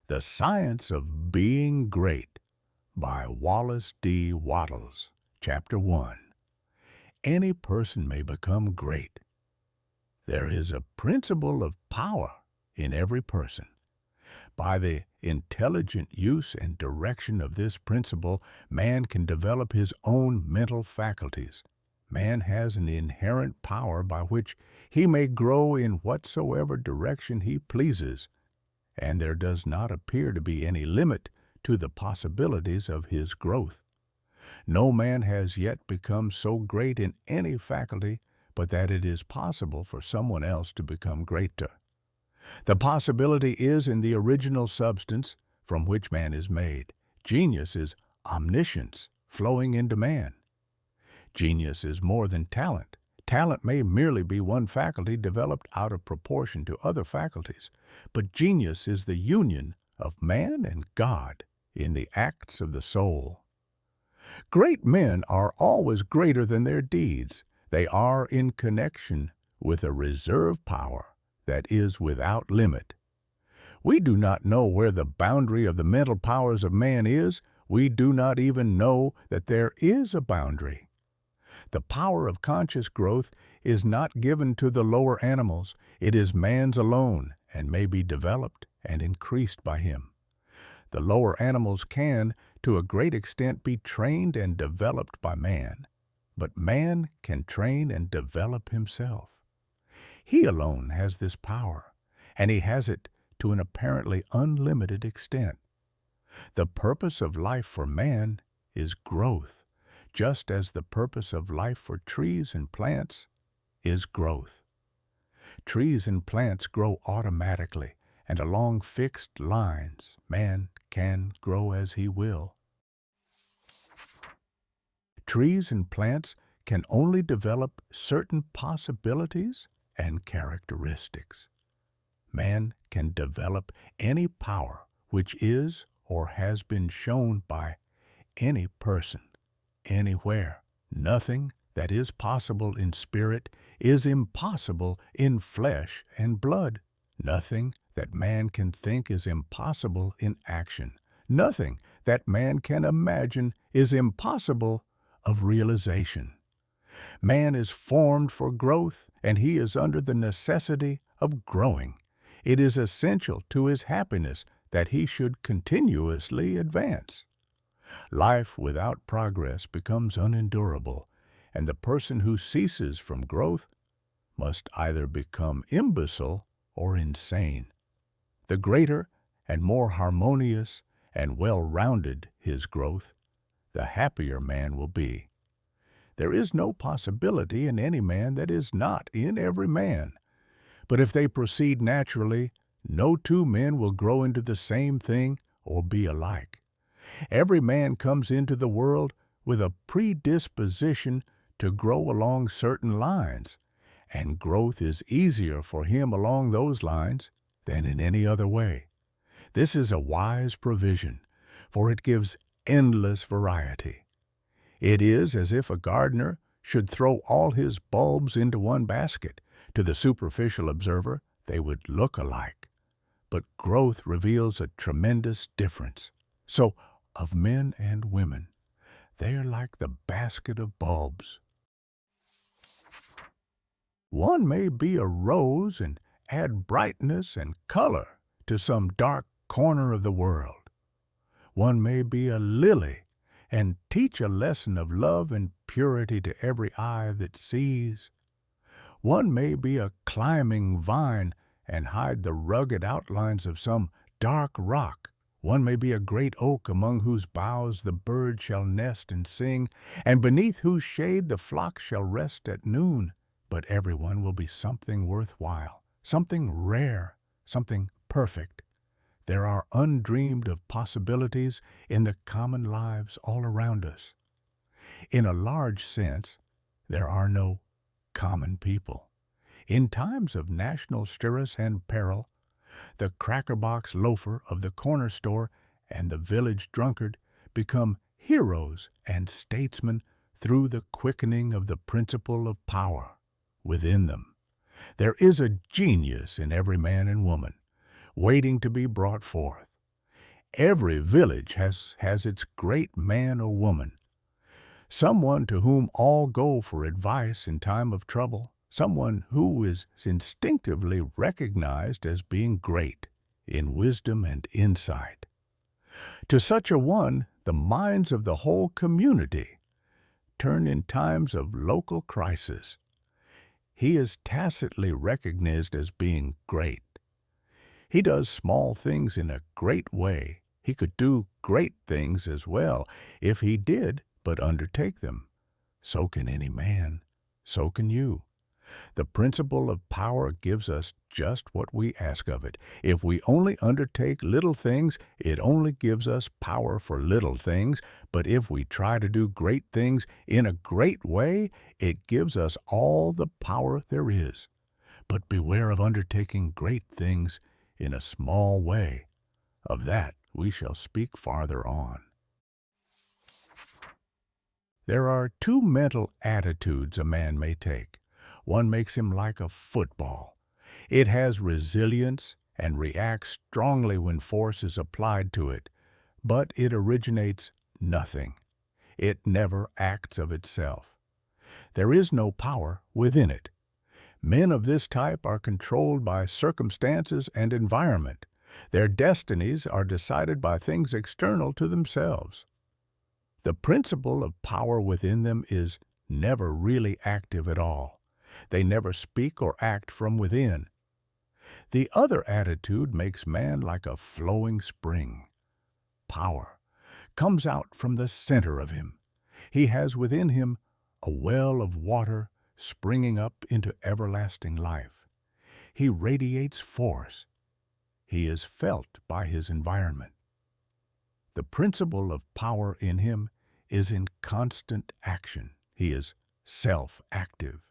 The Science of Being Great by Wallace D. Wattles, Chapter 1. Any person may become great. There is a principle of power in every person. By the intelligent use and direction of this principle, man can develop his own mental faculties. Man has an inherent power by which he may grow in whatsoever direction he pleases, and there does not appear to be any limit to the possibilities of his growth. No man has yet become so great in any faculty but that it is possible for someone else to become greater. The possibility is in the original substance from which man is made. Genius is omniscience flowing into man. Genius is more than talent. Talent may merely be one faculty developed out of proportion to other faculties, but genius is the union of man and God in the acts of the soul. Great men are always greater than their deeds. They are in connection with a reserve power that is without limit. We do not know where the boundary of the mental powers of man is. We do not even know that there is a boundary. The power of conscious growth is not given to the lower animals. It is man's alone and may be developed and increased by him. The lower animals can, to a great extent, be trained and developed by man, but man can train and develop himself. He alone has this power, and he has it to an apparently unlimited extent. The purpose of life for man is growth, just as the purpose of life for trees and plants is growth. Trees and plants grow automatically and along fixed lines. Man can grow as he will. Trees and plants can only develop certain possibilities and characteristics. Man can develop any power which is or has been shown by any person, anywhere. Nothing that is possible in spirit is impossible in flesh and blood. Nothing that man can think is impossible in action. Nothing that man can imagine is impossible of realization. Man is formed for growth, and he is under the necessity of growing. It is essential to his happiness that he should continuously advance. Life without progress becomes unendurable, and the person who ceases from growth must either become imbecile or insane. The greater and more harmonious and well-rounded his growth, the happier man will be. There is no possibility in any man that is not in every man. But if they proceed naturally, no two men will grow into the same thing or be alike. Every man comes into the world with a predisposition to grow along certain lines, and growth is easier for him along those lines than in any other way. This is a wise provision, for it gives endless variety. It is as if a gardener should throw all his bulbs into one basket. To the superficial observer, they would look alike, but growth reveals a tremendous difference. So, of men and women, they are like the basket of bulbs. One may be a rose and add brightness and color to some dark corner of the world. One may be a lily and teach a lesson of love and purity to every eye that sees. One may be a climbing vine and hide the rugged outlines of some dark rock. One may be a great oak among whose boughs the bird shall nest and sing, and beneath whose shade the flock shall rest at noon. But everyone will be something worthwhile, something rare, something perfect. There are undreamed of possibilities in the common lives all around us. In a large sense, there are no common people. In times of national stress and peril, the cracker-box loafer of the corner store and the village drunkard become heroes and statesmen through the quickening of the principle of power within them. There is a genius in every man and woman, waiting to be brought forth. Every village has its great man or woman, someone to whom all go for advice in time of trouble, someone who is instinctively recognized as being great in wisdom and insight. To such a one, the minds of the whole community turn in times of local crisis. He is tacitly recognized as being great. He does small things in a great way. He could do great things as well if he did but undertake them. So can any man. So can you. The principle of power gives us just what we ask of it. If we only undertake little things, it only gives us power for little things. But if we try to do great things in a great way, it gives us all the power there is. But beware of undertaking great things in a small way. Of that we shall speak farther on. There are two mental attitudes a man may take. One makes him like a football. It has resilience and reacts strongly when force is applied to it, but it originates nothing. It never acts of itself. There is no power within it. Men of this type are controlled by circumstances and environment. Their destinies are decided by things external to themselves. The principle of power within them is never really active at all. They never speak or act from within. The other attitude makes man like a flowing spring. Power comes out from the center of him. He has within him a well of water springing up into everlasting life. He radiates force. He is felt by his environment. The principle of power in him is in constant action. He is self-active.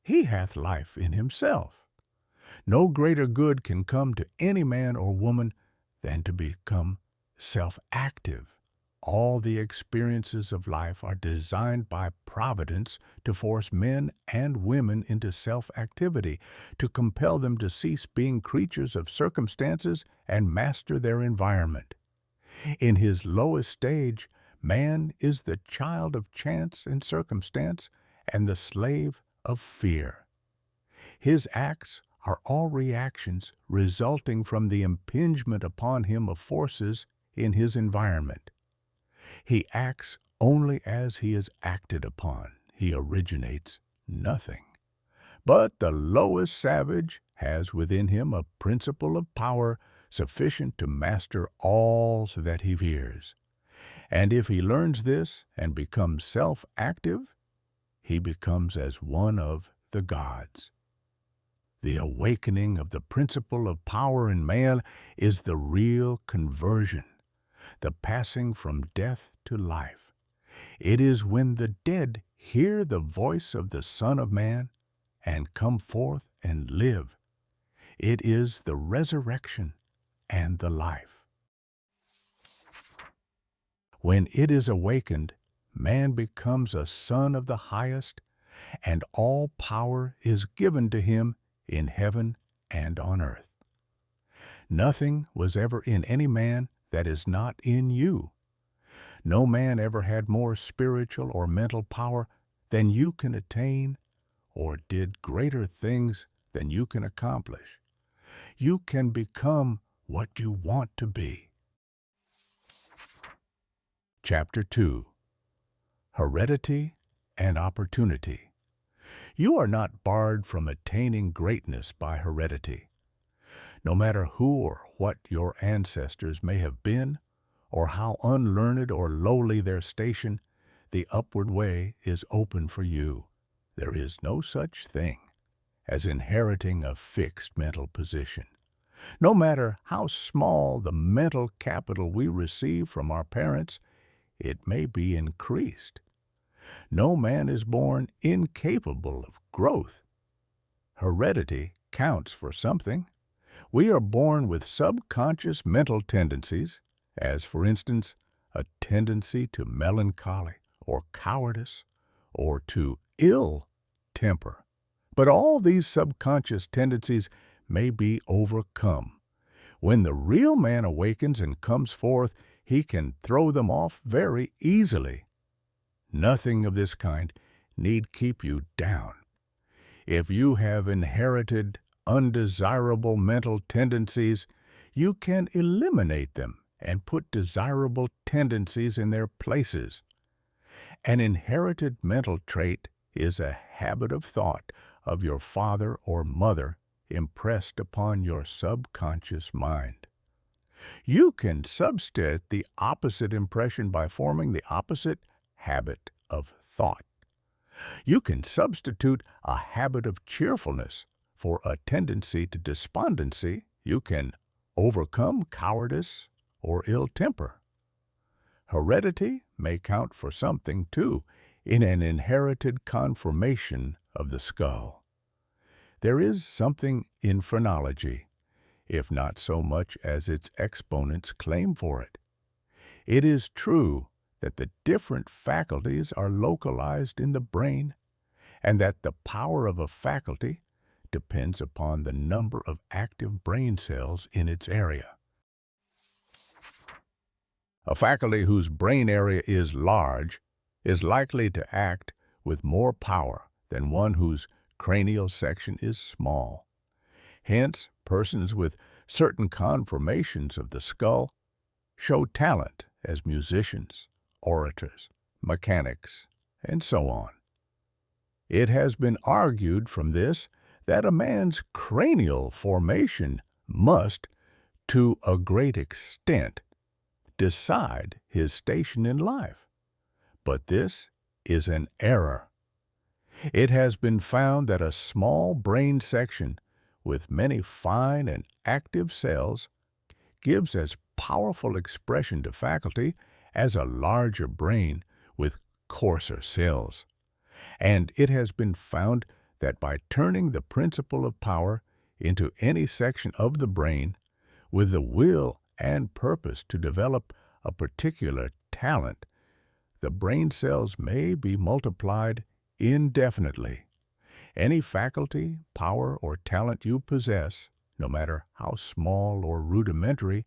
He hath life in himself. No greater good can come to any man or woman than to become self-active. All the experiences of life are designed by providence to force men and women into self-activity, to compel them to cease being creatures of circumstances and master their environment. In his lowest stage, man is the child of chance and circumstance and the slave of fear. His acts are all reactions resulting from the impingement upon him of forces in his environment. He acts only as he is acted upon. He originates nothing. But the lowest savage has within him a principle of power sufficient to master all that he fears. And if he learns this and becomes self-active, he becomes as one of the gods. The awakening of the principle of power in man is the real conversion, the passing from death to life. It is when the dead hear the voice of the Son of Man and come forth and live. It is the resurrection and the life. When it is awakened, man becomes a son of the highest, and all power is given to him in heaven and on earth. Nothing was ever in any man that is not in you. No man ever had more spiritual or mental power than you can attain, or did greater things than you can accomplish. You can become what you want to be. Chapter 2. Heredity and Opportunity. You are not barred from attaining greatness by heredity. No matter who or what your ancestors may have been, or how unlearned or lowly their station, the upward way is open for you. There is no such thing as inheriting a fixed mental position. No matter how small the mental capital we receive from our parents, it may be increased. No man is born incapable of growth. Heredity counts for something. We are born with subconscious mental tendencies, as, for instance, a tendency to melancholy or cowardice or to ill temper. But all these subconscious tendencies may be overcome. When the real man awakens and comes forth, he can throw them off very easily. Nothing of this kind need keep you down. If you have inherited undesirable mental tendencies, you can eliminate them and put desirable tendencies in their places. An inherited mental trait is a habit of thought of your father or mother impressed upon your subconscious mind. You can substitute the opposite impression by forming the opposite habit of thought. You can substitute a habit of cheerfulness for a tendency to despondency. You can overcome cowardice or ill temper. Heredity may count for something, too, in an inherited conformation of the skull. There is something in phrenology, if not so much as its exponents claim for it. It is true that the different faculties are localized in the brain, and that the power of a faculty depends upon the number of active brain cells in its area. A faculty whose brain area is large is likely to act with more power than one whose cranial section is small. Hence, persons with certain conformations of the skull show talent as musicians, orators, mechanics, and so on. It has been argued from this that a man's cranial formation must, to a great extent, decide his station in life. But this is an error. It has been found that a small brain section with many fine and active cells gives as powerful expression to faculty as a larger brain with coarser cells. And it has been found that by turning the principle of power into any section of the brain with the will and purpose to develop a particular talent, the brain cells may be multiplied indefinitely. Any faculty, power, or talent you possess, no matter how small or rudimentary,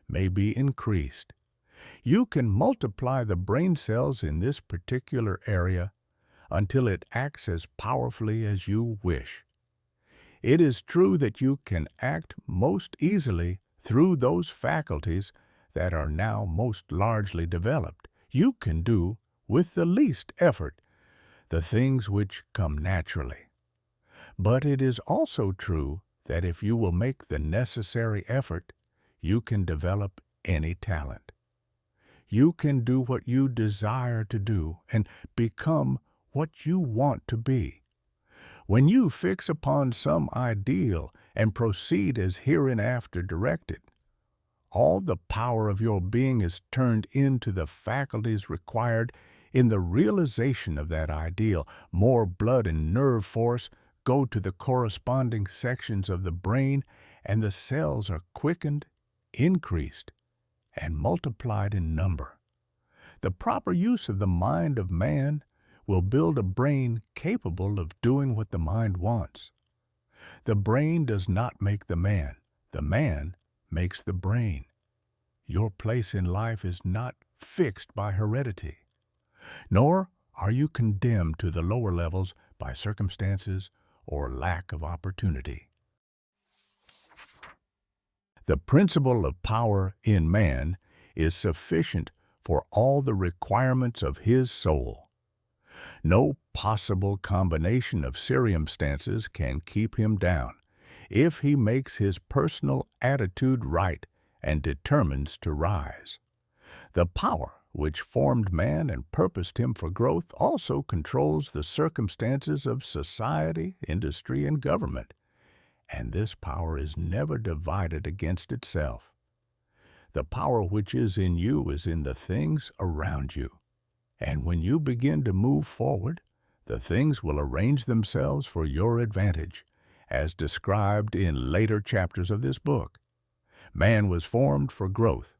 may be increased. You can multiply the brain cells in this particular area until it acts as powerfully as you wish. It is true that you can act most easily through those faculties that are now most largely developed. You can do, with the least effort, the things which come naturally. But it is also true that if you will make the necessary effort, you can develop any talent. You can do what you desire to do and become what you want to be. When you fix upon some ideal and proceed as hereinafter directed, all the power of your being is turned into the faculties required in the realization of that ideal. More blood and nerve force go to the corresponding sections of the brain, and the cells are quickened, increased, and multiplied in number. The proper use of the mind of man will build a brain capable of doing what the mind wants. The brain does not make the man makes the brain. Your place in life is not fixed by heredity, nor are you condemned to the lower levels by circumstances or lack of opportunity. The principle of power in man is sufficient for all the requirements of his soul. No possible combination of circumstances can keep him down if he makes his personal attitude right and determines to rise. The power which formed man and purposed him for growth also controls the circumstances of society, industry, and government, and this power is never divided against itself. The power which is in you is in the things around you, and when you begin to move forward, the things will arrange themselves for your advantage, as described in later chapters of this book. Man was formed for growth,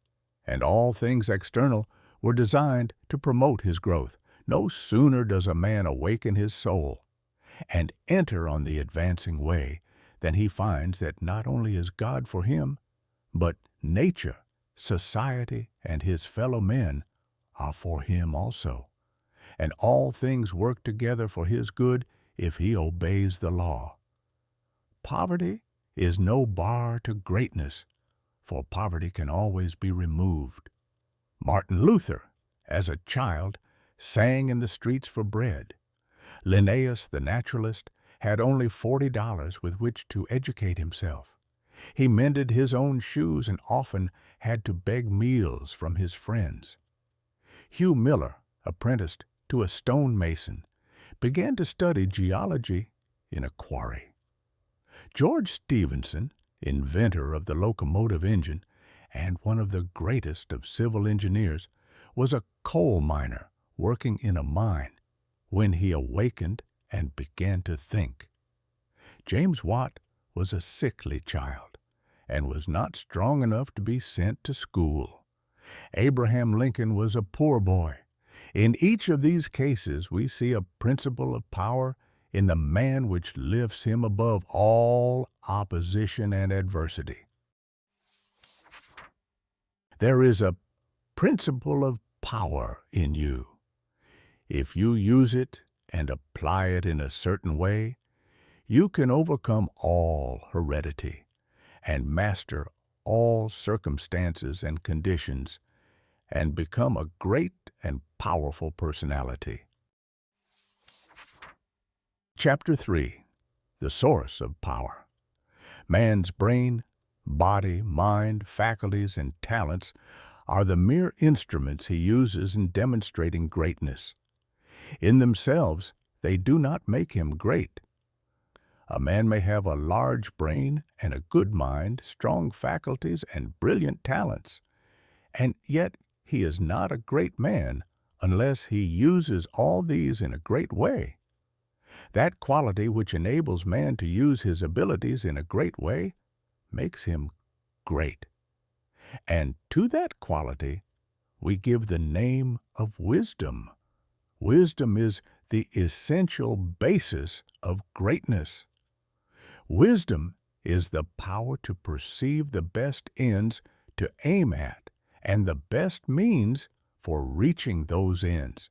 and all things external were designed to promote his growth. No sooner does a man awaken his soul and enter on the advancing way than he finds that not only is God for him, But nature, society, and his fellow men are for him also, and all things work together for his good if he obeys the law. Poverty is no bar to greatness, for poverty can always be removed. Martin Luther, as a child, sang in the streets for bread. Linnaeus, the naturalist, had only $40 with which to educate himself. He mended his own shoes and often had to beg meals from his friends. Hugh Miller, apprenticed to a stonemason, began to study geology in a quarry. George Stephenson, inventor of the locomotive engine and one of the greatest of civil engineers, was a coal miner working in a mine when he awakened and began to think. James Watt was a sickly child and was not strong enough to be sent to school. Abraham Lincoln was a poor boy. In each of these cases, we see a principle of power in the man which lifts him above all opposition and adversity. There is a principle of power in you. If you use it and apply it in a certain way, you can overcome all heredity and master all circumstances and conditions and become a great and powerful personality. Chapter 3. The Source of Power. Man's brain, body, mind, faculties, and talents are the mere instruments he uses in demonstrating greatness. In themselves, they do not make him great. A man may have a large brain and a good mind, strong faculties, and brilliant talents, and yet he is not a great man unless he uses all these in a great way. That quality which enables man to use his abilities in a great way makes him great. And to that quality we give the name of wisdom. Wisdom is the essential basis of greatness. Wisdom is the power to perceive the best ends to aim at and the best means for reaching those ends.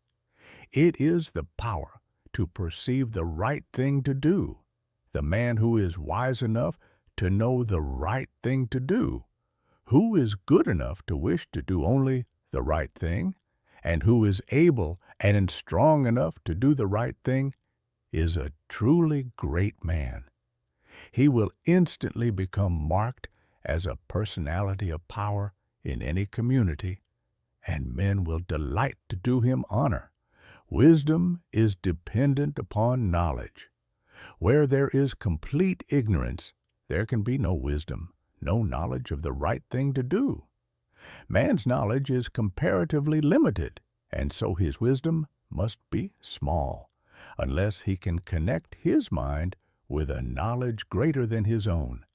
It is the power to perceive the right thing to do. The man who is wise enough to know the right thing to do, who is good enough to wish to do only the right thing, and who is able and strong enough to do the right thing, is a truly great man. He will instantly become marked as a personality of power in any community, and men will delight to do him honor. Wisdom is dependent upon knowledge. Where there is complete ignorance, there can be no wisdom, no knowledge of the right thing to do. Man's knowledge is comparatively limited, and so his wisdom must be small, unless he can connect his mind with a knowledge greater than his own,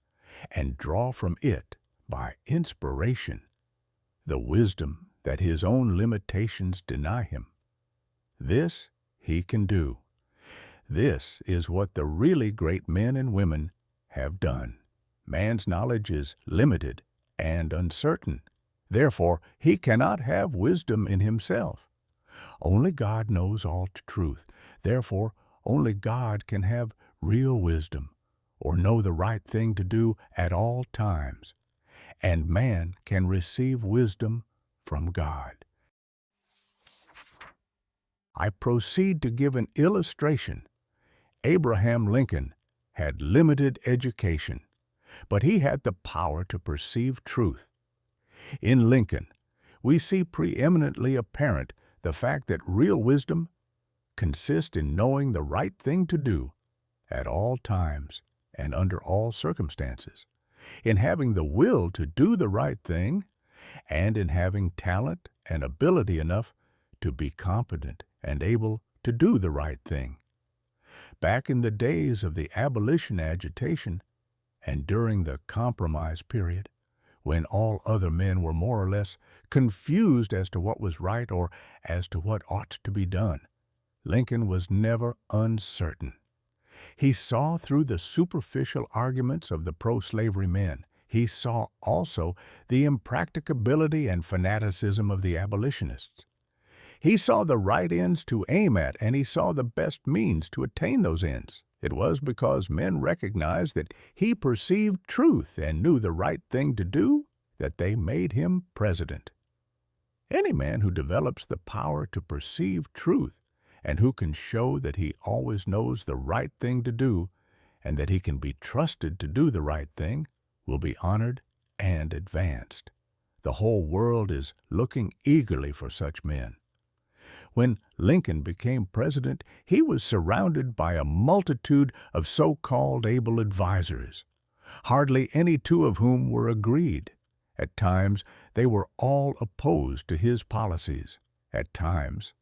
and draw from it, by inspiration, the wisdom that his own limitations deny him. This he can do. This is what the really great men and women have done. Man's knowledge is limited and uncertain. Therefore, he cannot have wisdom in himself. Only God knows all truth. Therefore, only God can have real wisdom, or know the right thing to do at all times. And man can receive wisdom from God. I proceed to give an illustration. Abraham Lincoln had limited education, but he had the power to perceive truth. In Lincoln, we see preeminently apparent the fact that real wisdom consists in knowing the right thing to do at all times and under all circumstances, in having the will to do the right thing, and in having talent and ability enough to be competent and able to do the right thing. Back in the days of the abolition agitation and during the compromise period, when all other men were more or less confused as to what was right or as to what ought to be done, Lincoln was never uncertain. He saw through the superficial arguments of the pro-slavery men. He saw also the impracticability and fanaticism of the abolitionists. He saw the right ends to aim at, and he saw the best means to attain those ends. It was because men recognized that he perceived truth and knew the right thing to do that they made him president. Any man who develops the power to perceive truth and who can show that he always knows the right thing to do and that he can be trusted to do the right thing will be honored and advanced. The whole world is looking eagerly for such men. When Lincoln became president, he was surrounded by a multitude of so-called able advisers, hardly any two of whom were agreed. At times, they were all opposed to his policies. At times,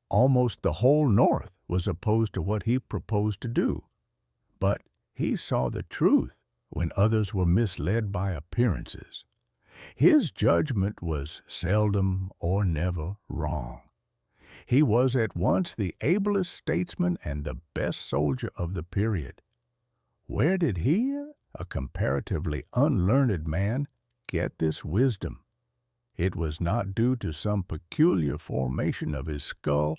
almost the whole North was opposed to what he proposed to do. But he saw the truth when others were misled by appearances. His judgment was seldom or never wrong. He was at once the ablest statesman and the best soldier of the period. Where did he, a comparatively unlearned man, get this wisdom? It was not due to some peculiar formation of his skull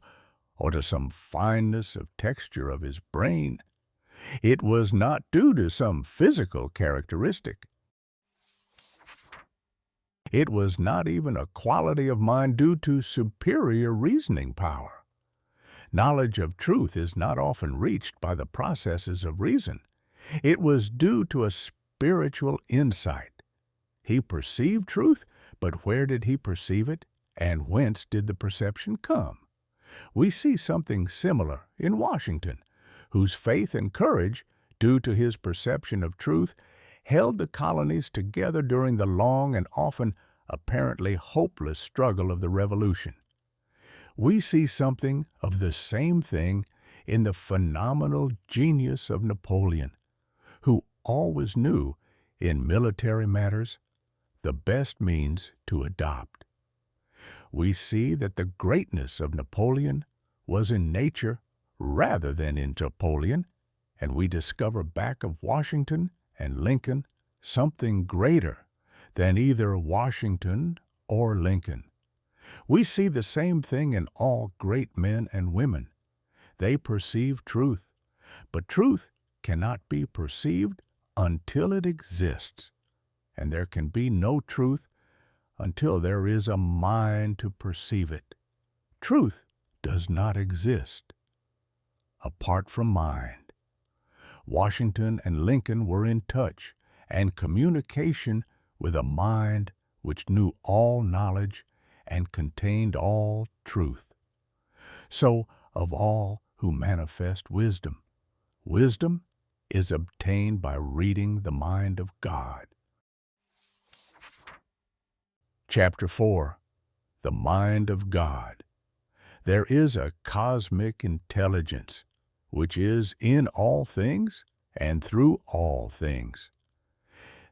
or to some fineness of texture of his brain. It was not due to some physical characteristic. It was not even a quality of mind due to superior reasoning power. Knowledge of truth is not often reached by the processes of reason. It was due to a spiritual insight. He perceived truth, but where did he perceive it, and whence did the perception come? We see something similar in Washington, whose faith and courage, due to his perception of truth, held the colonies together during the long and often apparently hopeless struggle of the Revolution. We see something of the same thing in the phenomenal genius of Napoleon, who always knew, in military matters, the best means to adopt. We see that the greatness of Napoleon was in nature rather than in Napoleon, and we discover back of Washington and Lincoln something greater than either Washington or Lincoln. We see the same thing in all great men and women. They perceive truth, but truth cannot be perceived until it exists, and there can be no truth until there is a mind to perceive it. Truth does not exist apart from mind. Washington and Lincoln were in touch and communication with a mind which knew all knowledge and contained all truth. So, of all who manifest wisdom, wisdom is obtained by reading the mind of God. Chapter 4. The Mind of God. There is a cosmic intelligence, which is in all things and through all things.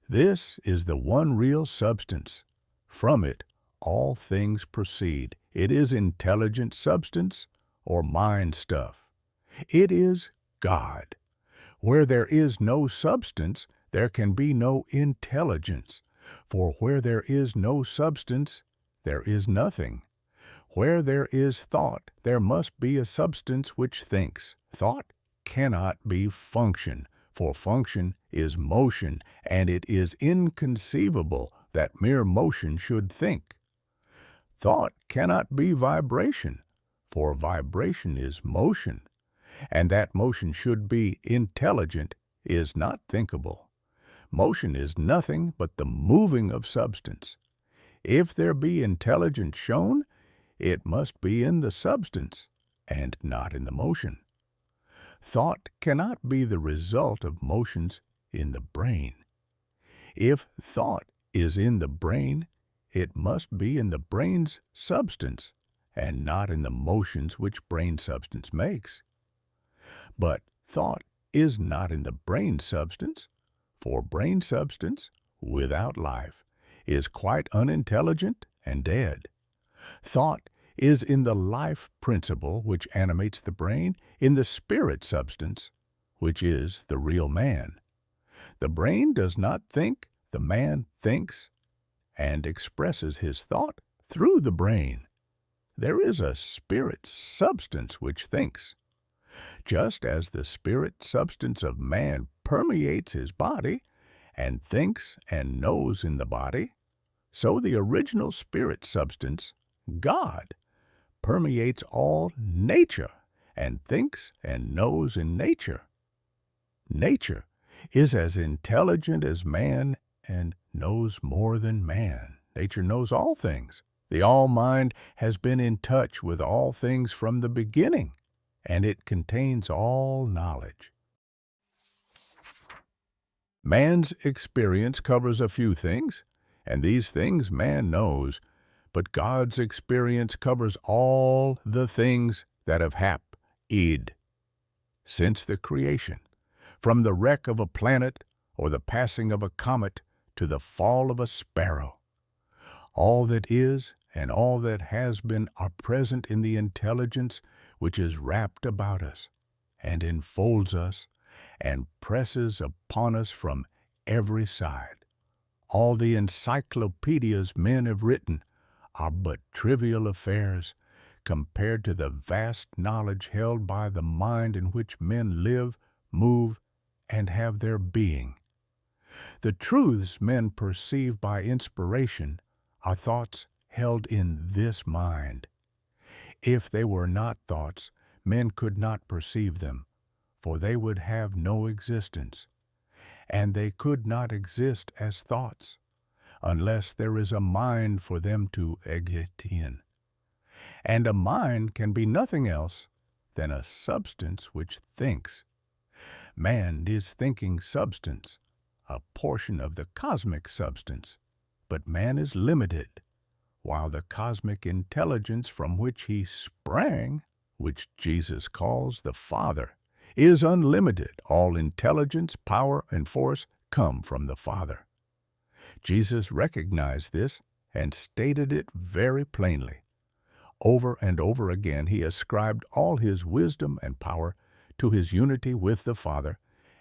This is the one real substance. From it all things proceed. It is intelligent substance or mind stuff. It is God. Where there is no substance, there can be no intelligence. For where there is no substance, there is nothing. Where there is thought, there must be a substance which thinks. Thought cannot be function, for function is motion, and it is inconceivable that mere motion should think. Thought cannot be vibration, for vibration is motion, and that motion should be intelligent is not thinkable. Motion is nothing but the moving of substance. If there be intelligence shown, it must be in the substance, and not in the motion. Thought cannot be the result of motions in the brain. If thought is in the brain, it must be in the brain's substance, and not in the motions which brain substance makes. But thought is not in the brain substance, for brain substance, without life, is quite unintelligent and dead. Thought is in the life principle which animates the brain, in the spirit substance, which is the real man. The brain does not think, The man thinks and expresses his thought through the brain. There is a spirit substance which thinks. Just as the spirit substance of man permeates his body and thinks and knows in the body, so the original spirit substance, God, permeates all nature and thinks and knows in nature. Nature is as intelligent as man and knows more than man. Nature knows all things. The All-Mind has been in touch with all things from the beginning, and it contains all knowledge. Man's experience covers a few things, and these things man knows, but God's experience covers all the things that have happened since the creation, from the wreck of a planet or the passing of a comet to the fall of a sparrow. All that is and all that has been are present in the intelligence which is wrapped about us and enfolds us and presses upon us from every side. All the encyclopedias men have written are but trivial affairs compared to the vast knowledge held by the mind in which men live, move, and have their being. The truths men perceive by inspiration are thoughts held in this mind. If they were not thoughts, men could not perceive them, for they would have no existence, and they could not exist as thoughts, unless there is a mind for them to exist in. And a mind can be nothing else than a substance which thinks. Man is thinking substance, a portion of the cosmic substance, but man is limited, while the cosmic intelligence from which he sprang, which Jesus calls the Father, is unlimited. All intelligence, power, and force come from the Father. Jesus recognized this and stated it very plainly. Over and over again he ascribed all his wisdom and power to his unity with the Father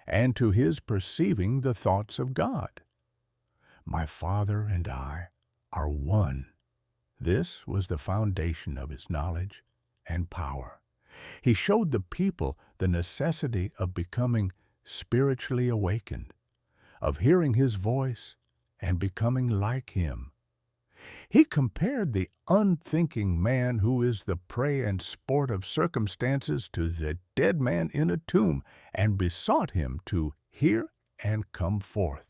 and to his perceiving the thoughts of God. My Father and I are one. This was the foundation of his knowledge and power. He showed the people the necessity of becoming spiritually awakened, of hearing his voice and becoming like him. He compared the unthinking man who is the prey and sport of circumstances to the dead man in a tomb and besought him to hear and come forth.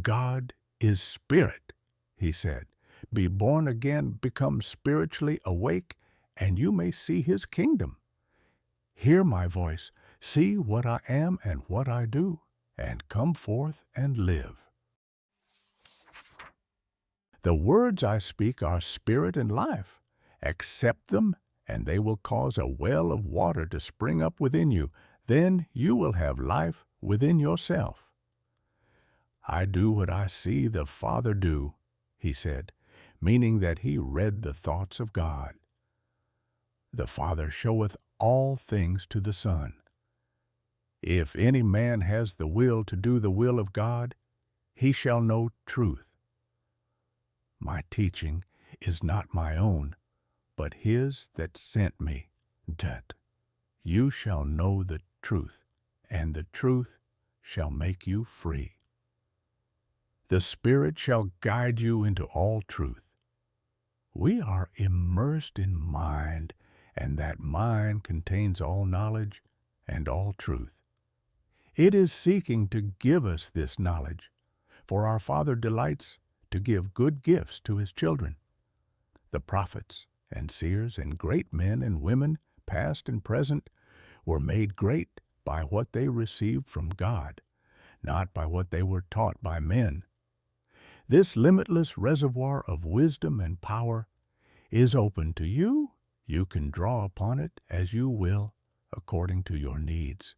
God is spirit, he said. Be born again, become spiritually awake, and you may see his kingdom. Hear my voice, see what I am and what I do, and come forth and live. The words I speak are spirit and life. Accept them, and they will cause a well of water to spring up within you. Then you will have life within yourself. I do what I see the Father do, he said, meaning that he read the thoughts of God. The Father showeth all things to the Son. If any man has the will to do the will of God, he shall know truth. My teaching is not my own, but his that sent me. That you shall know the truth, and the truth shall make you free. The Spirit shall guide you into all truth. We are immersed in mind, and that mind contains all knowledge and all truth. It is seeking to give us this knowledge, for our Father delights to give good gifts to his children. The prophets and seers and great men and women, past and present, were made great by what they received from God, not by what they were taught by men. This limitless reservoir of wisdom and power is open to you. You can draw upon it as you will, according to your needs.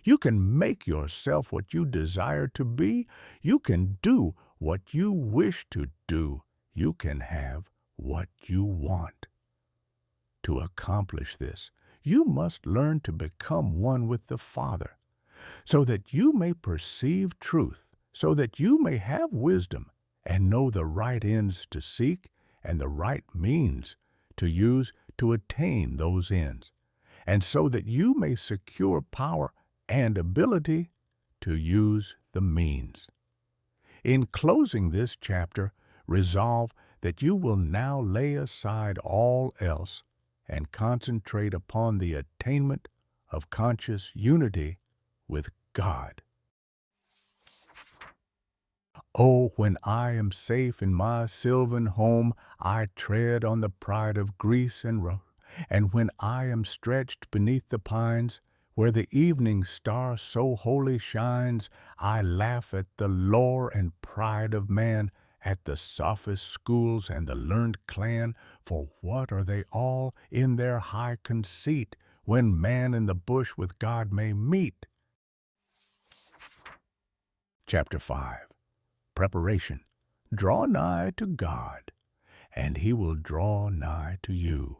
You can make yourself what you desire to be. You can do what you wish to do. You can have what you want. To accomplish this, you must learn to become one with the Father, so that you may perceive truth so that you may have wisdom and know the right ends to seek and the right means to use to attain those ends, and so that you may secure power and ability to use the means. In closing this chapter, resolve that you will now lay aside all else and concentrate upon the attainment of conscious unity with God. Oh, when I am safe in my sylvan home, I tread on the pride of Greece and Rome. And when I am stretched beneath the pines, where the evening star so wholly shines, I laugh at the lore and pride of man, at the sophist schools and the learned clan, for what are they all in their high conceit, when man in the bush with God may meet? Chapter 5. Preparation. Draw nigh to God, and He will draw nigh to you.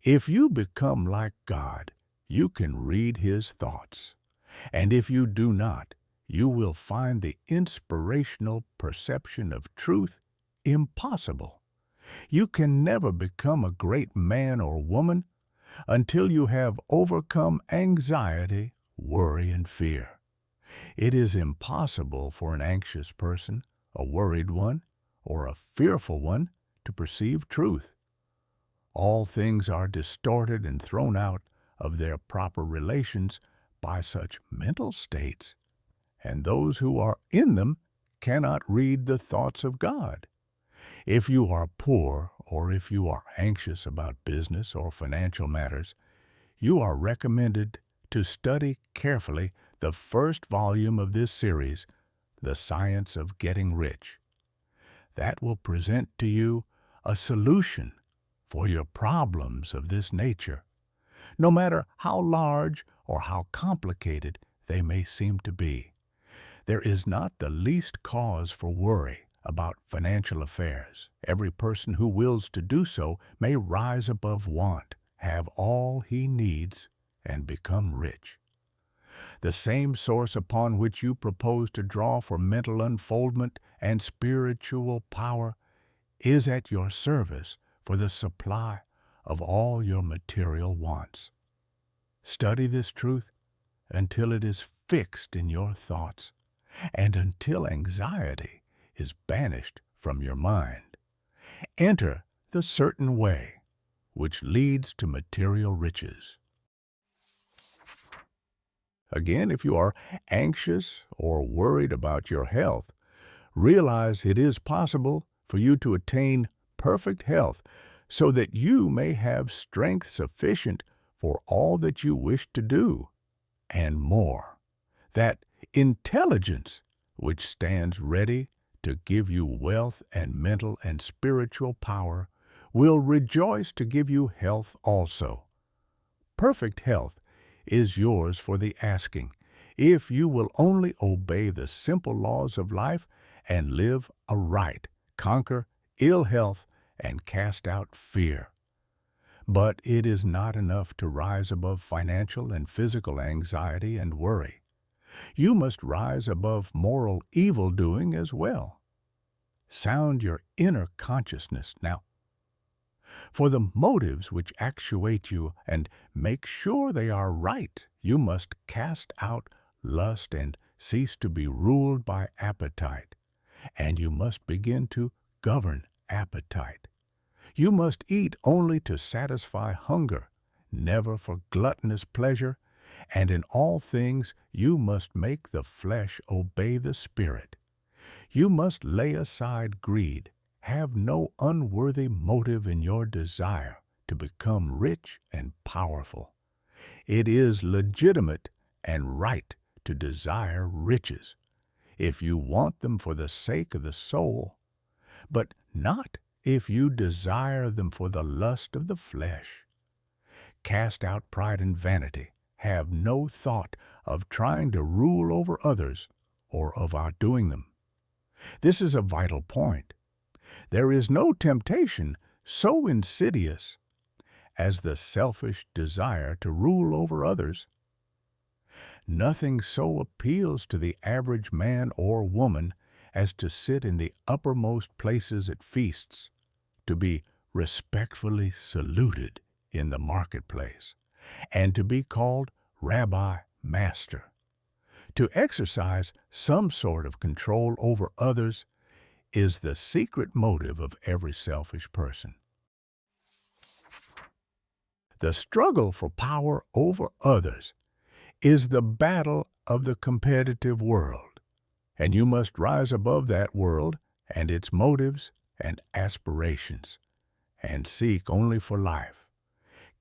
If you become like God, you can read His thoughts, and if you do not, you will find the inspirational perception of truth impossible. You can never become a great man or woman until you have overcome anxiety, worry, and fear. It is impossible for an anxious person, a worried one, or a fearful one to perceive truth. All things are distorted and thrown out of their proper relations by such mental states, and those who are in them cannot read the thoughts of God. If you are poor, or if you are anxious about business or financial matters, you are recommended to study carefully the first volume of this series, The Science of Getting Rich. That will present to you a solution for your problems of this nature, no matter how large or how complicated they may seem to be. There is not the least cause for worry about financial affairs. Every person who wills to do so may rise above want, have all he needs, and become rich. The same source upon which you propose to draw for mental unfoldment and spiritual power is at your service for the supply of all your material wants. Study this truth until it is fixed in your thoughts, and until anxiety is banished from your mind. Enter the certain way which leads to material riches. Again, if you are anxious or worried about your health, realize it is possible for you to attain perfect health so that you may have strength sufficient for all that you wish to do, and more. That intelligence which stands ready to give you wealth and mental and spiritual power will rejoice to give you health also. Perfect health is yours for the asking, if you will only obey the simple laws of life and live aright, conquer ill health, and cast out fear. But it is not enough to rise above financial and physical anxiety and worry. You must rise above moral evil-doing as well. Sound your inner consciousness now. For the motives which actuate you, and make sure they are right, you must cast out lust and cease to be ruled by appetite, and you must begin to govern appetite. You must eat only to satisfy hunger, never for gluttonous pleasure, and in all things you must make the flesh obey the spirit. You must lay aside greed. Have no unworthy motive in your desire to become rich and powerful. It is legitimate and right to desire riches, if you want them for the sake of the soul, but not if you desire them for the lust of the flesh. Cast out pride and vanity. Have no thought of trying to rule over others or of outdoing them. This is a vital point. There is no temptation so insidious as the selfish desire to rule over others. Nothing so appeals to the average man or woman as to sit in the uppermost places at feasts, to be respectfully saluted in the marketplace, and to be called Rabbi, Master. To exercise some sort of control over others is the secret motive of every selfish person. The struggle for power over others is the battle of the competitive world, and you must rise above that world and its motives and aspirations, and seek only for life.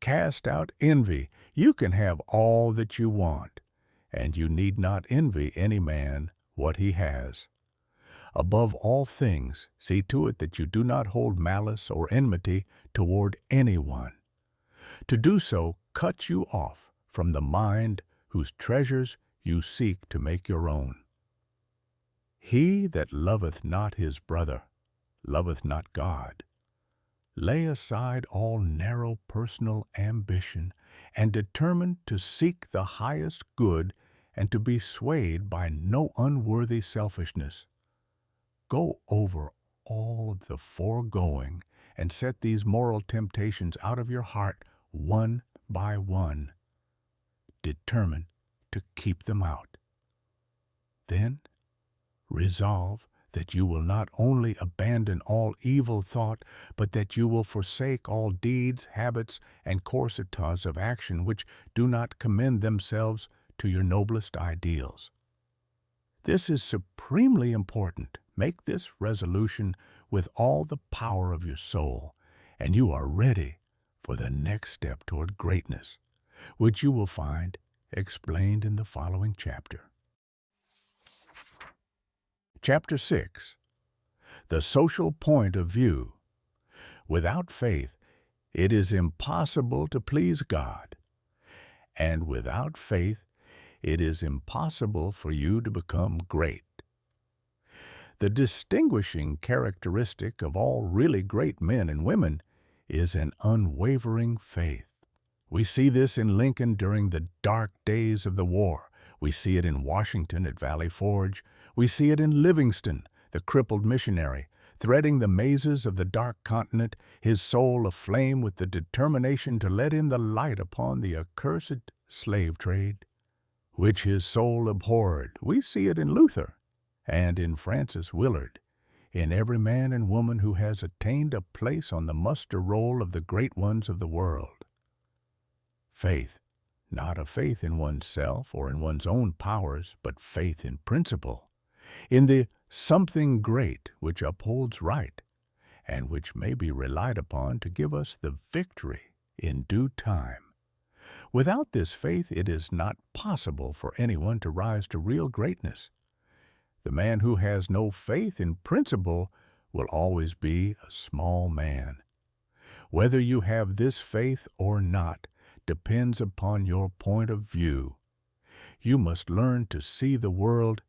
Cast out envy. You can have all that you want, and you need not envy any man what he has. Above all things, see to it that you do not hold malice or enmity toward anyone. To do so cuts you off from the mind whose treasures you seek to make your own. He that loveth not his brother loveth not God. Lay aside all narrow personal ambition and determine to seek the highest good and to be swayed by no unworthy selfishness. Go over all the foregoing and set these moral temptations out of your heart one by one. Determine to keep them out. Then resolve that you will not only abandon all evil thought, but that you will forsake all deeds, habits, and corsetas of action which do not commend themselves to your noblest ideals. This is supremely important. Make this resolution with all the power of your soul, and you are ready for the next step toward greatness, which you will find explained in the following chapter. Chapter 6. The Social Point of View. Without faith, it is impossible to please God, and without faith, it is impossible for you to become great. The distinguishing characteristic of all really great men and women is an unwavering faith. We see this in Lincoln during the dark days of the war. We see it in Washington at Valley Forge. We see it in Livingston, the crippled missionary, threading the mazes of the dark continent, his soul aflame with the determination to let in the light upon the accursed slave trade, which his soul abhorred. We see it in Luther and in Francis Willard, in every man and woman who has attained a place on the muster roll of the great ones of the world. Faith, not a faith in oneself or in one's own powers, but faith in principle, in the something great which upholds right, and which may be relied upon to give us the victory in due time. Without this faith, it is not possible for anyone to rise to real greatness. The man who has no faith in principle will always be a small man. Whether you have this faith or not depends upon your point of view. You must learn to see the world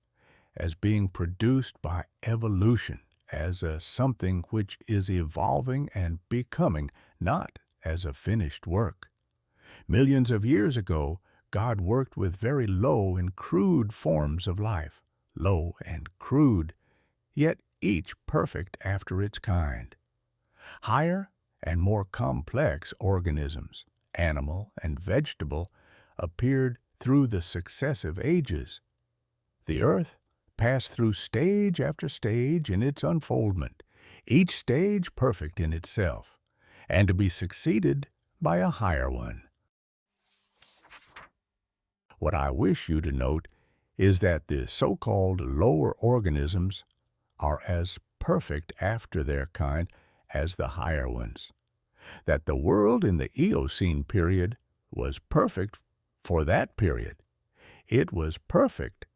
as being produced by evolution, as a something which is evolving and becoming, not as a finished work. Millions of years ago, God worked with very low and crude forms of life, low and crude, yet each perfect after its kind. Higher and more complex organisms, animal and vegetable, appeared through the successive ages. The earth passed through stage after stage in its unfoldment, each stage perfect in itself, and to be succeeded by a higher one. What I wish you to note is that the so-called lower organisms are as perfect after their kind as the higher ones. That the world in the Eocene period was perfect for that period. It was perfect,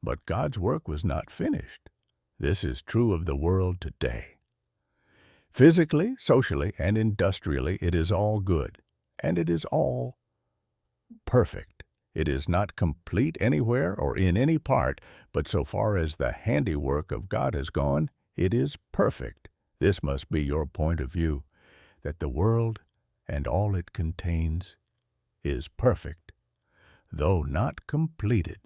but God's work was not finished. This is true of the world today. Physically, socially, and industrially, it is all good, and it is all perfect. It is not complete anywhere or in any part, but so far as the handiwork of God has gone, it is perfect. This must be your point of view, that the world and all it contains is perfect. though not completed.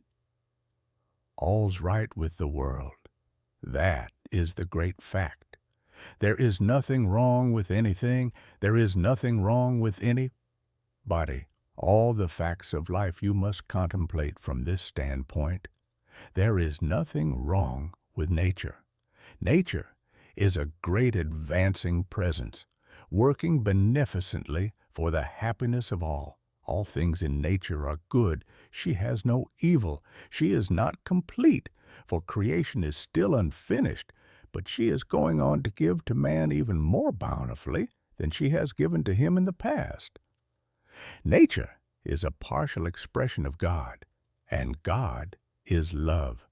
All's right with the world. That is the great fact. There is nothing wrong with anything. There is nothing wrong with anybody. All the facts of life you must contemplate from this standpoint. There is nothing wrong with nature. Nature is a great advancing presence, working beneficently for the happiness of all. All things in nature are good. She has no evil. She is not complete, for creation is still unfinished, but she is going on to give to man even more bountifully than she has given to him in the past. Nature is a partial expression of God, and God is love.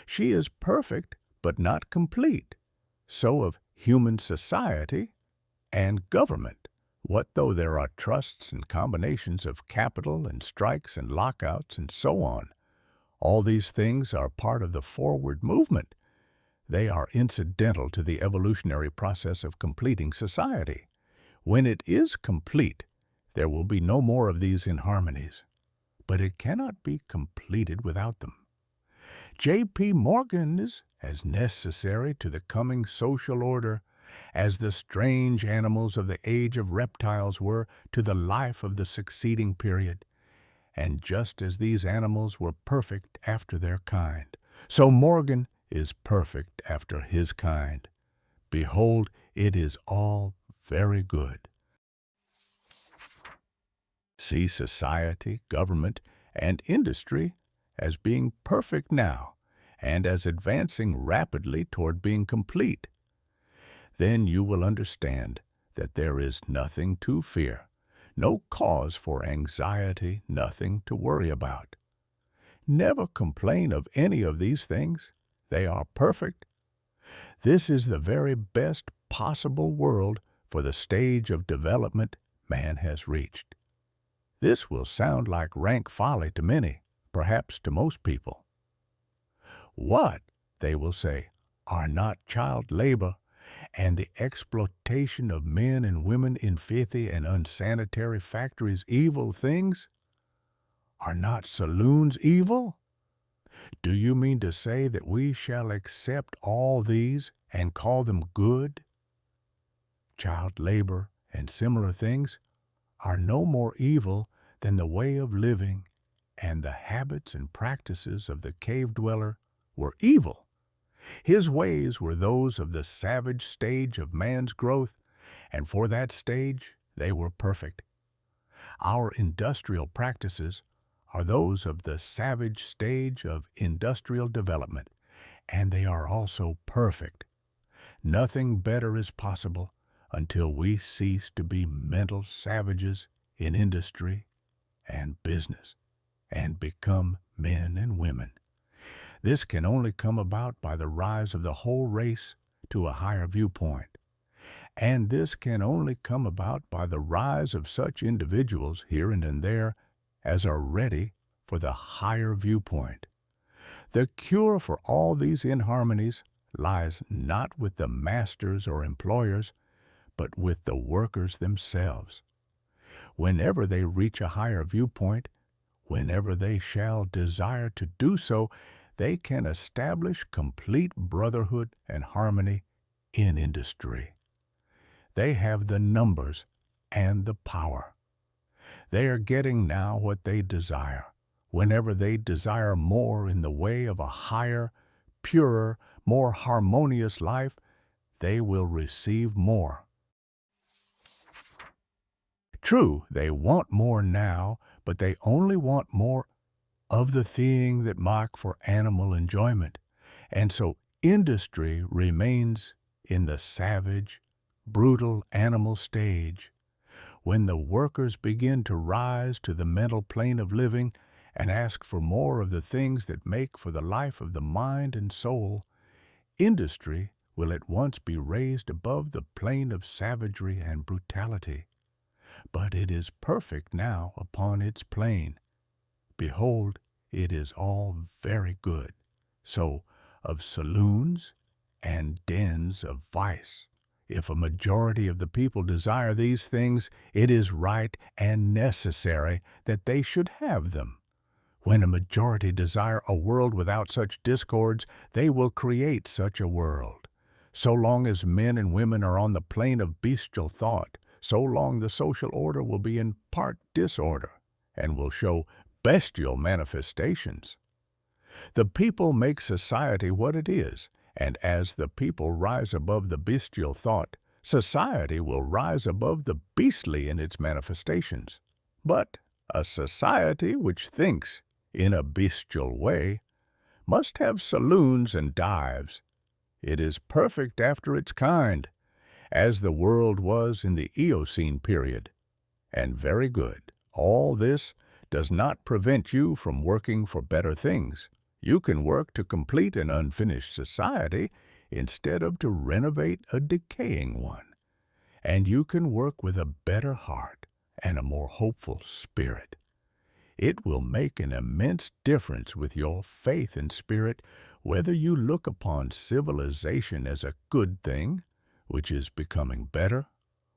She is perfect, but not complete. So of human society and government. What though there are trusts and combinations of capital and strikes and lockouts and so on? All these things are part of the forward movement. They are incidental to the evolutionary process of completing society. When it is complete, there will be no more of these inharmonies. But it cannot be completed without them. J.P. Morgan is as necessary to the coming social order as the strange animals of the age of reptiles were to the life of the succeeding period. And just as these animals were perfect after their kind, so Morgan is perfect after his kind. Behold, it is all very good. See society, government, and industry as being perfect now, and as advancing rapidly toward being complete. Then you will understand that there is nothing to fear, no cause for anxiety, nothing to worry about. Never complain of any of these things. They are perfect. This is the very best possible world for the stage of development man has reached. This will sound like rank folly to many, perhaps to most people. What, they will say, are not child labor and the exploitation of men and women in filthy and unsanitary factories evil things? Are not saloons evil? Do you mean to say that we shall accept all these and call them good? Child labor and similar things are no more evil than the way of living and the habits and practices of the cave dweller were evil. His ways were those of the savage stage of man's growth, and for that stage they were perfect. Our industrial practices are those of the savage stage of industrial development, and they are also perfect. Nothing better is possible until we cease to be mental savages in industry and business and become men and women. This can only come about by the rise of the whole race to a higher viewpoint. And this can only come about by the rise of such individuals here and there as are ready for the higher viewpoint. The cure for all these inharmonies lies not with the masters or employers, but with the workers themselves. Whenever they reach a higher viewpoint, whenever they shall desire to do so, they can establish complete brotherhood and harmony in industry. They have the numbers and the power. They are getting now what they desire. Whenever they desire more in the way of a higher, purer, more harmonious life, they will receive more. True, they want more now, but they only want more of the thing that mark for animal enjoyment, and so industry remains in the savage, brutal animal stage. When the workers begin to rise to the mental plane of living and ask for more of the things that make for the life of the mind and soul, industry will at once be raised above the plane of savagery and brutality. But it is perfect now upon its plane. Behold, it is all very good. So, of saloons and dens of vice, if a majority of the people desire these things, it is right and necessary that they should have them. When a majority desire a world without such discords, they will create such a world. So long as men and women are on the plane of bestial thought, so long the social order will be in part disorder and will show bestial manifestations. The people make society what it is, and as the people rise above the bestial thought, society will rise above the beastly in its manifestations. But a society which thinks in a bestial way must have saloons and dives. It is perfect after its kind, as the world was in the Eocene period, and very good. All this does not prevent you from working for better things. You can work to complete an unfinished society instead of to renovate a decaying one. And you can work with a better heart and a more hopeful spirit. It will make an immense difference with your faith and spirit whether you look upon civilization as a good thing, which is becoming better,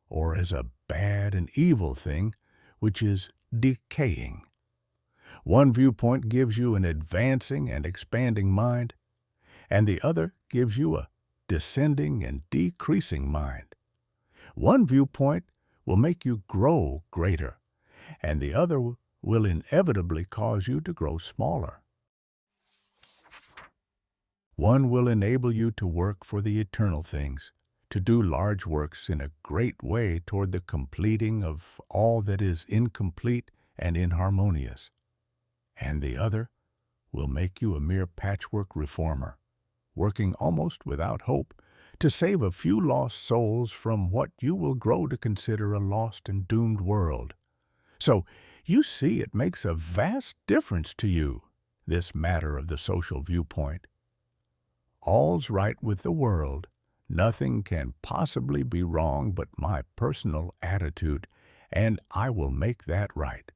or as a bad and evil thing, which is decaying. One viewpoint gives you an advancing and expanding mind, and the other gives you a descending and decreasing mind. One viewpoint will make you grow greater, and the other will inevitably cause you to grow smaller. One will enable you to work for the eternal things, to do large works in a great way toward the completing of all that is incomplete and inharmonious, and the other will make you a mere patchwork reformer, working almost without hope to save a few lost souls from what you will grow to consider a lost and doomed world. So you see it makes a vast difference to you, this matter of the social viewpoint. All's right with the world. Nothing can possibly be wrong but my personal attitude, and I will make that right.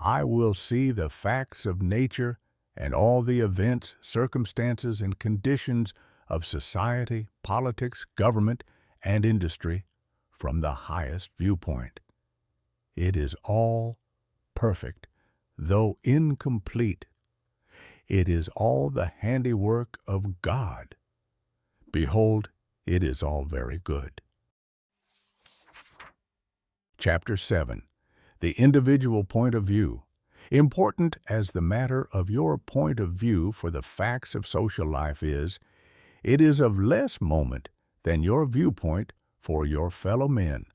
I will see the facts of nature and all the events, circumstances, and conditions of society, politics, government, and industry from the highest viewpoint. It is all perfect, though incomplete. It is all the handiwork of God. Behold, it is all very good. Chapter 7. The Individual Point of View. Important as the matter of your point of view for the facts of social life is, it is of less moment than your viewpoint for your fellow men,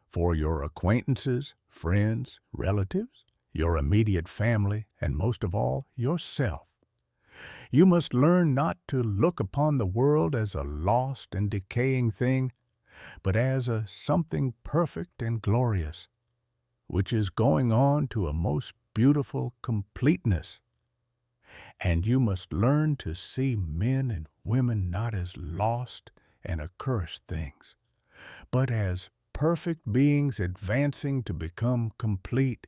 for your acquaintances, friends, relatives, your immediate family, and most of all, yourself. You must learn not to look upon the world as a lost and decaying thing, but as a something perfect and glorious, which is going on to a most beautiful completeness. And you must learn to see men and women not as lost and accursed things, but as perfect beings advancing to become complete.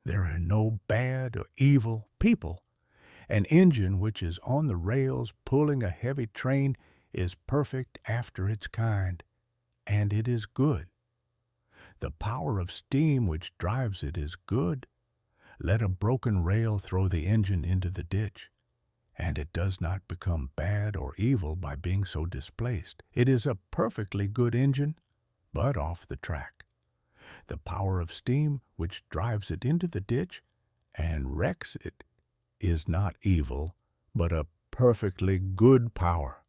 There are no bad or evil people. An engine which is on the rails pulling a heavy train is perfect after its kind, and it is good. The power of steam which drives it is good. Let a broken rail throw the engine into the ditch, and it does not become bad or evil by being so displaced. It is a perfectly good engine, but off the track. The power of steam which drives it into the ditch and wrecks it is not evil, but a perfectly good power.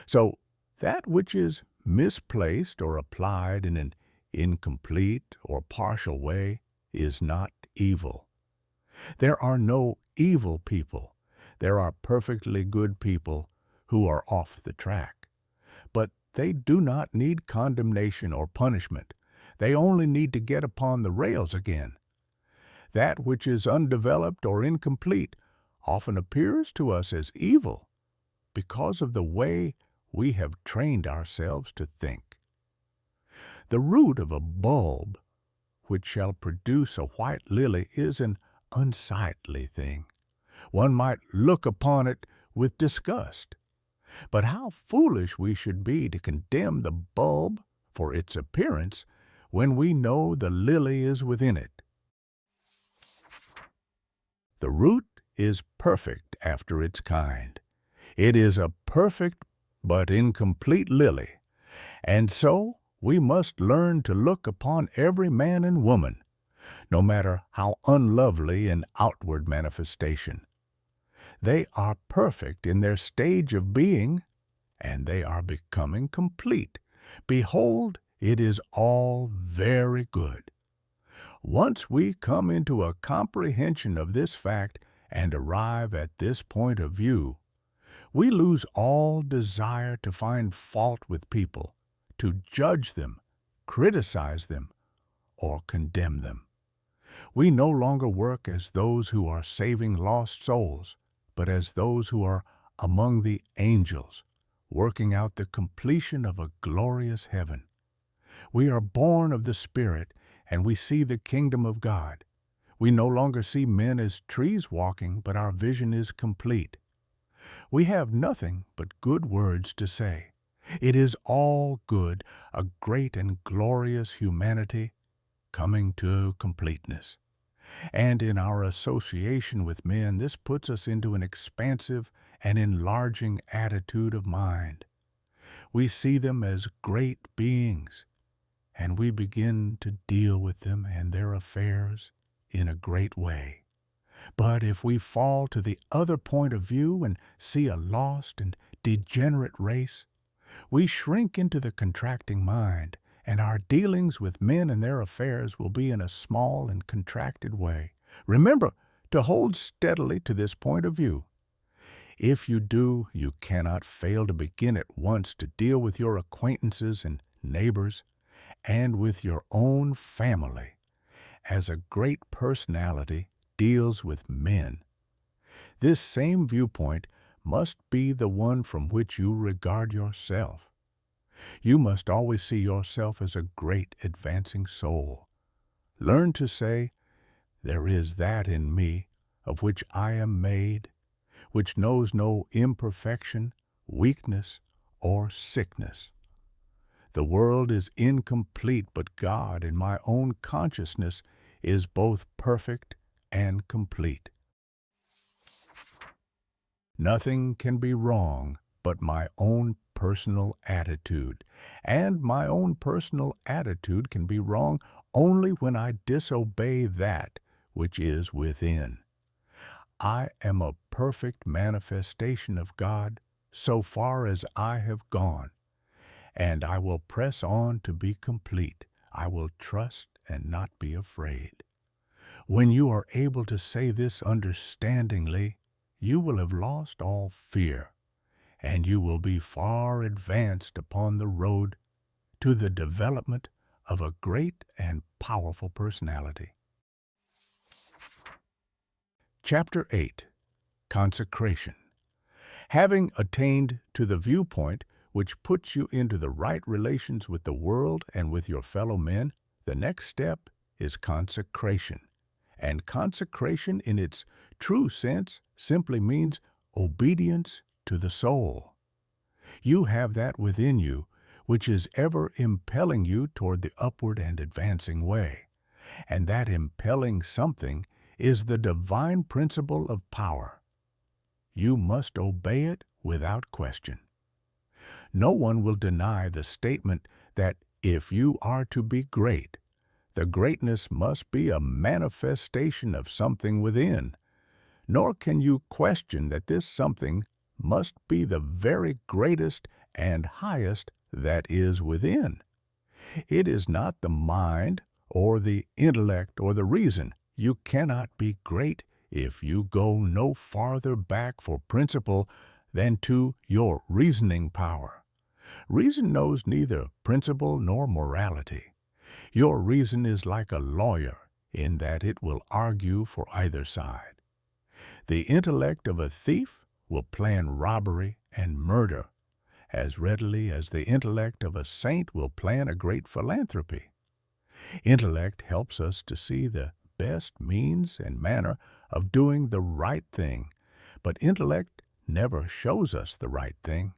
So that which is misplaced or applied in an incomplete or partial way is not evil. There are no evil people. There are perfectly good people who are off the track. But they do not need condemnation or punishment. They only need to get upon the rails again. That which is undeveloped or incomplete often appears to us as evil because of the way we have trained ourselves to think. The root of a bulb which shall produce a white lily is an unsightly thing. One might look upon it with disgust. But how foolish we should be to condemn the bulb for its appearance when we know the lily is within it. The root is perfect after its kind. It is a perfect but incomplete lily, and so we must learn to look upon every man and woman, no matter how unlovely in outward manifestation. They are perfect in their stage of being, and they are becoming complete. Behold, it is all very good. Once we come into a comprehension of this fact and arrive at this point of view, we lose all desire to find fault with people, to judge them, criticize them, or condemn them. We no longer work as those who are saving lost souls, but as those who are among the angels, working out the completion of a glorious heaven. We are born of the Spirit, and we see the kingdom of God. We no longer see men as trees walking, but our vision is complete. We have nothing but good words to say. It is all good, a great and glorious humanity coming to completeness. And in our association with men, this puts us into an expansive and enlarging attitude of mind. We see them as great beings, and we begin to deal with them and their affairs in a great way. But if we fall to the other point of view and see a lost and degenerate race, we shrink into the contracting mind, and our dealings with men and their affairs will be in a small and contracted way. Remember to hold steadily to this point of view. If you do, you cannot fail to begin at once to deal with your acquaintances and neighbors, and with your own family, as a great personality deals with men. This same viewpoint must be the one from which you regard yourself. You must always see yourself as a great advancing soul. Learn to say, "There is that in me of which I am made, which knows no imperfection, weakness, or sickness. The world is incomplete, but God in my own consciousness is both perfect and complete. Nothing can be wrong but my own personal attitude, and my own personal attitude can be wrong only when I disobey that which is within. I am a perfect manifestation of God so far as I have gone, and I will press on to be complete. I will trust and not be afraid. When you are able to say this understandingly, you will have lost all fear, and you will be far advanced upon the road to the development of a great and powerful personality. Chapter 8. Consecration. Having attained to the viewpoint which puts you into the right relations with the world and with your fellow men, the next step is consecration. And consecration in its true sense simply means obedience to the soul. You have that within you which is ever impelling you toward the upward and advancing way. And that impelling something is the divine principle of power. You must obey it without question. No one will deny the statement that if you are to be great, the greatness must be a manifestation of something within, nor can you question that this something must be the very greatest and highest that is within. It is not the mind or the intellect or the reason. You cannot be great if you go no farther back for principle than to your reasoning power. Reason knows neither principle nor morality. Your reason is like a lawyer in that it will argue for either side. The intellect of a thief will plan robbery and murder as readily as the intellect of a saint will plan a great philanthropy. Intellect helps us to see the best means and manner of doing the right thing, but intellect never shows us the right thing.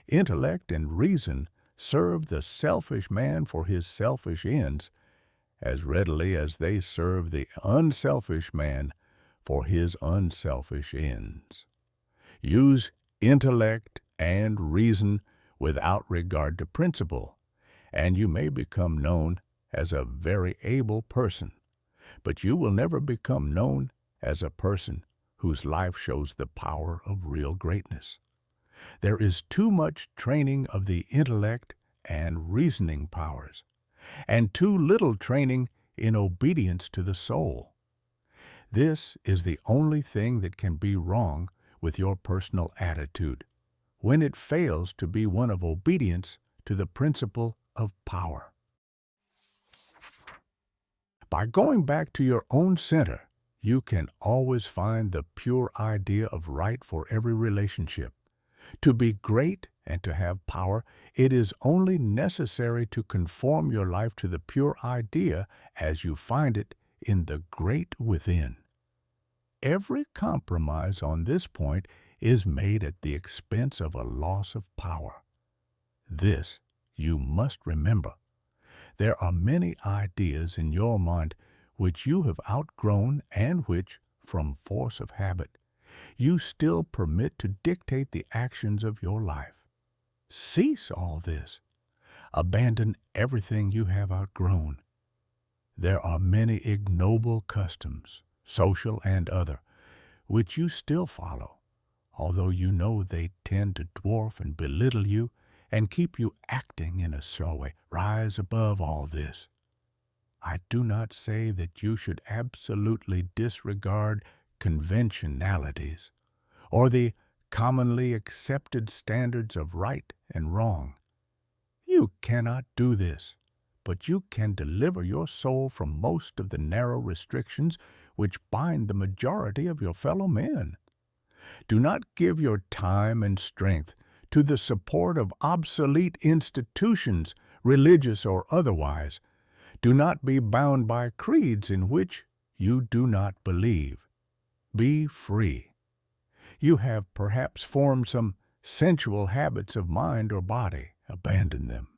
Intellect and reason serve the selfish man for his selfish ends as readily as they serve the unselfish man for his unselfish ends. Use intellect and reason without regard to principle, and you may become known as a very able person, but you will never become known as a person whose life shows the power of real greatness. There is too much training of the intellect and reasoning powers, and too little training in obedience to the soul. This is the only thing that can be wrong with your personal attitude, when it fails to be one of obedience to the principle of power. By going back to your own center, you can always find the pure idea of right for every relationship. To be great and to have power, it is only necessary to conform your life to the pure idea as you find it in the great within. Every compromise on this point is made at the expense of a loss of power. This you must remember. There are many ideas in your mind which you have outgrown and which, from force of habit, you still permit to dictate the actions of your life. Cease all this. Abandon everything you have outgrown. There are many ignoble customs, social and other, which you still follow, although you know they tend to dwarf and belittle you and keep you acting in a slow way. Rise above all this. I do not say that you should absolutely disregard conventionalities or the commonly accepted standards of right and wrong. You cannot do this, but you can deliver your soul from most of the narrow restrictions which bind the majority of your fellow men. Do not give your time and strength to the support of obsolete institutions, religious or otherwise. Do not be bound by creeds in which you do not believe. Be free. You have perhaps formed some sensual habits of mind or body. Abandon them.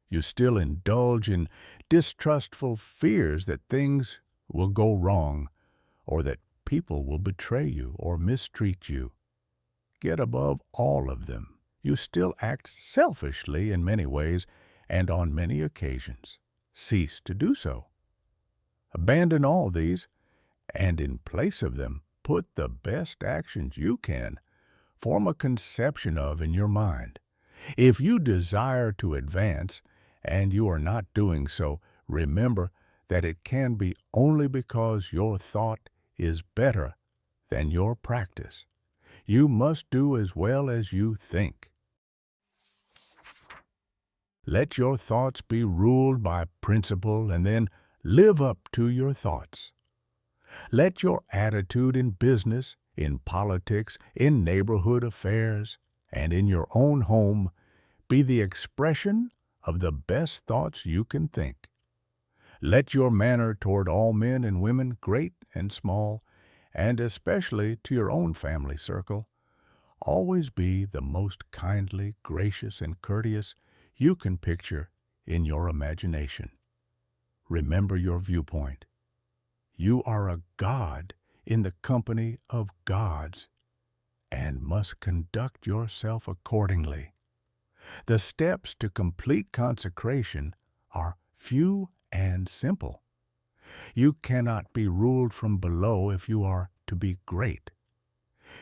You still indulge in distrustful fears that things will go wrong, or that people will betray you or mistreat you. Get above all of them. You still act selfishly in many ways and on many occasions. Cease to do so. Abandon all these, and in place of them, put the best actions you can. Form a conception of in your mind. If you desire to advance, and you are not doing so, remember that it can be only because your thought is better than your practice. You must do as well as you think. Let your thoughts be ruled by principle, and then live up to your thoughts. Let your attitude in business, in politics, in neighborhood affairs, and in your own home be the expression of the best thoughts you can think. Let your manner toward all men and women, great and small, and especially to your own family circle, always be the most kindly, gracious, and courteous you can picture in your imagination. Remember your viewpoint. You are a god in the company of gods and must conduct yourself accordingly. The steps to complete consecration are few and simple. You cannot be ruled from below if you are to be great.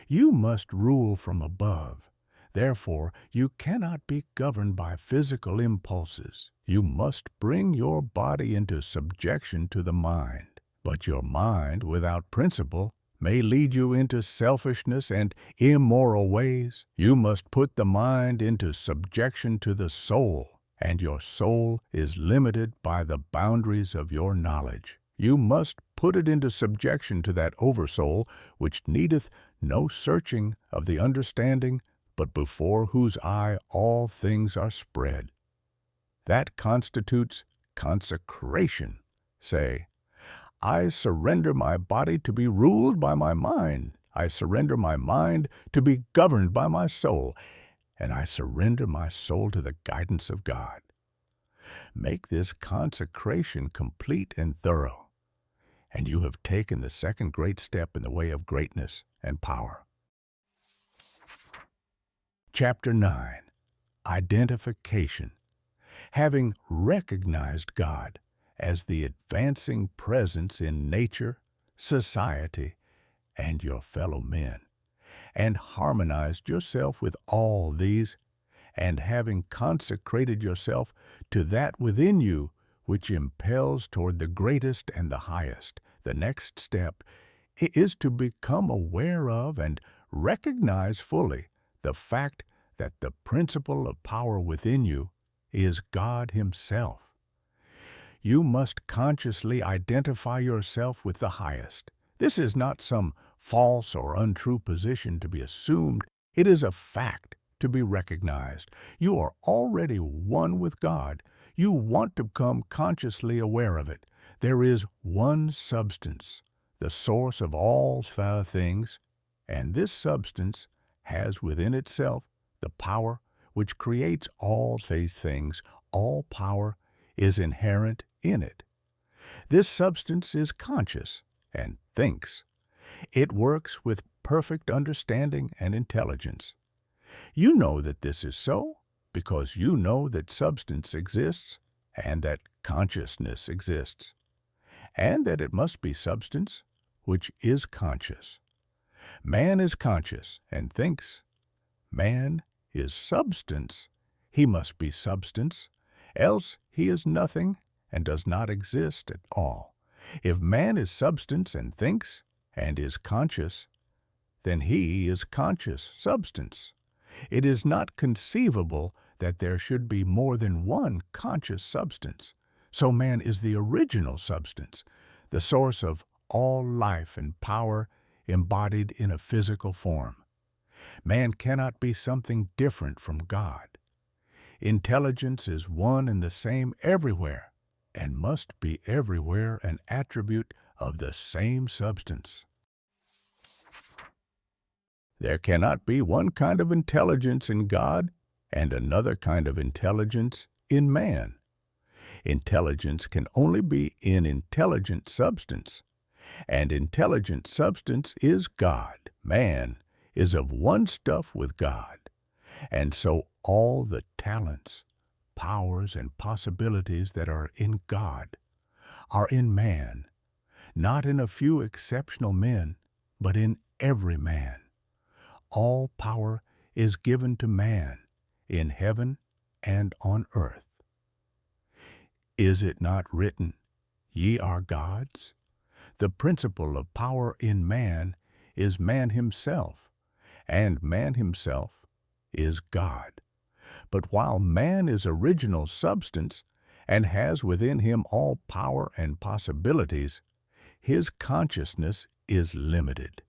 You must rule from above. Therefore, you cannot be governed by physical impulses. You must bring your body into subjection to the mind. But your mind, without principle, may lead you into selfishness and immoral ways. You must put the mind into subjection to the soul, and your soul is limited by the boundaries of your knowledge. You must put it into subjection to that Oversoul, which needeth no searching of the understanding, but before whose eye all things are spread. That constitutes consecration. Say, I surrender my body to be ruled by my mind. I surrender my mind to be governed by my soul. And I surrender my soul to the guidance of God. Make this consecration complete and thorough. and you have taken the second great step in the way of greatness and power. Chapter 9. Identification. Having recognized God as the advancing presence in nature, society, and your fellow men, and harmonized yourself with all these, and having consecrated yourself to that within you which impels toward the greatest and the highest, the next step is to become aware of and recognize fully the fact that the principle of power within you is God Himself. You must consciously identify yourself with the highest. This is not some false or untrue position to be assumed. It is a fact to be recognized. You are already one with God. You want to become consciously aware of it. There is one substance, the source of all things, and this substance has within itself the power which creates all these things. All power is inherent in it. This substance is conscious and thinks. It works with perfect understanding and intelligence. You know that this is so because you know that substance exists and that consciousness exists, and that it must be substance which is conscious. Man is conscious and thinks. Man is substance. He must be substance, else he is nothing and does not exist at all. If man is substance and thinks and is conscious, then he is conscious substance. It is not conceivable that there should be more than one conscious substance. So man is the original substance, the source of all life and power embodied in a physical form. Man cannot be something different from God. Intelligence is one and the same everywhere, and must be everywhere an attribute of the same substance. There cannot be one kind of intelligence in God and another kind of intelligence in man. Intelligence can only be in intelligent substance, and intelligent substance is God. Man is of one stuff with God, and so all the talents, powers, and possibilities that are in God are in man, not in a few exceptional men, but in every man. All power is given to man in heaven and on earth. Is it not written, "Ye are gods"? The principle of power in man is man himself, and man himself is God. But while man is original substance and has within him all power and possibilities, his consciousness is limited.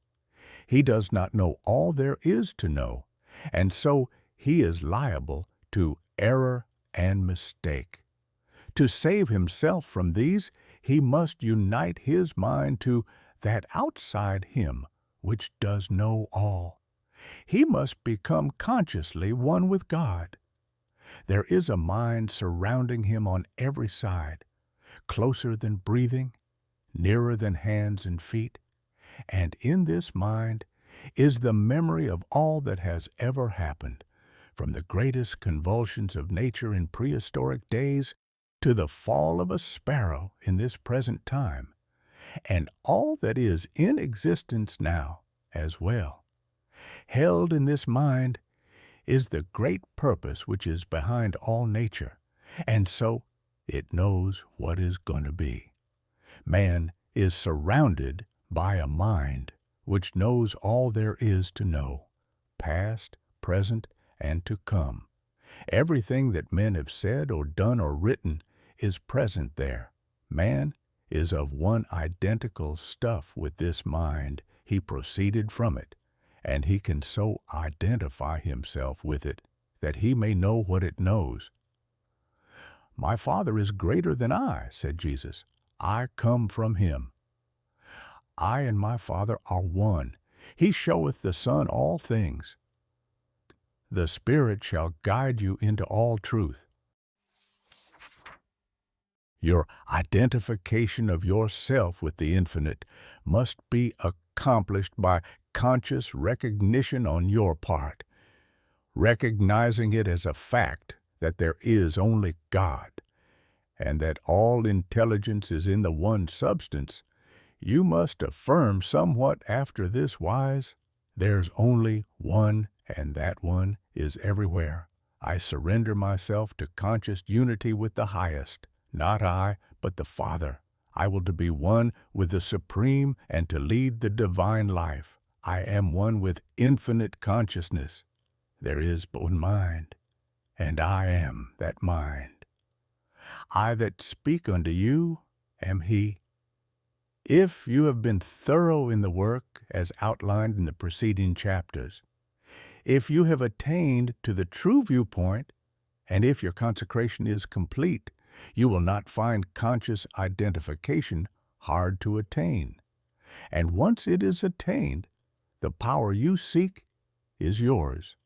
He does not know all there is to know, and so he is liable to error and mistake. To save himself from these, he must unite his mind to that outside him which does know all. He must become consciously one with God. There is a mind surrounding him on every side, closer than breathing, nearer than hands and feet, and in this mind is the memory of all that has ever happened, from the greatest convulsions of nature in prehistoric days to the fall of a sparrow in this present time, and all that is in existence now as well. Held in this mind is the great purpose which is behind all nature, and so it knows what is going to be. Man is surrounded by a mind which knows all there is to know, past, present, and to come. Everything that men have said or done or written is present there. Man is of one identical stuff with this mind. He proceeded from it, and he can so identify himself with it that he may know what it knows. "My Father is greater than I," said Jesus. "I come from him. I and my Father are one. He showeth the Son all things. The Spirit shall guide you into all truth." Your identification of yourself with the infinite must be accomplished by conscious recognition on your part, recognizing it as a fact that there is only God, and that all intelligence is in the one substance. You must affirm somewhat after this wise: there's only one, and that one is everywhere. I surrender myself to conscious unity with the highest, not I, but the Father. I will to be one with the Supreme and to lead the divine life. I am one with infinite consciousness. There is but one mind, and I am that mind. I that speak unto you am He. If you have been thorough in the work as outlined in the preceding chapters, if you have attained to the true viewpoint, and if your consecration is complete, you will not find conscious identification hard to attain. And once it is attained, the power you seek is yours,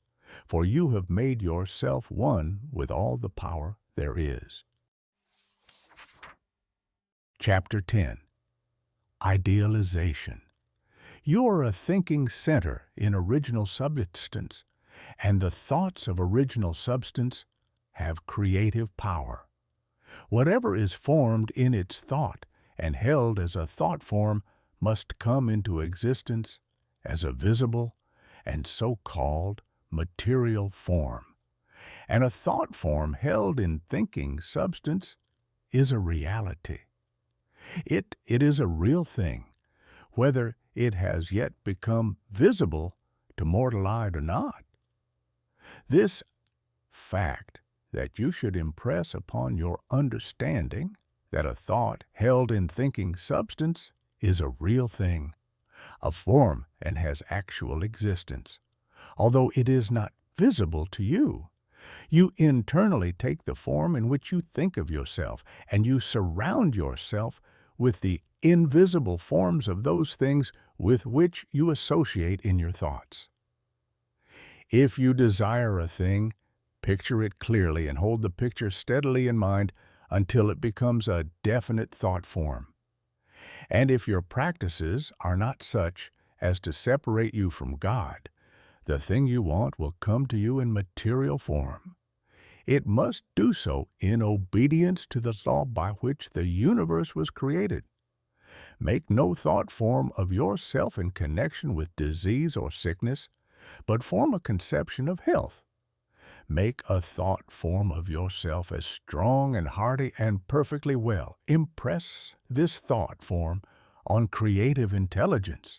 for you have made yourself one with all the power there is. Chapter 10. Idealization. You are a thinking center in original substance, and the thoughts of original substance have creative power. Whatever is formed in its thought and held as a thought form must come into existence as a visible and so-called material form. And a thought form held in thinking substance is a reality. It is a real thing, whether it has yet become visible to mortal eye or not. This fact that you should impress upon your understanding that a thought held in thinking substance is a real thing, a form, and has actual existence. Although it is not visible to you, you internally take the form in which you think of yourself, and you surround yourself with the invisible forms of those things with which you associate in your thoughts. If you desire a thing, picture it clearly and hold the picture steadily in mind until it becomes a definite thought form. And if your practices are not such as to separate you from God, the thing you want will come to you in material form. It must do so in obedience to the law by which the universe was created. Make no thought form of yourself in connection with disease or sickness, but form a conception of health. Make a thought form of yourself as strong and hearty and perfectly well. Impress this thought form on creative intelligence.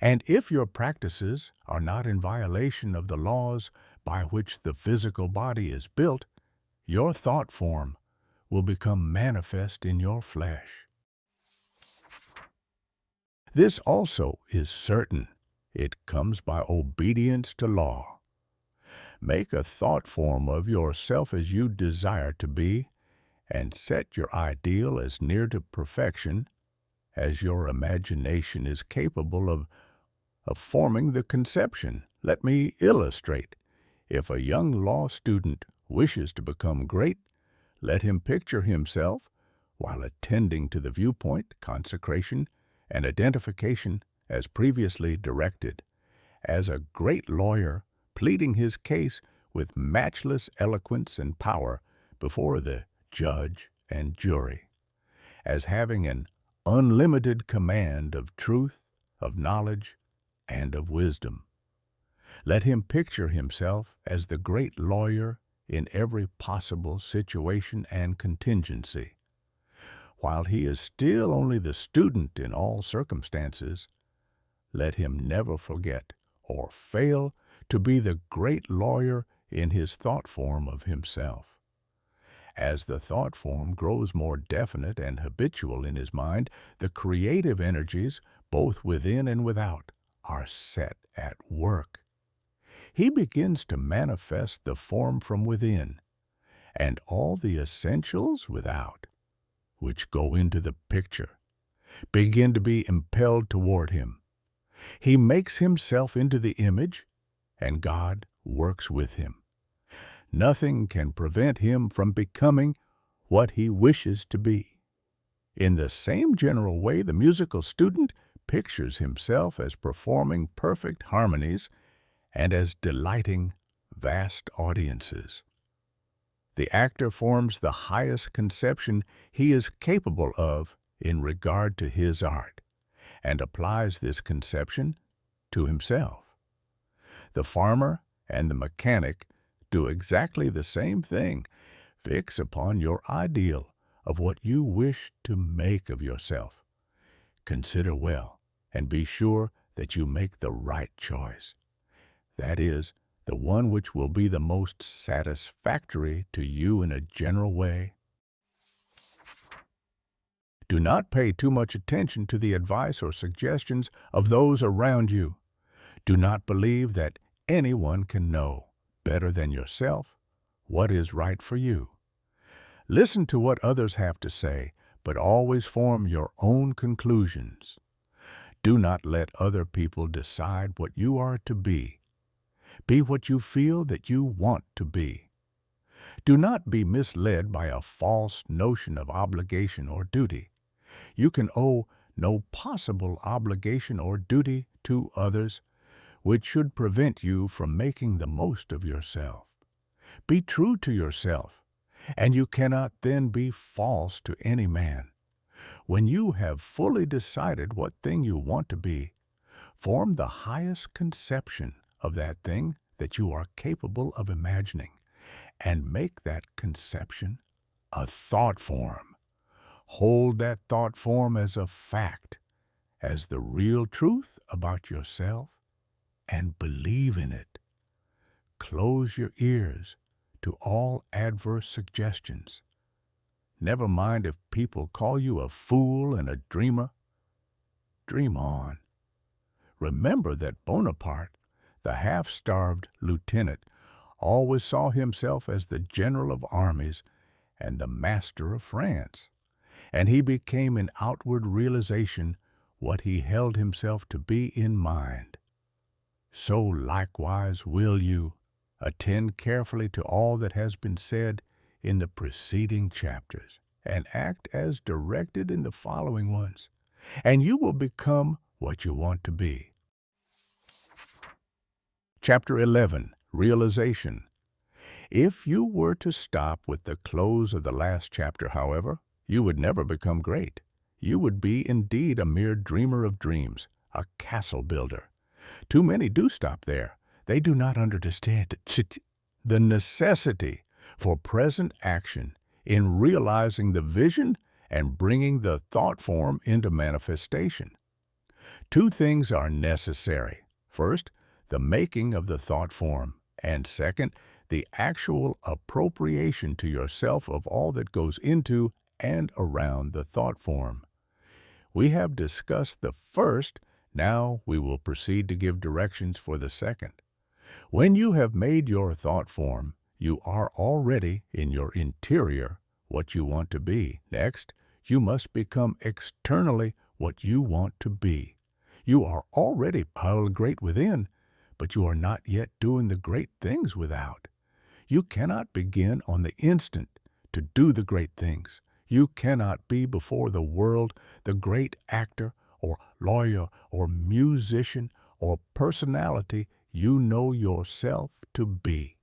And if your practices are not in violation of the laws by which the physical body is built, your thought form will become manifest in your flesh. This also is certain. It comes by obedience to law. Make a thought form of yourself as you desire to be, and set your ideal as near to perfection as your imagination is capable of forming the conception. Let me illustrate. If a young law student wishes to become great, let him picture himself, while attending to the viewpoint, consecration, and identification as previously directed, as a great lawyer pleading his case with matchless eloquence and power before the judge and jury, as having an unlimited command of truth, of knowledge, and of wisdom. Let him picture himself as the great lawyer in every possible situation and contingency. While he is still only the student in all circumstances, let him never forget or fail to be the great lawyer in his thought form of himself. As the thought form grows more definite and habitual in his mind, the creative energies, both within and without, are set at work. He begins to manifest the form from within, and all the essentials without, which go into the picture, begin to be impelled toward him. He makes himself into the image, and God works with him. Nothing can prevent him from becoming what he wishes to be. In the same general way, the musical student pictures himself as performing perfect harmonies and as delighting vast audiences. The actor forms the highest conception he is capable of in regard to his art, and applies this conception to himself. The farmer and the mechanic do exactly the same thing. Fix upon your ideal of what you wish to make of yourself. Consider well, and be sure that you make the right choice. That is, the one which will be the most satisfactory to you in a general way. Do not pay too much attention to the advice or suggestions of those around you. Do not believe that anyone can know, better than yourself, what is right for you. Listen to what others have to say, but always form your own conclusions. Do not let other people decide what you are to be. Be what you feel that you want to be. Do not be misled by a false notion of obligation or duty. You can owe no possible obligation or duty to others, which should prevent you from making the most of yourself. Be true to yourself, and you cannot then be false to any man. When you have fully decided what thing you want to be, form the highest conception of that thing that you are capable of imagining, and make that conception a thought form. Hold that thought form as a fact, as the real truth about yourself, and believe in it. Close your ears to all adverse suggestions. Never mind if people call you a fool and a dreamer. Dream on. Remember that Bonaparte, the half-starved lieutenant, always saw himself as the general of armies and the master of France, and he became in outward realization what he held himself to be in mind. So likewise will you. Attend carefully to all that has been said in the preceding chapters, and act as directed in the following ones, and you will become what you want to be. Chapter 11, Realization. If you were to stop with the close of the last chapter, however, you would never become great. You would be indeed a mere dreamer of dreams, a castle builder. Too many do stop there. They do not understand the necessity for present action in realizing the vision and bringing the thought form into manifestation. Two things are necessary. First, the making of the thought form, and second, the actual appropriation to yourself of all that goes into and around the thought form. We have discussed the first, now we will proceed to give directions for the second. When you have made your thought form, you are already in your interior what you want to be. Next, you must become externally what you want to be. You are already great within, but you are not yet doing the great things without. You cannot begin on the instant to do the great things. You cannot be before the world the great actor or lawyer or musician or personality you know yourself to be.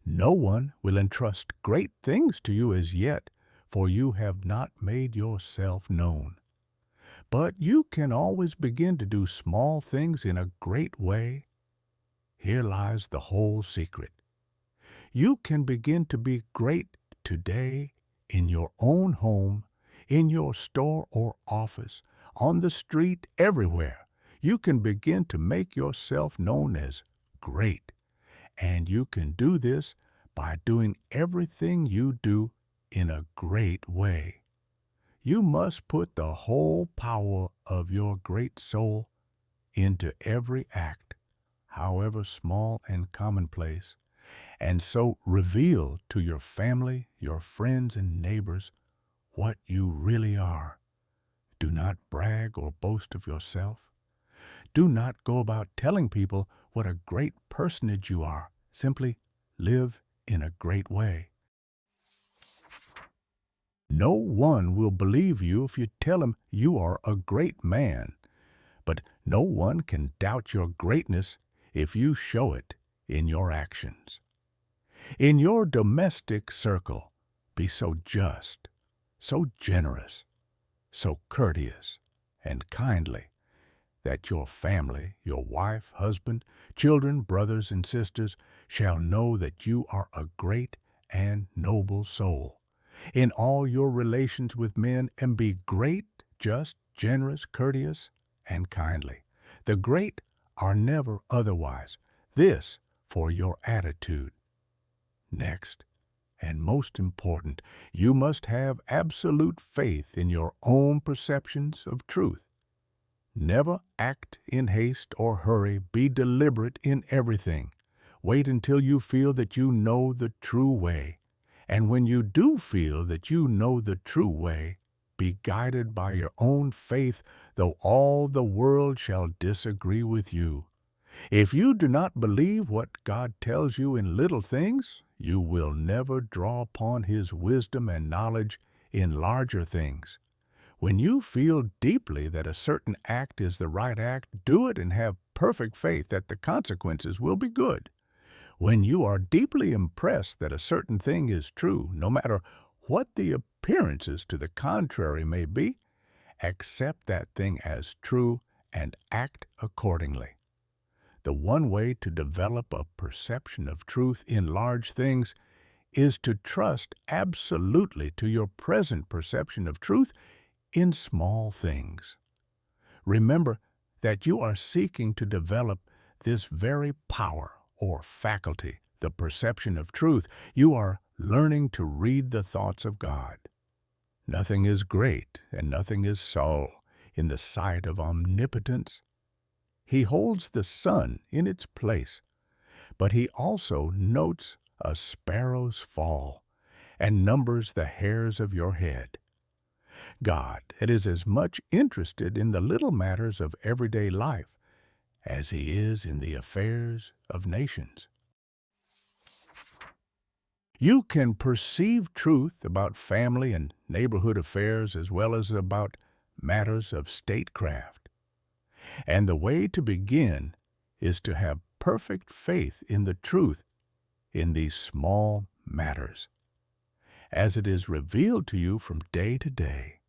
No one will entrust great things to you as yet, for you have not made yourself known. But you can always begin to do small things in a great way. Here lies the whole secret. You can begin to be great today in your own home, in your store or office, on the street, everywhere. You can begin to make yourself known as great, and you can do this by doing everything you do in a great way. You must put the whole power of your great soul into every act, however small and commonplace, and so reveal to your family, your friends, and neighbors what you really are. Do not brag or boast of yourself. Do not go about telling people what a great personage you are. Simply live in a great way. No one will believe you if you tell him you are a great man, but no one can doubt your greatness if you show it in your actions. In your domestic circle, be so just, so generous, so courteous, and kindly, that your family, your wife, husband, children, brothers, and sisters, shall know that you are a great and noble soul in all your relations with men, and be great, just, generous, courteous, and kindly. The great are never otherwise. This for your attitude. Next, and most important, you must have absolute faith in your own perceptions of truth. Never act in haste or hurry. Be deliberate in everything. Wait until you feel that you know the true way. And when you do feel that you know the true way, be guided by your own faith, though all the world shall disagree with you. If you do not believe what God tells you in little things, you will never draw upon His wisdom and knowledge in larger things. When you feel deeply that a certain act is the right act, do it and have perfect faith that the consequences will be good. When you are deeply impressed that a certain thing is true, no matter what the appearances to the contrary may be, accept that thing as true and act accordingly. The one way to develop a perception of truth in large things is to trust absolutely to your present perception of truth in small things. Remember that you are seeking to develop this very power or faculty, the perception of truth. You are learning to read the thoughts of God. Nothing is great and nothing is small in the sight of omnipotence. He holds the sun in its place, but He also notes a sparrow's fall and numbers the hairs of your head. God is as much interested in the little matters of everyday life as He is in the affairs of nations. You can perceive truth about family and neighborhood affairs as well as about matters of statecraft. And the way to begin is to have perfect faith in the truth in these small matters, as it is revealed to you from day to day.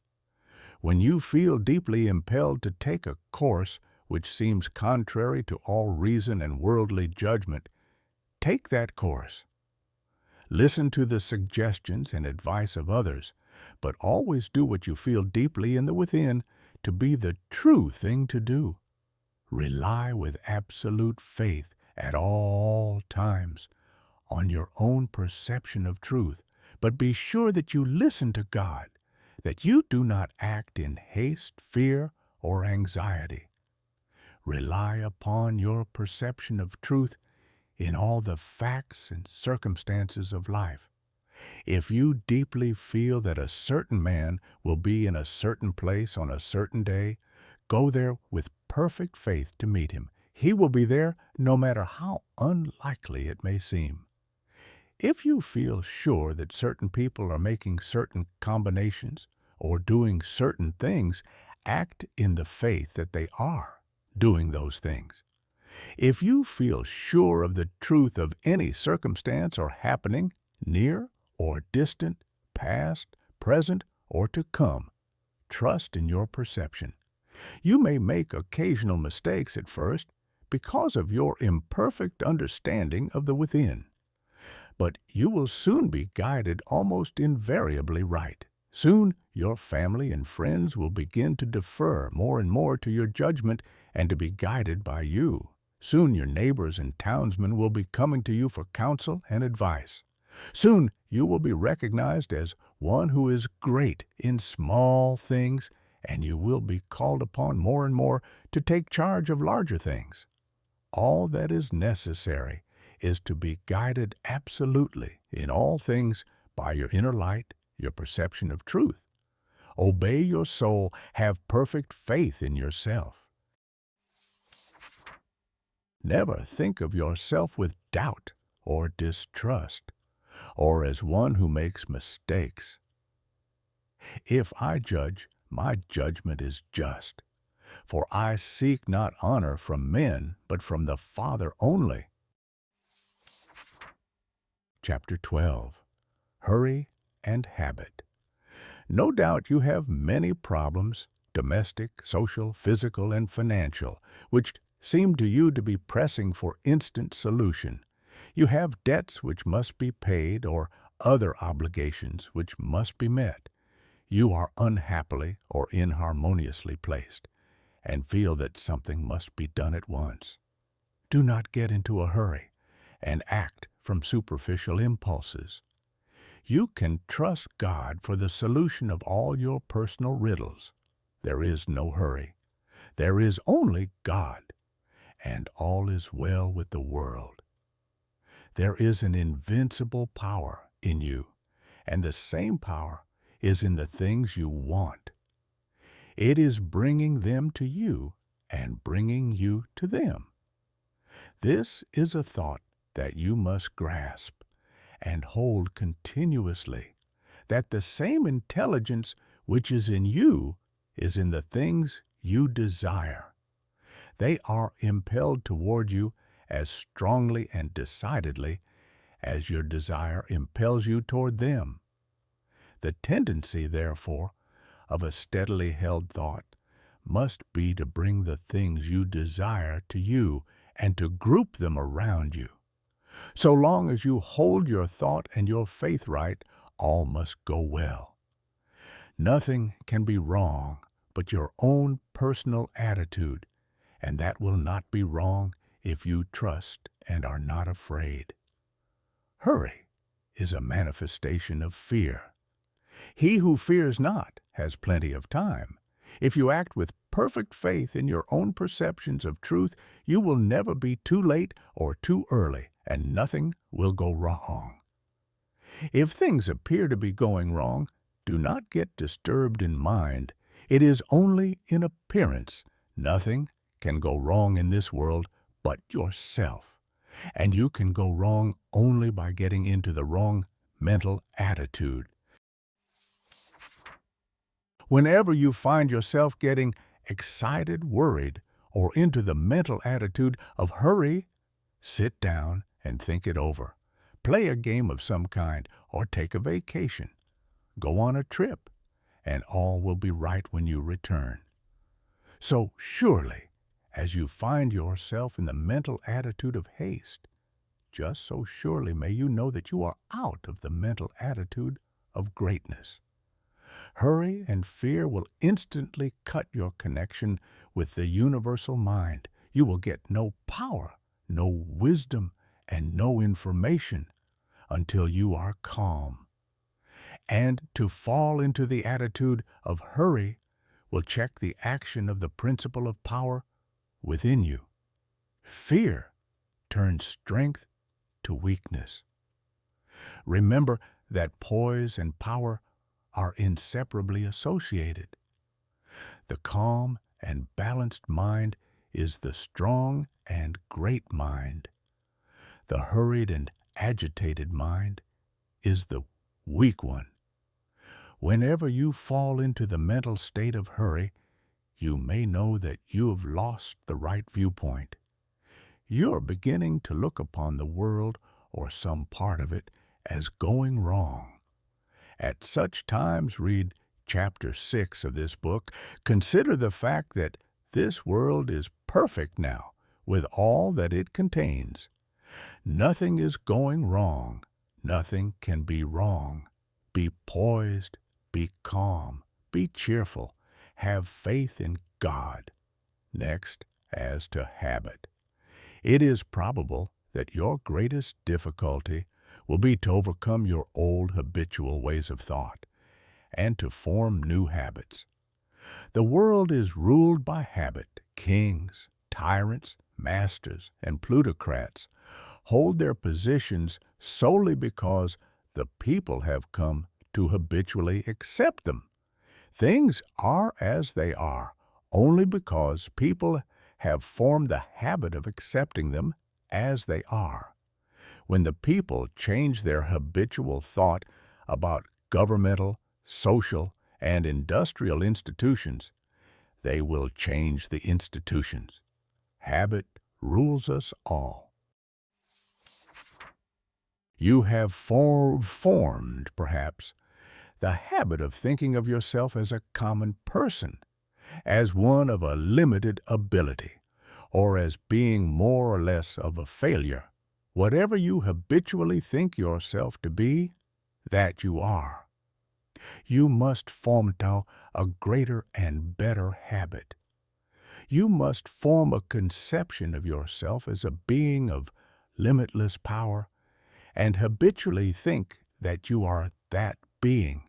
When you feel deeply impelled to take a course which seems contrary to all reason and worldly judgment, take that course. Listen to the suggestions and advice of others, but always do what you feel deeply in the within to be the true thing to do. Rely with absolute faith at all times on your own perception of truth, but be sure that you listen to God, that you do not act in haste, fear, or anxiety. Rely upon your perception of truth in all the facts and circumstances of life. If you deeply feel that a certain man will be in a certain place on a certain day, go there with perfect faith to meet him. He will be there no matter how unlikely it may seem. If you feel sure that certain people are making certain combinations or doing certain things, act in the faith that they are doing those things. If you feel sure of the truth of any circumstance or happening, near or distant, past, present, or to come, trust in your perception. You may make occasional mistakes at first because of your imperfect understanding of the within, but you will soon be guided almost invariably right. Soon your family and friends will begin to defer more and more to your judgment and to be guided by you. Soon your neighbors and townsmen will be coming to you for counsel and advice. Soon you will be recognized as one who is great in small things, and you will be called upon more and more to take charge of larger things. All that is necessary is to be guided absolutely in all things by your inner light, your perception of truth. Obey your soul, have perfect faith in yourself. Never think of yourself with doubt or distrust, or as one who makes mistakes. If I judge, my judgment is just. For I seek not honor from men, but from the Father only. Chapter 12. Hurry and Habit. No doubt you have many problems, domestic, social, physical, and financial, which seem to you to be pressing for instant solution. You have debts which must be paid or other obligations which must be met. You are unhappily or inharmoniously placed, and feel that something must be done at once. Do not get into a hurry and act from superficial impulses. You can trust God for the solution of all your personal riddles. There is no hurry. There is only God, and all is well with the world. There is an invincible power in you, and the same power is in the things you want. It is bringing them to you and bringing you to them. This is a thought that you must grasp and hold continuously, that the same intelligence which is in you is in the things you desire. They are impelled toward you as strongly and decidedly as your desire impels you toward them. The tendency, therefore, of a steadily held thought must be to bring the things you desire to you and to group them around you. So long as you hold your thought and your faith right, all must go well. Nothing can be wrong but your own personal attitude, and that will not be wrong if you trust and are not afraid. Hurry is a manifestation of fear. He who fears not has plenty of time. If you act with perfect faith in your own perceptions of truth, you will never be too late or too early, and nothing will go wrong. If things appear to be going wrong, do not get disturbed in mind. It is only in appearance. Nothing can go wrong in this world but yourself, and you can go wrong only by getting into the wrong mental attitude. Whenever you find yourself getting excited, worried, or into the mental attitude of hurry, sit down and think it over. Play a game of some kind or take a vacation. Go on a trip, and all will be right when you return. So surely, as you find yourself in the mental attitude of haste, just so surely may you know that you are out of the mental attitude of greatness. Hurry and fear will instantly cut your connection with the universal mind. You will get no power, no wisdom, and no information until you are calm. And to fall into the attitude of hurry will check the action of the principle of power within you. Fear turns strength to weakness. Remember that poise and power are inseparably associated. The calm and balanced mind is the strong and great mind. The hurried and agitated mind is the weak one. Whenever you fall into the mental state of hurry, you may know that you have lost the right viewpoint. You're beginning to look upon the world or some part of it as going wrong. At such times, read chapter 6 of this book. Consider the fact that this world is perfect now, with all that it contains. Nothing is going wrong. Nothing can be wrong. Be poised, be calm, be cheerful, have faith in God. Next, as to habit. It is probable that your greatest difficulty will be to overcome your old habitual ways of thought and to form new habits. The world is ruled by habit. Kings, tyrants, masters, and plutocrats hold their positions solely because the people have come to habitually accept them. Things are as they are only because people have formed the habit of accepting them as they are. When the people change their habitual thought about governmental, social, and industrial institutions, they will change the institutions. Habit rules us all. You have formed, perhaps, the habit of thinking of yourself as a common person, as one of a limited ability, or as being more or less of a failure. Whatever you habitually think yourself to be, that you are. You must form now a greater and better habit. You must form a conception of yourself as a being of limitless power and habitually think that you are that being.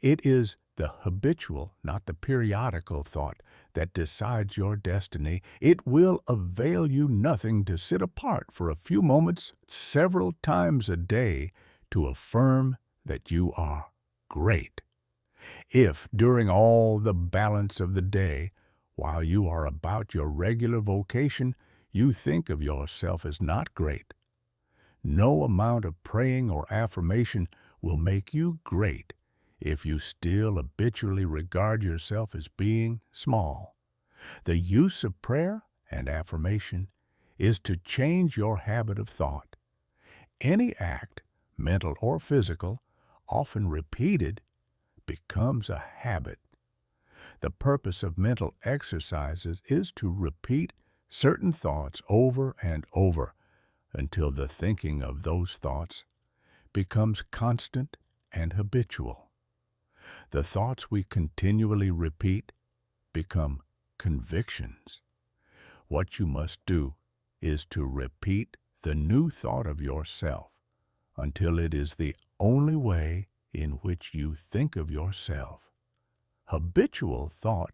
It is the habitual, not the periodical thought that decides your destiny. It will avail you nothing to sit apart for a few moments several times a day to affirm that you are great. If during all the balance of the day, while you are about your regular vocation, you think of yourself as not great, no amount of praying or affirmation will make you great if you still habitually regard yourself as being small. The use of prayer and affirmation is to change your habit of thought. Any act, mental or physical, often repeated, becomes a habit. The purpose of mental exercises is to repeat certain thoughts over and over until the thinking of those thoughts becomes constant and habitual. The thoughts we continually repeat become convictions. What you must do is to repeat the new thought of yourself until it is the only way in which you think of yourself. Habitual thought,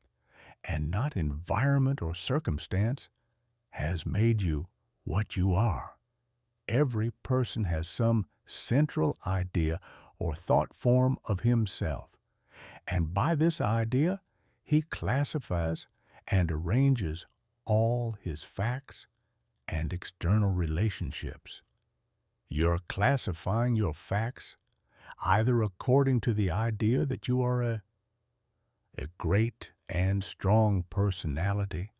and not environment or circumstance, has made you what you are. Every person has some central idea or thought form of himself, and by this idea he classifies and arranges all his facts and external relationships. You're classifying your facts either according to the idea that you are a great and strong personality,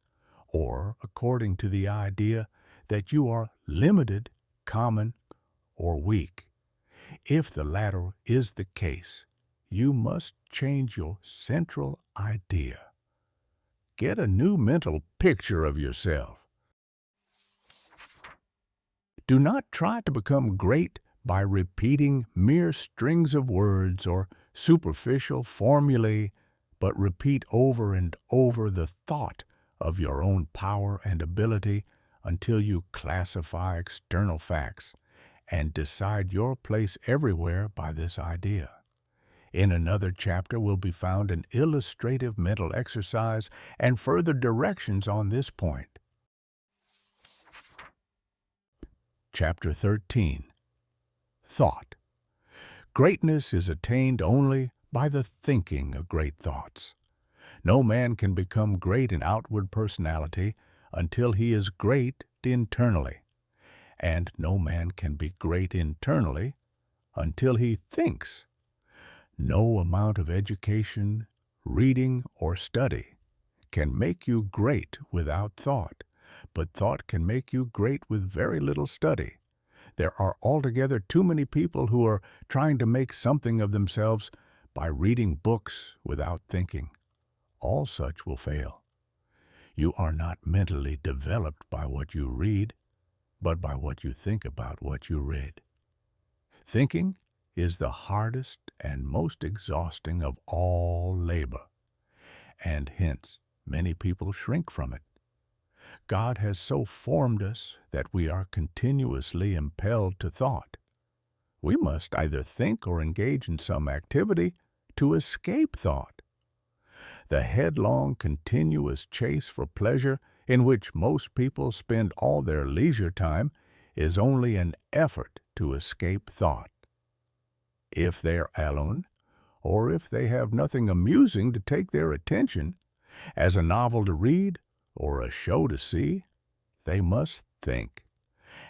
or according to the idea that you are limited, common, or weak. If the latter is the case, you must change your central idea. Get a new mental picture of yourself. Do not try to become great by repeating mere strings of words or superficial formulae, but repeat over and over the thought of your own power and ability until you classify external facts and decide your place everywhere by this idea. In another chapter will be found an illustrative mental exercise and further directions on this point. Chapter 13. Thought. Greatness is attained only by the thinking of great thoughts. No man can become great in outward personality until he is great internally, and no man can be great internally until he thinks. No amount of education, reading, or study can make you great without thought, but thought can make you great with very little study. There are altogether too many people who are trying to make something of themselves by reading books without thinking. All such will fail. You are not mentally developed by what you read, but by what you think about what you read. Thinking is the hardest and most exhausting of all labor, and hence many people shrink from it. God has so formed us that we are continuously impelled to thought. We must either think or engage in some activity to escape thought. The headlong, continuous chase for pleasure in which most people spend all their leisure time is only an effort to escape thought. If they are alone, or if they have nothing amusing to take their attention, as a novel to read or a show to see, they must think.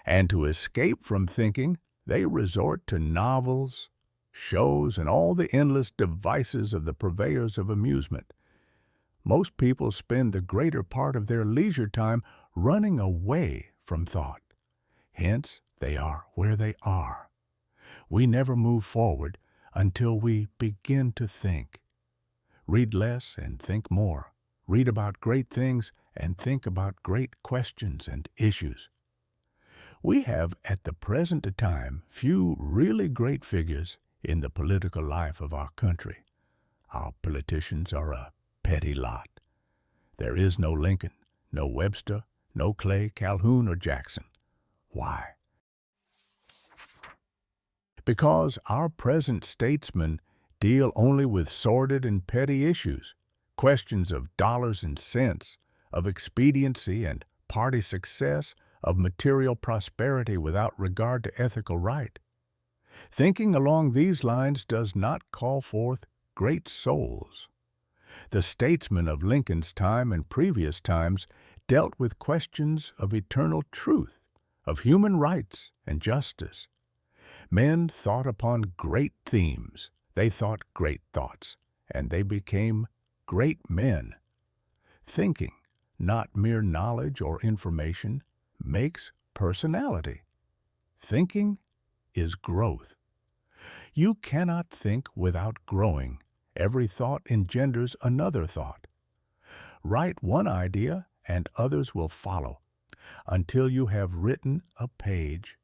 And to escape from thinking, they resort to novels, shows, and all the endless devices of the purveyors of amusement. Most people spend the greater part of their leisure time running away from thought. Hence, they are where they are. We never move forward until we begin to think. Read less and think more. Read about great things and think about great questions and issues. We have at the present time few really great figures in the political life of our country. Our politicians are a petty lot. There is no Lincoln, no Webster, no Clay, Calhoun, or Jackson. Why? Because our present statesmen deal only with sordid and petty issues, questions of dollars and cents, of expediency and party success, of material prosperity without regard to ethical right. Thinking along these lines does not call forth great souls. The statesmen of Lincoln's time and previous times dealt with questions of eternal truth, of human rights and justice. Men thought upon great themes, they thought great thoughts, and they became great men. Thinking, not mere knowledge or information, makes personality. Thinking is growth. You cannot think without growing. Every thought engenders another thought. Write one idea and others will follow, until you have written a page.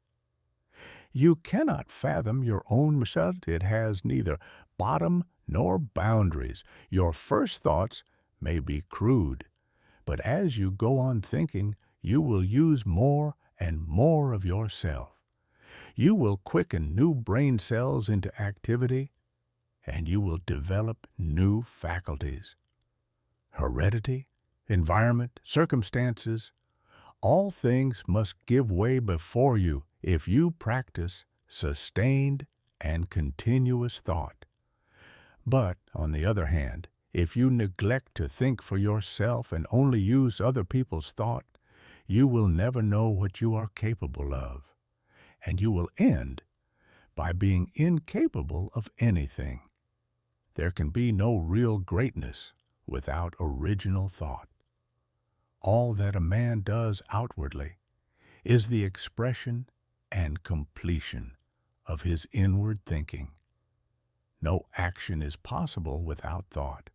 You cannot fathom your own result. It has neither bottom nor boundaries. Your first thoughts may be crude, but as you go on thinking, you will use more and more of yourself. You will quicken new brain cells into activity, and you will develop new faculties. Heredity, environment, circumstances, all things must give way before you if you practice sustained and continuous thought. But, on the other hand, if you neglect to think for yourself and only use other people's thought, you will never know what you are capable of, and you will end by being incapable of anything. There can be no real greatness without original thought. All that a man does outwardly is the expression and completion of his inward thinking. No action is possible without thought,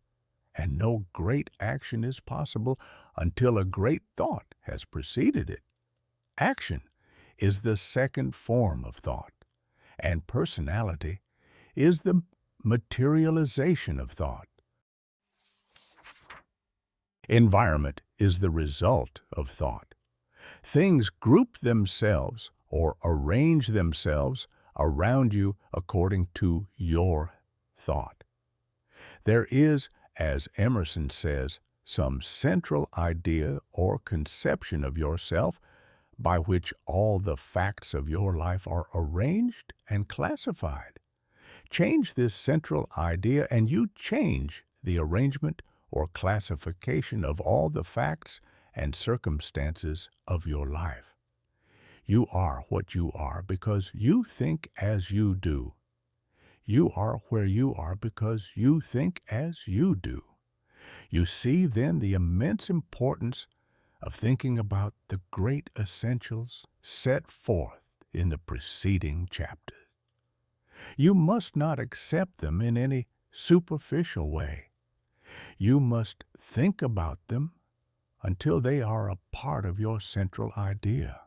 and no great action is possible until a great thought has preceded it. Action is the second form of thought, and personality is the materialization of thought. Environment is the result of thought. Things group themselves or arrange themselves around you according to your thought. There is, as Emerson says, some central idea or conception of yourself by which all the facts of your life are arranged and classified. Change this central idea and you change the arrangement or classification of all the facts and circumstances of your life. You are what you are because you think as you do. You are where you are because you think as you do. You see then the immense importance of thinking about the great essentials set forth in the preceding chapter. You must not accept them in any superficial way. You must think about them until they are a part of your central idea.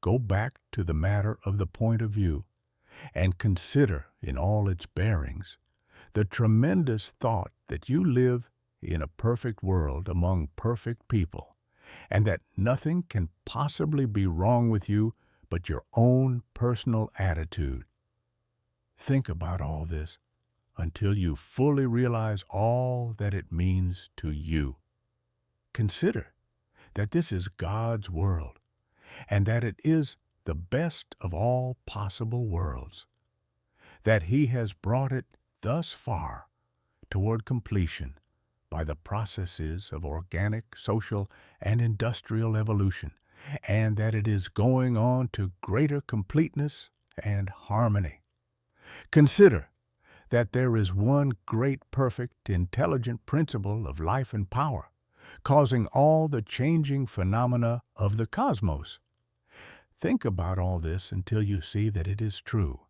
Go back to the matter of the point of view and consider in all its bearings the tremendous thought that you live in a perfect world among perfect people, and that nothing can possibly be wrong with you but your own personal attitude. Think about all this until you fully realize all that it means to you. Consider that this is God's world, and that it is the best of all possible worlds, that He has brought it thus far toward completion by the processes of organic, social, and industrial evolution, and that it is going on to greater completeness and harmony. Consider that there is one great, perfect, intelligent principle of life and power, causing all the changing phenomena of the cosmos. Think about all this until you see that it is true,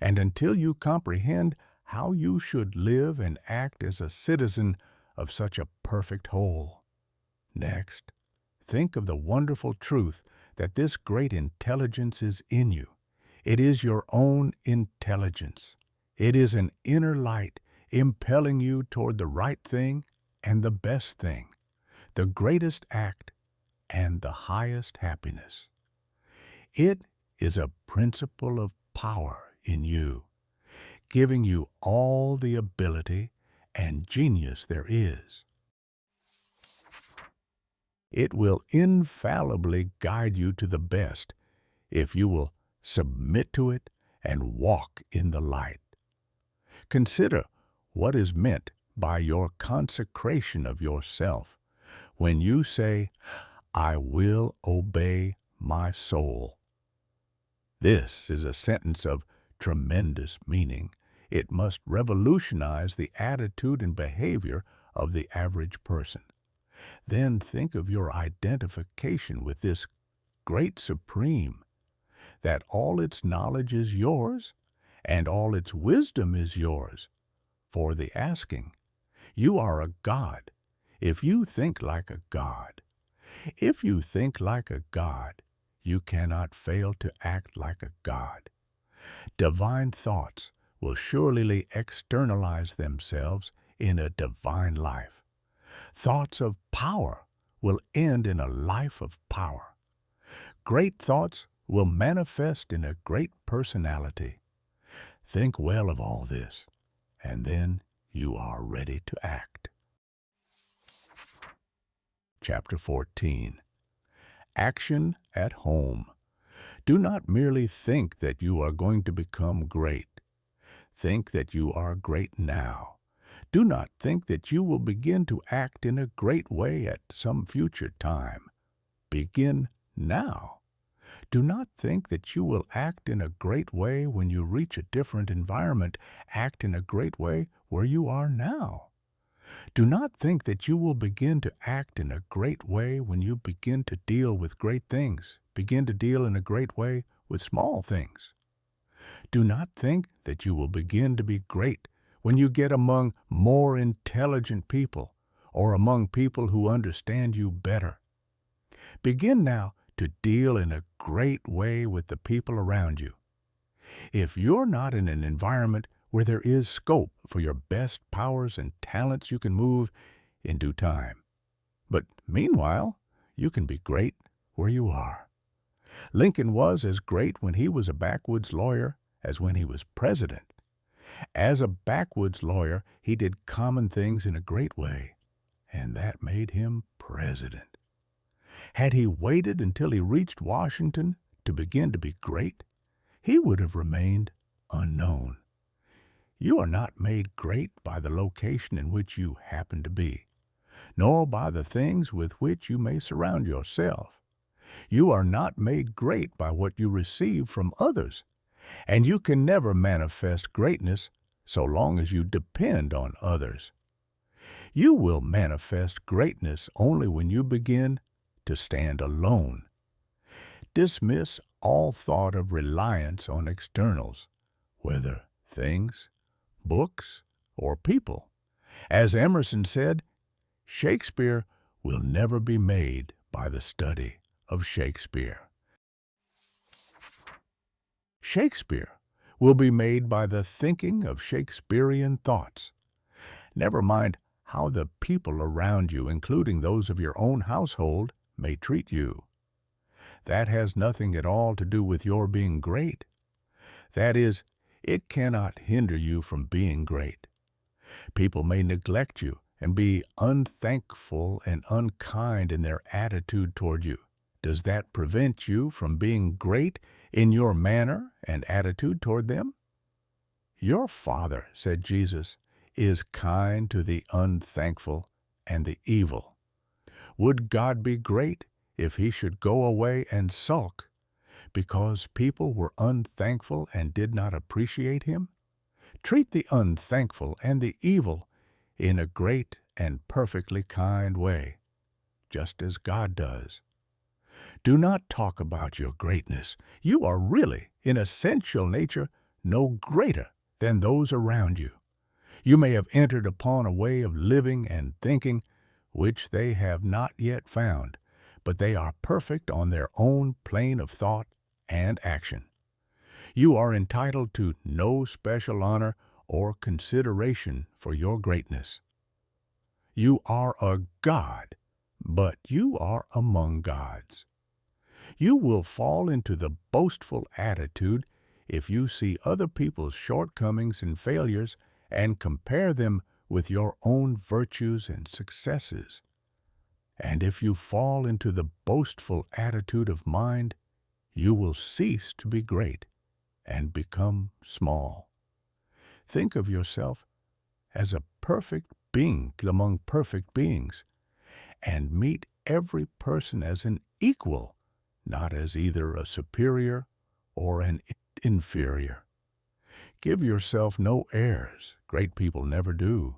and until you comprehend how you should live and act as a citizen of such a perfect whole. Next, think of the wonderful truth that this great intelligence is in you. It is your own intelligence. It is an inner light impelling you toward the right thing and the best thing, the greatest act and the highest happiness. It is a principle of power in you, giving you all the ability and genius there is. It will infallibly guide you to the best if you will submit to it and walk in the light. Consider what is meant by your consecration of yourself when you say, "I will obey my soul." This is a sentence of tremendous meaning. It must revolutionize the attitude and behavior of the average person. Then think of your identification with this great Supreme, that all its knowledge is yours and all its wisdom is yours for the asking. You are a God if you think like a God. If you think like a God, you cannot fail to act like a God. Divine thoughts will surely externalize themselves in a divine life. Thoughts of power will end in a life of power. Great thoughts will manifest in a great personality. Think well of all this, and then you are ready to act. Chapter 14. Action at home. Do not merely think that you are going to become great. Think that you are great now. Do not think that you will begin to act in a great way at some future time. Begin now. Do not think that you will act in a great way when you reach a different environment. Act in a great way where you are now. Do not think that you will begin to act in a great way when you begin to deal with great things. Begin to deal in a great way with small things. Do not think that you will begin to be great when you get among more intelligent people or among people who understand you better. Begin now to deal in a great way with the people around you. If you're not in an environment where there is scope for your best powers and talents, you can move in due time. But meanwhile, you can be great where you are. Lincoln was as great when he was a backwoods lawyer as when he was president. As a backwoods lawyer, he did common things in a great way, and that made him president. Had he waited until he reached Washington to begin to be great, he would have remained unknown. You are not made great by the location in which you happen to be, nor by the things with which you may surround yourself. You are not made great by what you receive from others, and you can never manifest greatness so long as you depend on others. You will manifest greatness only when you begin to stand alone. Dismiss all thought of reliance on externals, whether things, books, or people. As Emerson said, Shakespeare will never be made by the study of Shakespeare. Shakespeare will be made by the thinking of Shakespearean thoughts. Never mind how the people around you, including those of your own household, may treat you. That has nothing at all to do with your being great. That is, it cannot hinder you from being great. People may neglect you and be unthankful and unkind in their attitude toward you. Does that prevent you from being great in your manner and attitude toward them? Your Father, said Jesus, is kind to the unthankful and the evil. Would God be great if he should go away and sulk because people were unthankful and did not appreciate him? Treat the unthankful and the evil in a great and perfectly kind way, just as God does. Do not talk about your greatness. You are really, in essential nature, no greater than those around you. You may have entered upon a way of living and thinking which they have not yet found, but they are perfect on their own plane of thought and action. You are entitled to no special honor or consideration for your greatness. You are a god, but you are among gods. You will fall into the boastful attitude if you see other people's shortcomings and failures and compare them with your own virtues and successes. And if you fall into the boastful attitude of mind, you will cease to be great and become small. Think of yourself as a perfect being among perfect beings, and meet every person as an equal, not as either a superior or an inferior. Give yourself no airs, great people never do.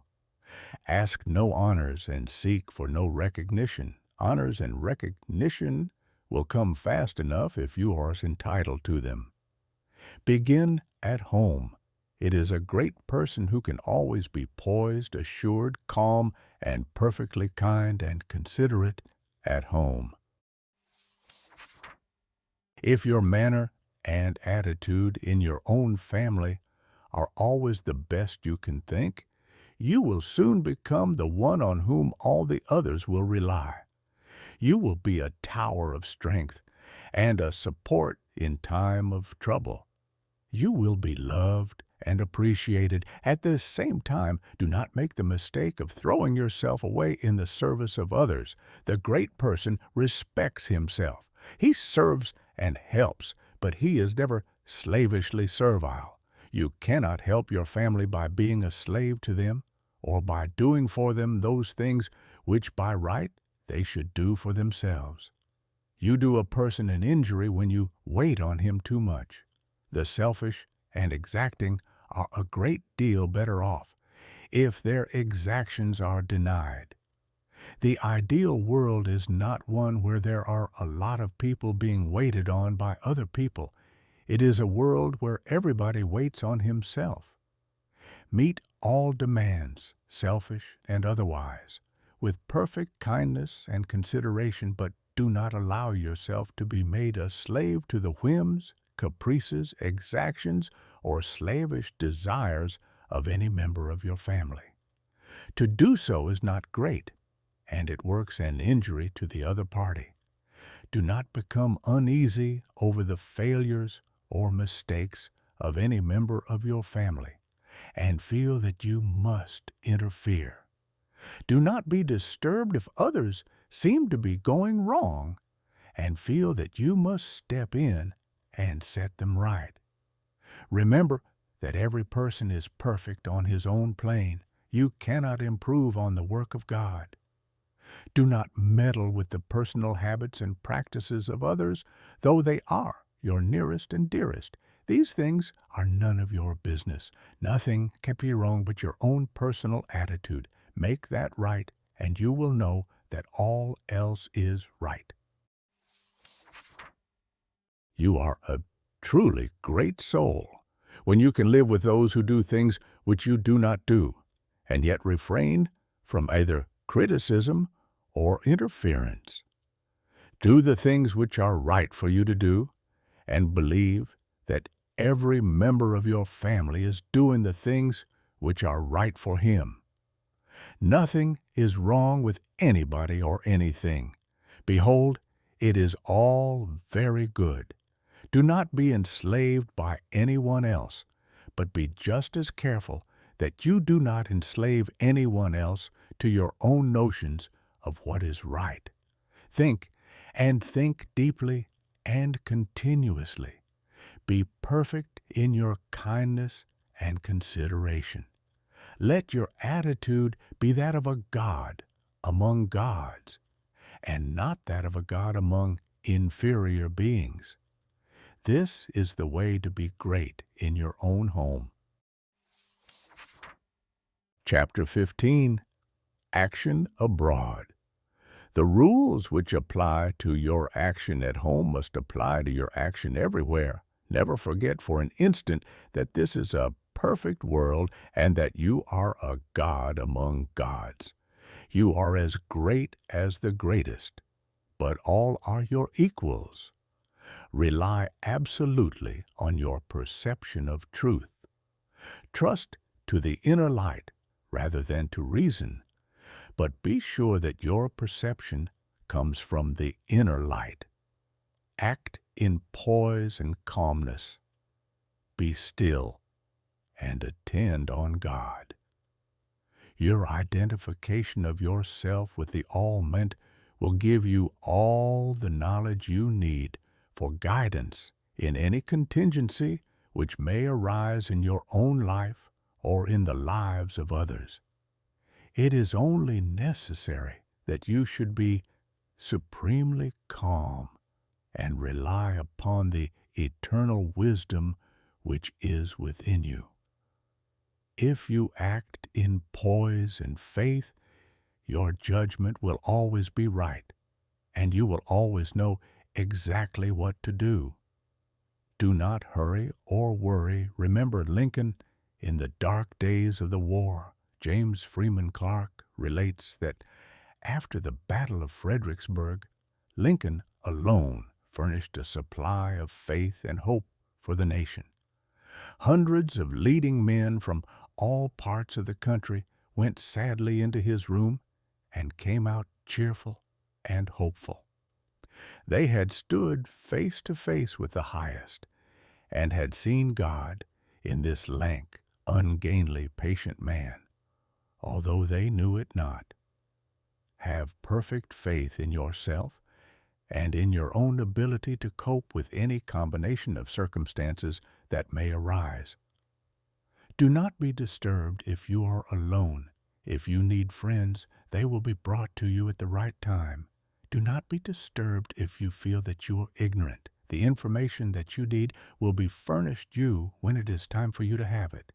Ask no honors and seek for no recognition. Honors and recognition will come fast enough if you are entitled to them. Begin at home. It is a great person who can always be poised, assured, calm, and perfectly kind and considerate at home. If your manner and attitude in your own family are always the best you can think, you will soon become the one on whom all the others will rely. You will be a tower of strength and a support in time of trouble. You will be loved and appreciated. At the same time, do not make the mistake of throwing yourself away in the service of others. The great person respects himself. He serves and helps, but he is never slavishly servile. You cannot help your family by being a slave to them, or by doing for them those things which by right they should do for themselves. You do a person an injury when you wait on him too much. The selfish and exacting are a great deal better off if their exactions are denied. The ideal world is not one where there are a lot of people being waited on by other people. It is a world where everybody waits on himself. Meet all demands, selfish and otherwise, with perfect kindness and consideration, but do not allow yourself to be made a slave to the whims, caprices, exactions, or slavish desires of any member of your family. To do so is not great, and it works an injury to the other party. Do not become uneasy over the failures or mistakes of any member of your family, and feel that you must interfere. Do not be disturbed if others seem to be going wrong, and feel that you must step in and set them right. Remember that every person is perfect on his own plane. You cannot improve on the work of God. Do not meddle with the personal habits and practices of others, though they are your nearest and dearest. These things are none of your business. Nothing can be wrong but your own personal attitude. Make that right, and you will know that all else is right. You are a truly great soul when you can live with those who do things which you do not do, and yet refrain from either criticism or interference. Do the things which are right for you to do, and believe that every member of your family is doing the things which are right for him. Nothing is wrong with anybody or anything. Behold, it is all very good. Do not be enslaved by anyone else, but be just as careful that you do not enslave anyone else to your own notions of what is right. Think, and think deeply and continuously. Be perfect in your kindness and consideration. Let your attitude be that of a God among gods, and not that of a God among inferior beings. This is the way to be great in your own home. Chapter 15, Action Abroad. The rules which apply to your action at home must apply to your action everywhere. Never forget for an instant that this is a perfect world and that you are a God among gods. You are as great as the greatest, but all are your equals. Rely absolutely on your perception of truth. Trust to the inner light rather than to reason, but be sure that your perception comes from the inner light. Act in poise and calmness. Be still and attend on God. Your identification of yourself with the All-Meant will give you all the knowledge you need for guidance in any contingency which may arise in your own life or in the lives of others. It is only necessary that you should be supremely calm and rely upon the eternal wisdom which is within you. If you act in poise and faith, your judgment will always be right, and you will always know exactly what to do. Do not hurry or worry. Remember Lincoln in the dark days of the war. James Freeman Clarke relates that after the Battle of Fredericksburg, Lincoln alone furnished a supply of faith and hope for the nation. Hundreds of leading men from all parts of the country went sadly into his room and came out cheerful and hopeful. They had stood face to face with the highest and had seen God in this lank, ungainly, patient man, although they knew it not. Have perfect faith in yourself and in your own ability to cope with any combination of circumstances that may arise. Do not be disturbed if you are alone. If you need friends, they will be brought to you at the right time. Do not be disturbed if you feel that you are ignorant. The information that you need will be furnished you when it is time for you to have it.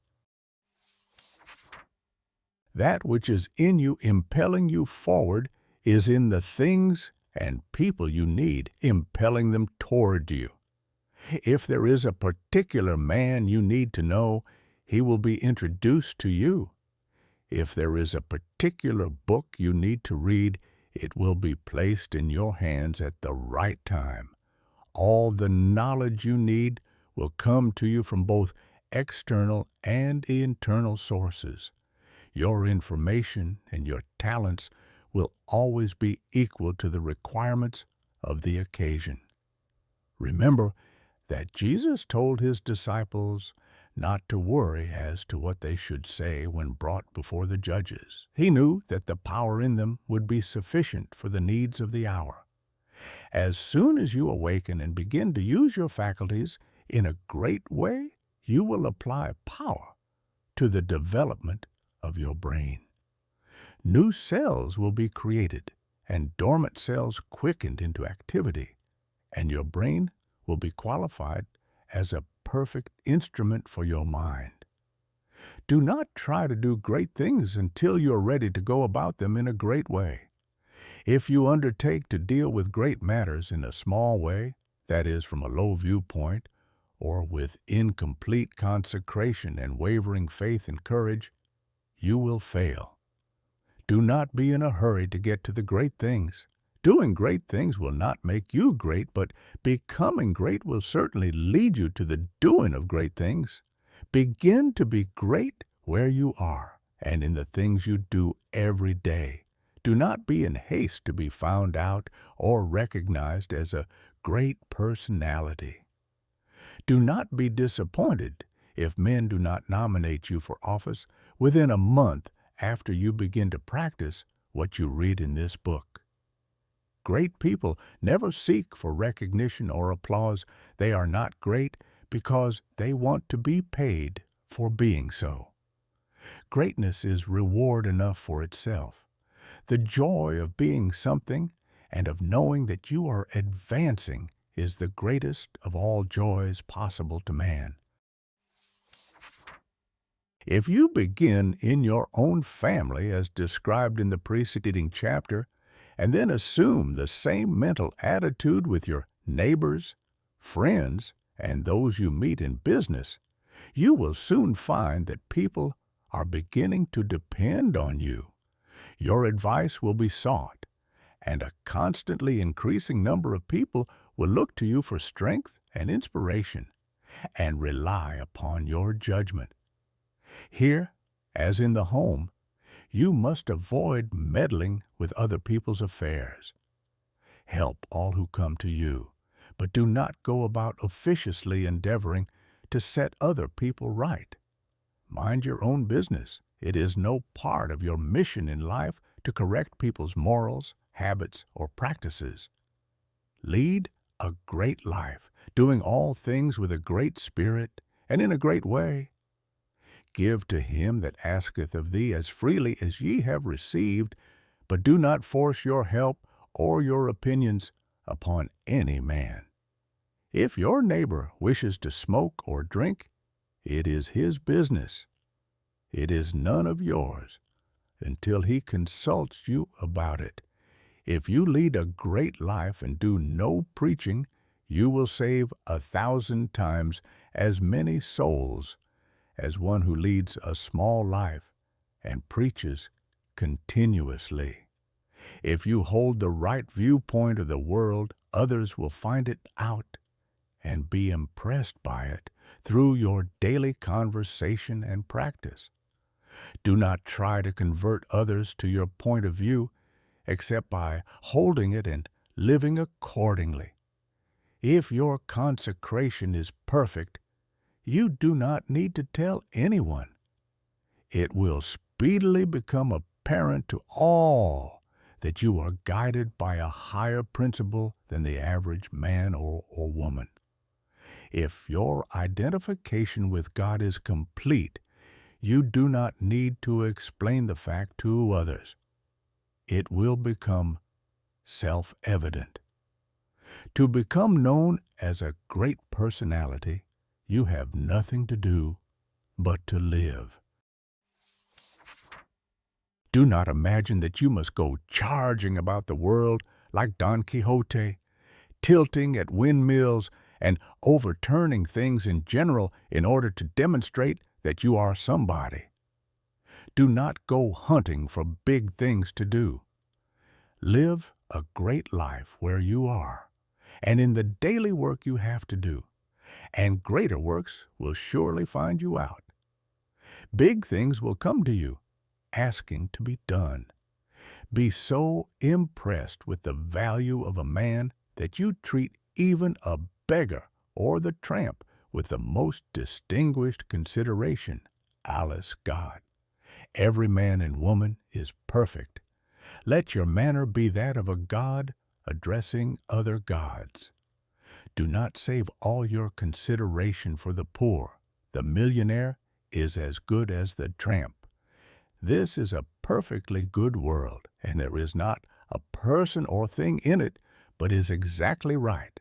That which is in you impelling you forward is in the things and people you need, impelling them toward you. If there is a particular man you need to know, he will be introduced to you. If there is a particular book you need to read, it will be placed in your hands at the right time. All the knowledge you need will come to you from both external and internal sources. Your information and your talents will always be equal to the requirements of the occasion. Remember that Jesus told his disciples not to worry as to what they should say when brought before the judges. He knew that the power in them would be sufficient for the needs of the hour. As soon as you awaken and begin to use your faculties in a great way, you will apply power to the development of your brain. New cells will be created and dormant cells quickened into activity, and your brain will be qualified as a perfect instrument for your mind. Do not try to do great things until you are ready to go about them in a great way. If you undertake to deal with great matters in a small way, that is, from a low viewpoint, or with incomplete consecration and wavering faith and courage, you will fail. Do not be in a hurry to get to the great things. Doing great things will not make you great, but becoming great will certainly lead you to the doing of great things. Begin to be great where you are and in the things you do every day. Do not be in haste to be found out or recognized as a great personality. Do not be disappointed if men do not nominate you for office within a month after you begin to practice what you read in this book. Great people never seek for recognition or applause. They are not great because they want to be paid for being so. Greatness is reward enough for itself. The joy of being something and of knowing that you are advancing is the greatest of all joys possible to man. If you begin in your own family as described in the preceding chapter, and then assume the same mental attitude with your neighbors, friends, and those you meet in business, you will soon find that people are beginning to depend on you. Your advice will be sought, and a constantly increasing number of people will look to you for strength and inspiration and rely upon your judgment. Here, as in the home, you must avoid meddling with other people's affairs. Help all who come to you, but do not go about officiously endeavoring to set other people right. Mind your own business. It is no part of your mission in life to correct people's morals, habits, or practices. Lead a great life, doing all things with a great spirit and in a great way. Give to him that asketh of thee as freely as ye have received, but do not force your help or your opinions upon any man. If your neighbor wishes to smoke or drink, it is his business. It is none of yours until he consults you about it. If you lead a great life and do no preaching, you will save 1,000 times as many souls as one who leads a small life and preaches continuously. If you hold the right viewpoint of the world, others will find it out and be impressed by it through your daily conversation and practice. Do not try to convert others to your point of view except by holding it and living accordingly. If your consecration is perfect, you do not need to tell anyone. It will speedily become apparent to all that you are guided by a higher principle than the average man or woman. If your identification with God is complete, you do not need to explain the fact to others. It will become self-evident. To become known as a great personality, you have nothing to do but to live. Do not imagine that you must go charging about the world like Don Quixote, tilting at windmills and overturning things in general in order to demonstrate that you are somebody. Do not go hunting for big things to do. Live a great life where you are, and in the daily work you have to do, and greater works will surely find you out. Big things will come to you, asking to be done. Be so impressed with the value of a man that you treat even a beggar or the tramp with the most distinguished consideration, Alice God. Every man and woman is perfect. Let your manner be that of a god addressing other gods. Do not save all your consideration for the poor. The millionaire is as good as the tramp. This is a perfectly good world, and there is not a person or thing in it but is exactly right.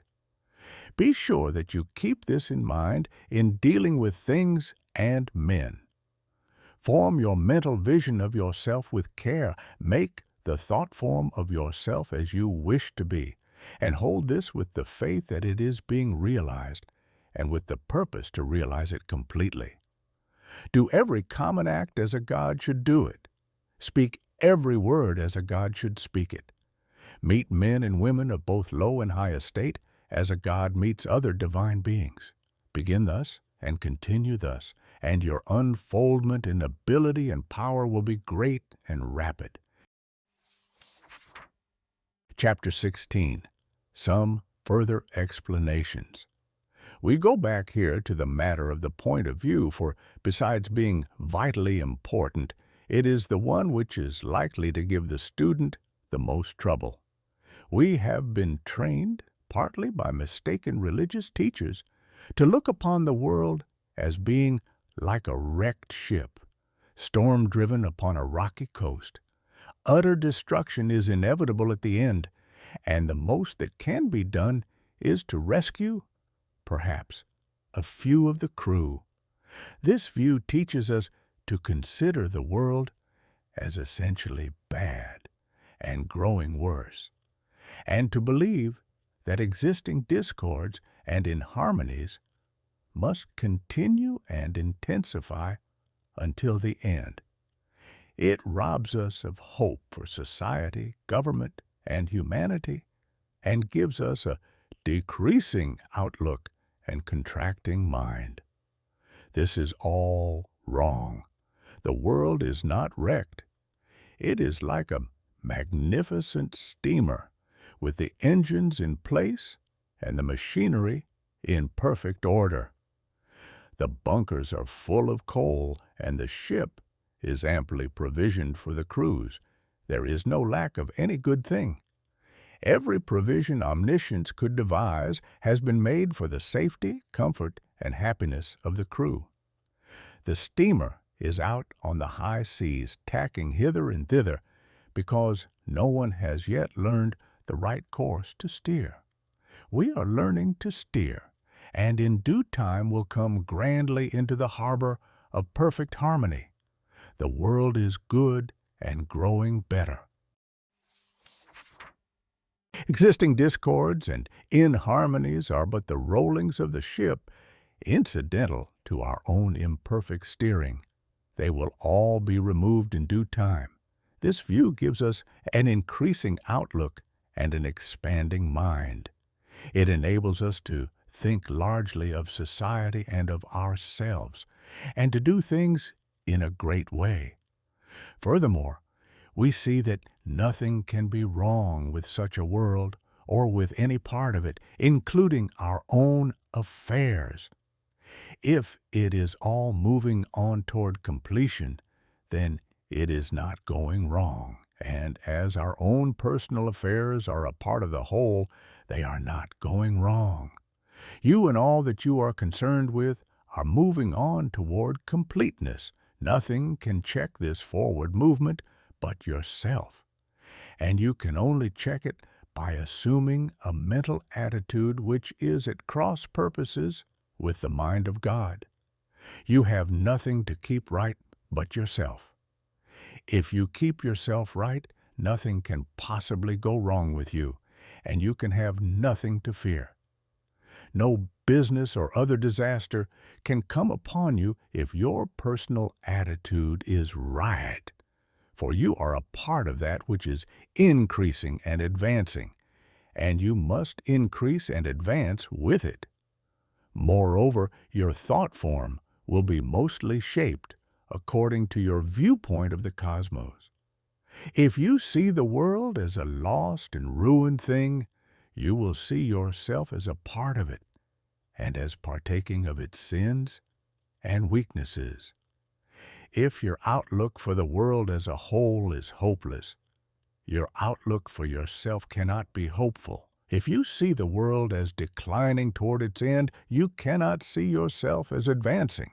Be sure that you keep this in mind in dealing with things and men. Form your mental vision of yourself with care. Make the thought form of yourself as you wish to be, and hold this with the faith that it is being realized, and with the purpose to realize it completely. Do every common act as a God should do it. Speak every word as a God should speak it. Meet men and women of both low and high estate as a God meets other divine beings. Begin thus and continue thus, and your unfoldment in ability and power will be great and rapid. Chapter 16. Some further explanations. We go back here to the matter of the point of view, for besides being vitally important, it is the one which is likely to give the student the most trouble. We have been trained, partly by mistaken religious teachers, to look upon the world as being like a wrecked ship, storm-driven upon a rocky coast. Utter destruction is inevitable at the end, and the most that can be done is to rescue, perhaps, a few of the crew. This view teaches us to consider the world as essentially bad and growing worse, and to believe that existing discords and inharmonies must continue and intensify until the end. It robs us of hope for society, government, and humanity, and gives us a decreasing outlook and contracting mind. This is all wrong. The world is not wrecked. It is like a magnificent steamer with the engines in place and the machinery in perfect order. The bunkers are full of coal, and the ship is amply provisioned for the cruise. There is no lack of any good thing. Every provision omniscience could devise has been made for the safety, comfort, and happiness of the crew. The steamer is out on the high seas, tacking hither and thither, because no one has yet learned the right course to steer. We are learning to steer, and in due time will come grandly into the harbor of perfect harmony. The world is good and growing better. Existing discords and inharmonies are but the rollings of the ship, incidental to our own imperfect steering. They will all be removed in due time. This view gives us an increasing outlook and an expanding mind. It enables us to think largely of society and of ourselves, and to do things in a great way. Furthermore, we see that nothing can be wrong with such a world or with any part of it, including our own affairs. If it is all moving on toward completion, then it is not going wrong. And as our own personal affairs are a part of the whole, they are not going wrong. You and all that you are concerned with are moving on toward completeness. Nothing can check this forward movement but yourself. And you can only check it by assuming a mental attitude which is at cross purposes with the mind of God. You have nothing to keep right but yourself. If you keep yourself right, nothing can possibly go wrong with you, and you can have nothing to fear. No business or other disaster can come upon you if your personal attitude is right, for you are a part of that which is increasing and advancing, and you must increase and advance with it. Moreover, your thought form will be mostly shaped according to your viewpoint of the cosmos. If you see the world as a lost and ruined thing, you will see yourself as a part of it, and as partaking of its sins and weaknesses. If your outlook for the world as a whole is hopeless, your outlook for yourself cannot be hopeful. If you see the world as declining toward its end, you cannot see yourself as advancing.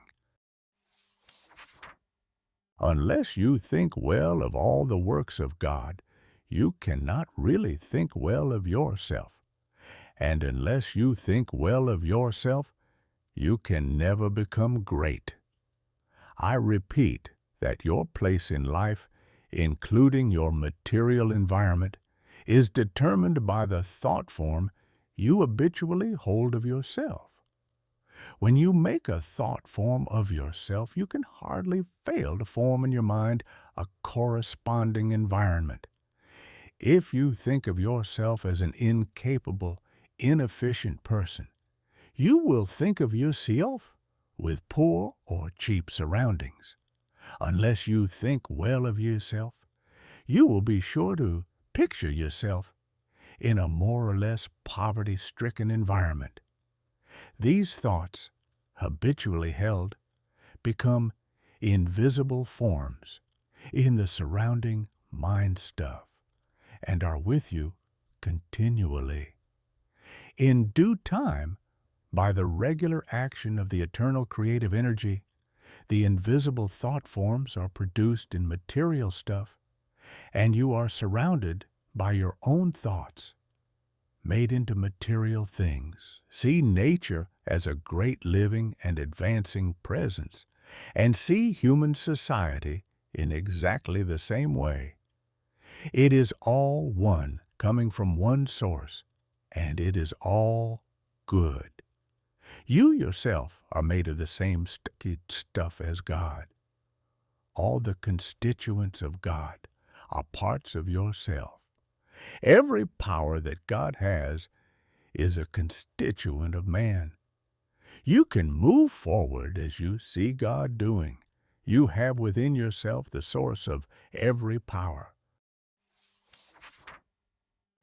Unless you think well of all the works of God, you cannot really think well of yourself. And unless you think well of yourself, you can never become great. I repeat that your place in life, including your material environment, is determined by the thought form you habitually hold of yourself. When you make a thought form of yourself, you can hardly fail to form in your mind a corresponding environment. If you think of yourself as an incapable, inefficient person, you will think of yourself with poor or cheap surroundings. Unless you think well of yourself, you will be sure to picture yourself in a more or less poverty-stricken environment. These thoughts, habitually held, become invisible forms in the surrounding mind stuff and are with you continually. In due time, by the regular action of the eternal creative energy, the invisible thought forms are produced in material stuff, and you are surrounded by your own thoughts, made into material things. See nature as a great living and advancing presence, and see human society in exactly the same way. It is all one, coming from one source, and it is all good. You yourself are made of the same sticky stuff as God. All the constituents of God are parts of yourself. Every power that God has is a constituent of man. You can move forward as you see God doing. You have within yourself the source of every power.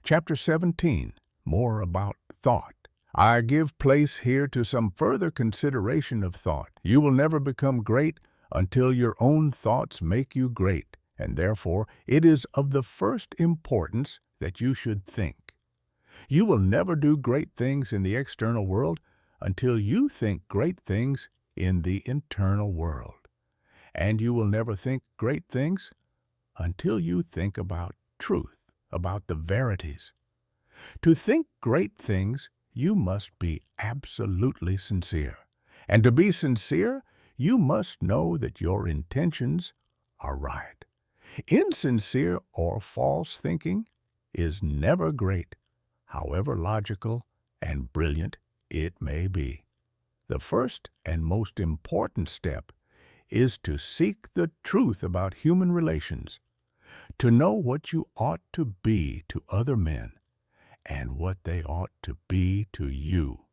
Chapter 17, more about thought. I give place here to some further consideration of thought. You will never become great until your own thoughts make you great, and therefore it is of the first importance that you should think. You will never do great things in the external world until you think great things in the internal world. And you will never think great things until you think about truth, about the verities. To think great things, you must be absolutely sincere. And to be sincere, you must know that your intentions are right. Insincere or false thinking is never great, however logical and brilliant it may be. The first and most important step is to seek the truth about human relations, to know what you ought to be to other men and what they ought to be to you.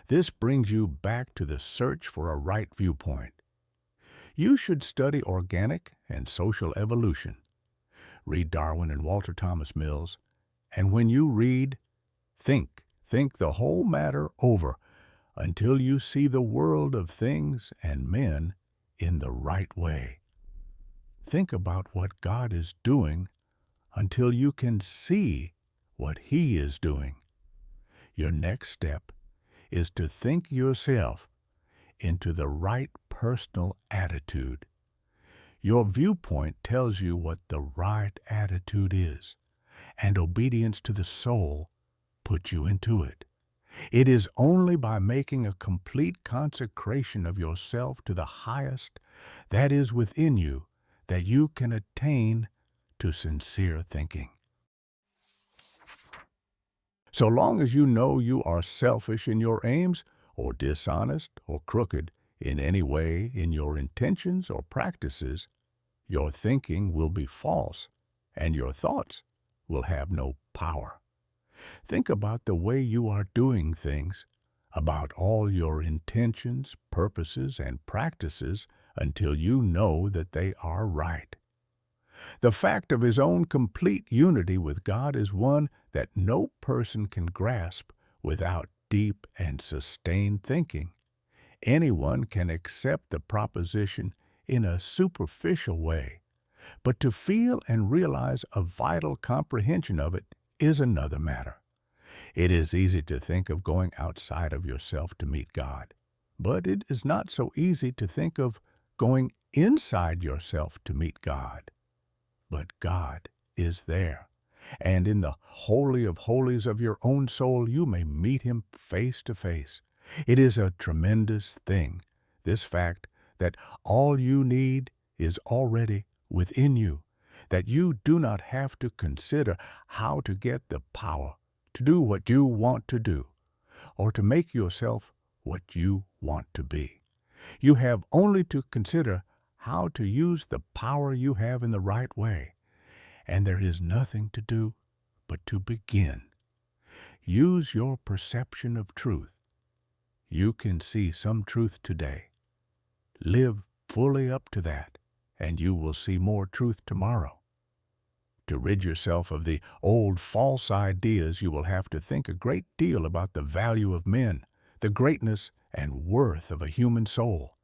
This brings you back to the search for a right viewpoint. You should study organic and social evolution. Read Darwin and Walter Thomas Mills, and when you read, think the whole matter over until you see the world of things and men in the right way. Think about what God is doing until you can see what He is doing. Your next step is to think yourself into the right personal attitude. Your viewpoint tells you what the right attitude is, and obedience to the soul puts you into it. It is only by making a complete consecration of yourself to the highest that is within you that you can attain to sincere thinking. So long as you know you are selfish in your aims, or dishonest or crooked in any way in your intentions or practices, your thinking will be false, and your thoughts will have no power. Think about the way you are doing things, about all your intentions, purposes, and practices until you know that they are right. The fact of his own complete unity with God is one that no person can grasp without deep and sustained thinking. Anyone can accept the proposition in a superficial way, but to feel and realize a vital comprehension of it is another matter. It is easy to think of going outside of yourself to meet God, but it is not so easy to think of going inside yourself to meet God. But God is there, and in the Holy of Holies of your own soul you may meet Him face to face. It is a tremendous thing, this fact that all you need is already within you, that you do not have to consider how to get the power to do what you want to do, or to make yourself what you want to be. You have only to consider how to use the power you have in the right way, and there is nothing to do but to begin. Use your perception of truth. You can see some truth today. Live fully up to that, and you will see more truth tomorrow. To rid yourself of the old false ideas, you will have to think a great deal about the value of men, the greatness and worth of a human soul.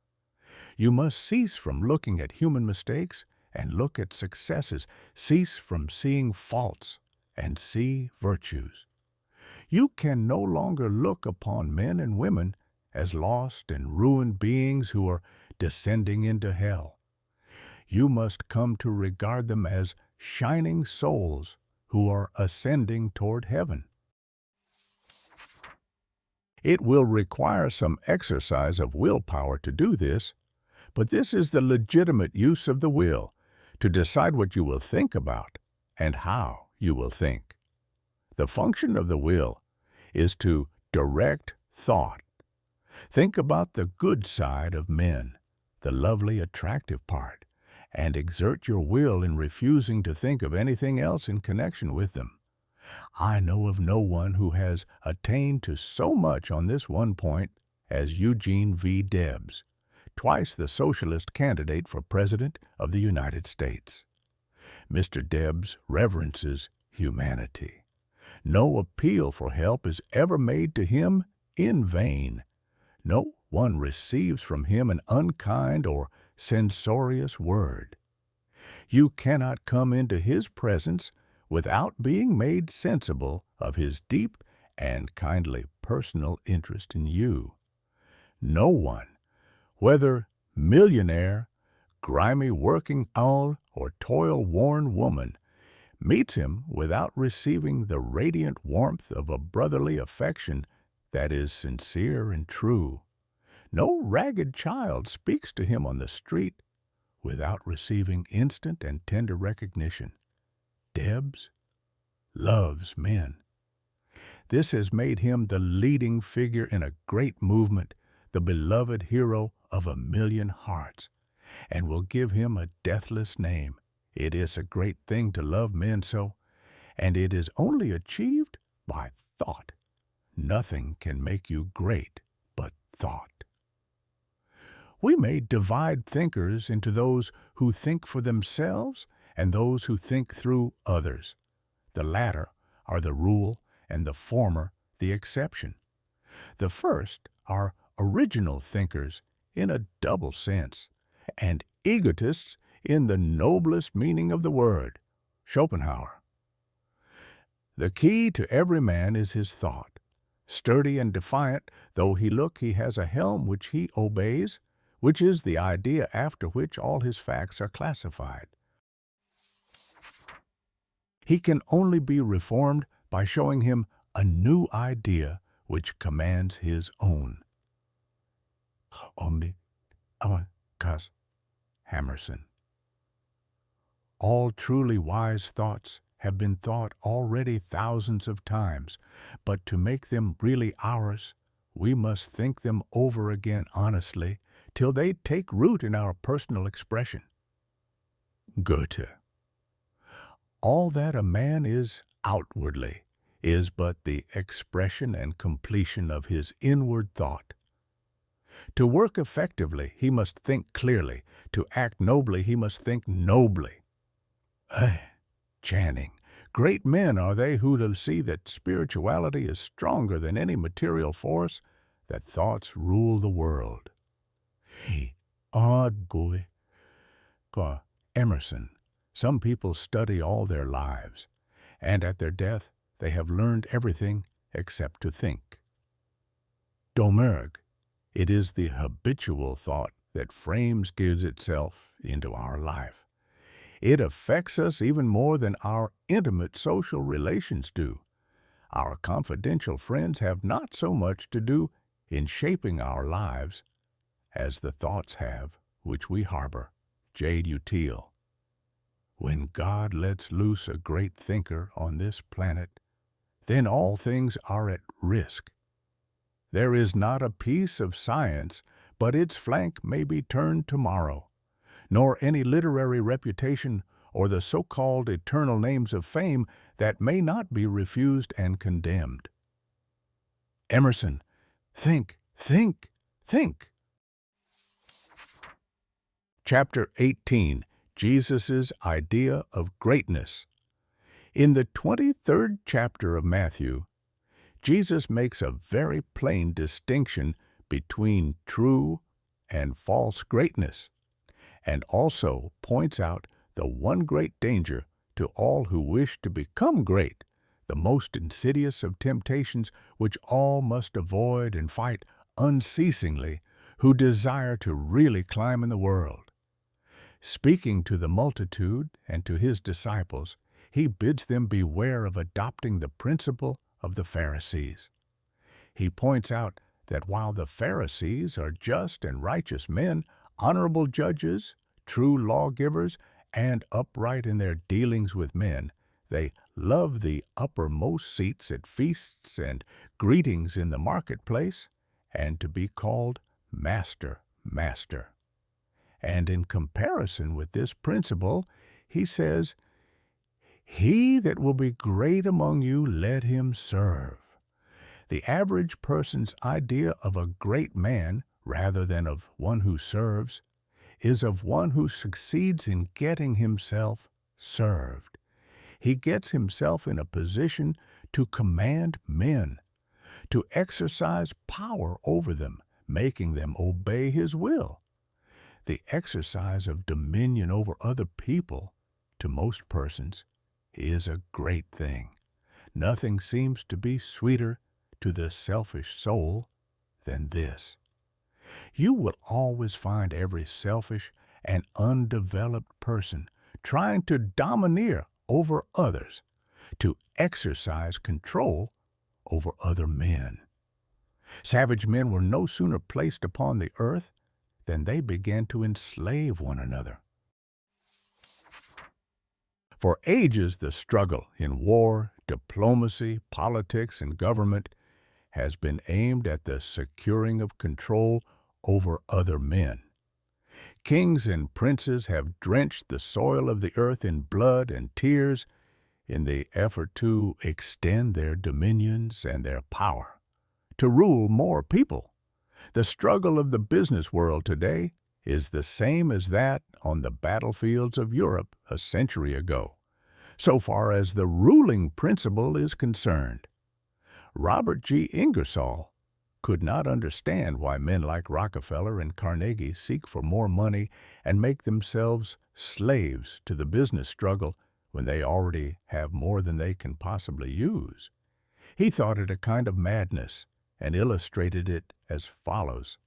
You must cease from looking at human mistakes and look at successes. Cease from seeing faults and see virtues. You can no longer look upon men and women as lost and ruined beings who are descending into hell. You must come to regard them as shining souls who are ascending toward heaven. It will require some exercise of willpower to do this, But this is the legitimate use of the will, to decide what you will think about and how you will think. The function of the will is to direct thought. Think about the good side of men, the lovely, attractive part, and exert your will in refusing to think of anything else in connection with them. I know of no one who has attained to so much on this one point as Eugene V. Debs, twice the socialist candidate for President of the United States. Mr. Debs reverences humanity. No appeal for help is ever made to him in vain. No one receives from him an unkind or censorious word. You cannot come into his presence without being made sensible of his deep and kindly personal interest in you. No one, whether millionaire, grimy working owl, or toil-worn woman, meets him without receiving the radiant warmth of a brotherly affection that is sincere and true. No ragged child speaks to him on the street without receiving instant and tender recognition. Debs loves men. This has made him the leading figure in a great movement, the beloved hero of 1,000,000 hearts, and will give him a deathless name. It is a great thing to love men so, and it is only achieved by thought. Nothing can make you great but thought. We may divide thinkers into those who think for themselves and those who think through others. The latter are the rule and the former the exception. The first are original thinkers in a double sense, and egotists in the noblest meaning of the word, Schopenhauer. The key to every man is his thought. Sturdy and defiant though he look, he has a helm which he obeys, which is the idea after which all his facts are classified. He can only be reformed by showing him a new idea which commands his own. Emerson. All truly wise thoughts have been thought already thousands of times, but to make them really ours, we must think them over again honestly till they take root in our personal expression. Goethe. All that a man is outwardly is but the expression and completion of his inward thought. To work effectively, he must think clearly. To act nobly, he must think nobly. Channing. Great men are they who will see that spirituality is stronger than any material force, that thoughts rule the world. Emerson. Some people study all their lives, and at their death they have learned everything except to think. Domergue. It is the habitual thought that gives itself into our life. It affects us even more than our intimate social relations do. Our confidential friends have not so much to do in shaping our lives as the thoughts have which we harbor. J. Utile. When God lets loose a great thinker on this planet, then all things are at risk. There is not a piece of science but its flank may be turned tomorrow, nor any literary reputation or the so-called eternal names of fame that may not be refused and condemned. Emerson. Think, think, think. Chapter 18. Jesus' Idea of Greatness. In the 23rd chapter of Matthew, Jesus makes a very plain distinction between true and false greatness, and also points out the one great danger to all who wish to become great, the most insidious of temptations which all must avoid and fight unceasingly who desire to really climb in the world. Speaking to the multitude and to his disciples, he bids them beware of adopting the principle of the Pharisees. He points out that while the Pharisees are just and righteous men, honorable judges, true lawgivers, and upright in their dealings with men. They love the uppermost seats at feasts and greetings in the marketplace, and to be called Master, Master. And in comparison with this principle, he says, "He that will be great among you, let him serve." The average person's idea of a great man, rather than of one who serves, is of one who succeeds in getting himself served. He gets himself in a position to command men, to exercise power over them, making them obey his will. The exercise of dominion over other people, to most persons, is a great thing. Nothing seems to be sweeter to the selfish soul than this. You will always find every selfish and undeveloped person trying to domineer over others, to exercise control over other men. Savage men were no sooner placed upon the earth than they began to enslave one another. For ages, the struggle in war, diplomacy, politics, and government has been aimed at the securing of control over other men. Kings and princes have drenched the soil of the earth in blood and tears in the effort to extend their dominions and their power, to rule more people. The struggle of the business world today is the same as that on the battlefields of Europe a century ago, so far as the ruling principle is concerned. Robert G. Ingersoll could not understand why men like Rockefeller and Carnegie seek for more money and make themselves slaves to the business struggle when they already have more than they can possibly use. He thought it a kind of madness and illustrated it as follows.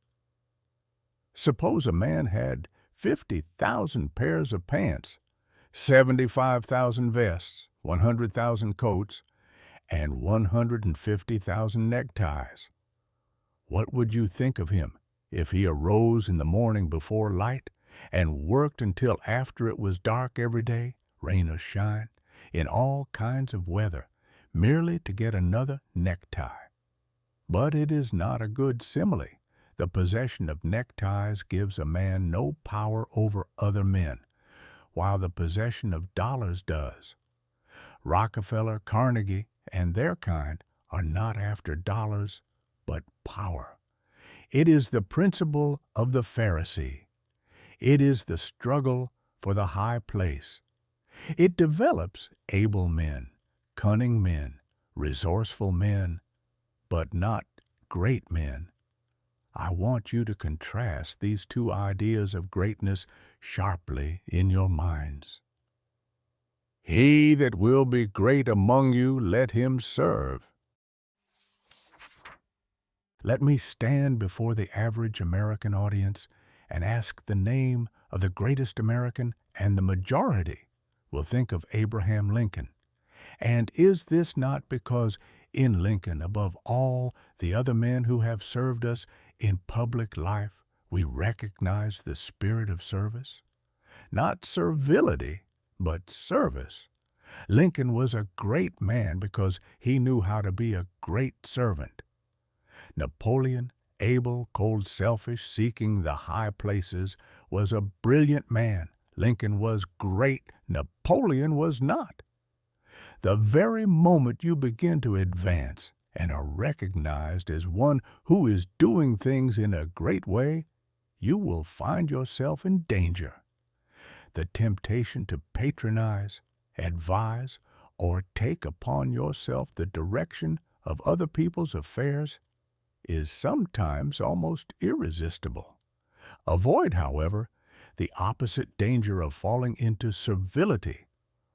Suppose a man had 50,000 pairs of pants, 75,000 vests, 100,000 coats, and 150,000 neckties. What would you think of him if he arose in the morning before light and worked until after it was dark every day, rain or shine, in all kinds of weather, merely to get another necktie? But it is not a good simile. The possession of neckties gives a man no power over other men, while the possession of dollars does. Rockefeller, Carnegie, and their kind are not after dollars, but power. It is the principle of the Pharisee. It is the struggle for the high place. It develops able men, cunning men, resourceful men, but not great men. I want you to contrast these two ideas of greatness sharply in your minds. He that will be great among you, let him serve. Let me stand before the average American audience and ask the name of the greatest American, and the majority will think of Abraham Lincoln. And is this not because in Lincoln, above all the other men who have served us in public life, we recognize the spirit of service? Not servility, but service. Lincoln was a great man because he knew how to be a great servant. Napoleon, able, cold, selfish, seeking the high places, was a brilliant man. Lincoln was great. Napoleon was not. The very moment you begin to advance and are recognized as one who is doing things in a great way, you will find yourself in danger. The temptation to patronize, advise, or take upon yourself the direction of other people's affairs is sometimes almost irresistible. Avoid, however, the opposite danger of falling into servility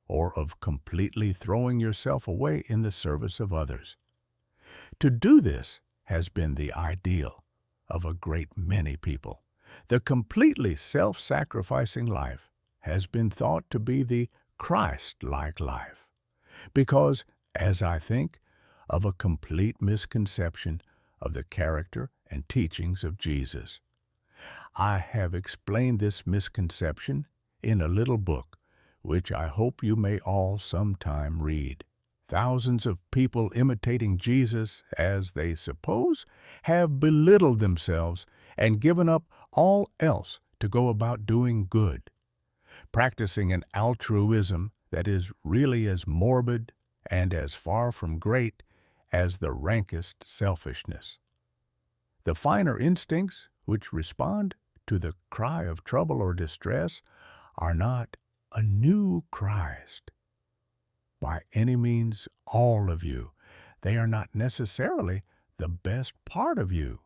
or of completely throwing yourself away in the service of others. To do this has been the ideal of a great many people. The completely self-sacrificing life has been thought to be the Christ-like life, because, as I think, of a complete misconception of the character and teachings of Jesus. I have explained this misconception in a little book, which I hope you may all sometime read. Thousands of people imitating Jesus, as they suppose, have belittled themselves and given up all else to go about doing good, practicing an altruism that is really as morbid and as far from great as the rankest selfishness. The finer instincts, which respond to the cry of trouble or distress, are not a new Christ. By any means, all of you. They are not necessarily the best part of you.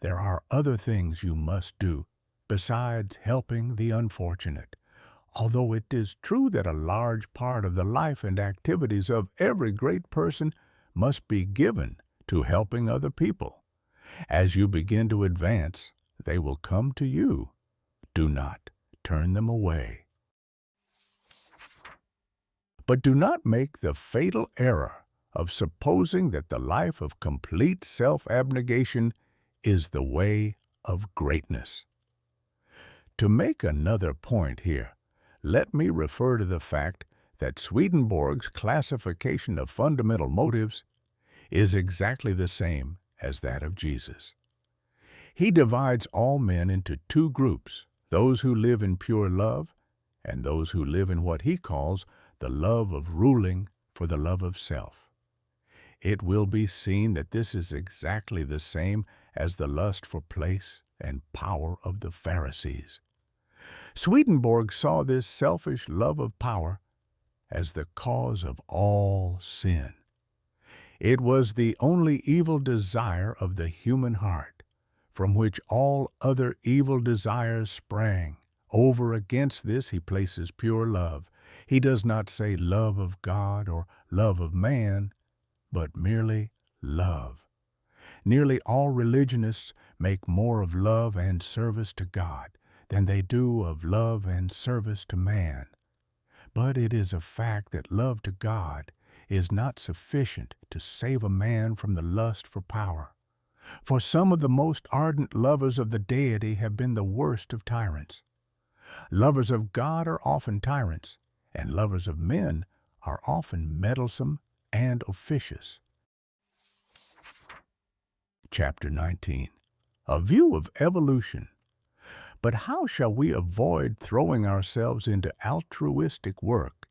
There are other things you must do besides helping the unfortunate. Although it is true that a large part of the life and activities of every great person must be given to helping other people. As you begin to advance, they will come to you. Do not turn them away. But do not make the fatal error of supposing that the life of complete self-abnegation is the way of greatness. To make another point here, let me refer to the fact that Swedenborg's classification of fundamental motives is exactly the same as that of Jesus. He divides all men into two groups, those who live in pure love and those who live in what he calls the love of ruling for the love of self. It will be seen that this is exactly the same as the lust for place and power of the Pharisees. Swedenborg saw this selfish love of power as the cause of all sin. It was the only evil desire of the human heart, from which all other evil desires sprang. Over against this he places pure love. He does not say love of God or love of man, but merely love. Nearly all religionists make more of love and service to God than they do of love and service to man. But it is a fact that love to God is not sufficient to save a man from the lust for power. For some of the most ardent lovers of the deity have been the worst of tyrants. Lovers of God are often tyrants, and lovers of men are often meddlesome and officious. Chapter 19. A View of Evolution. But how shall we avoid throwing ourselves into altruistic work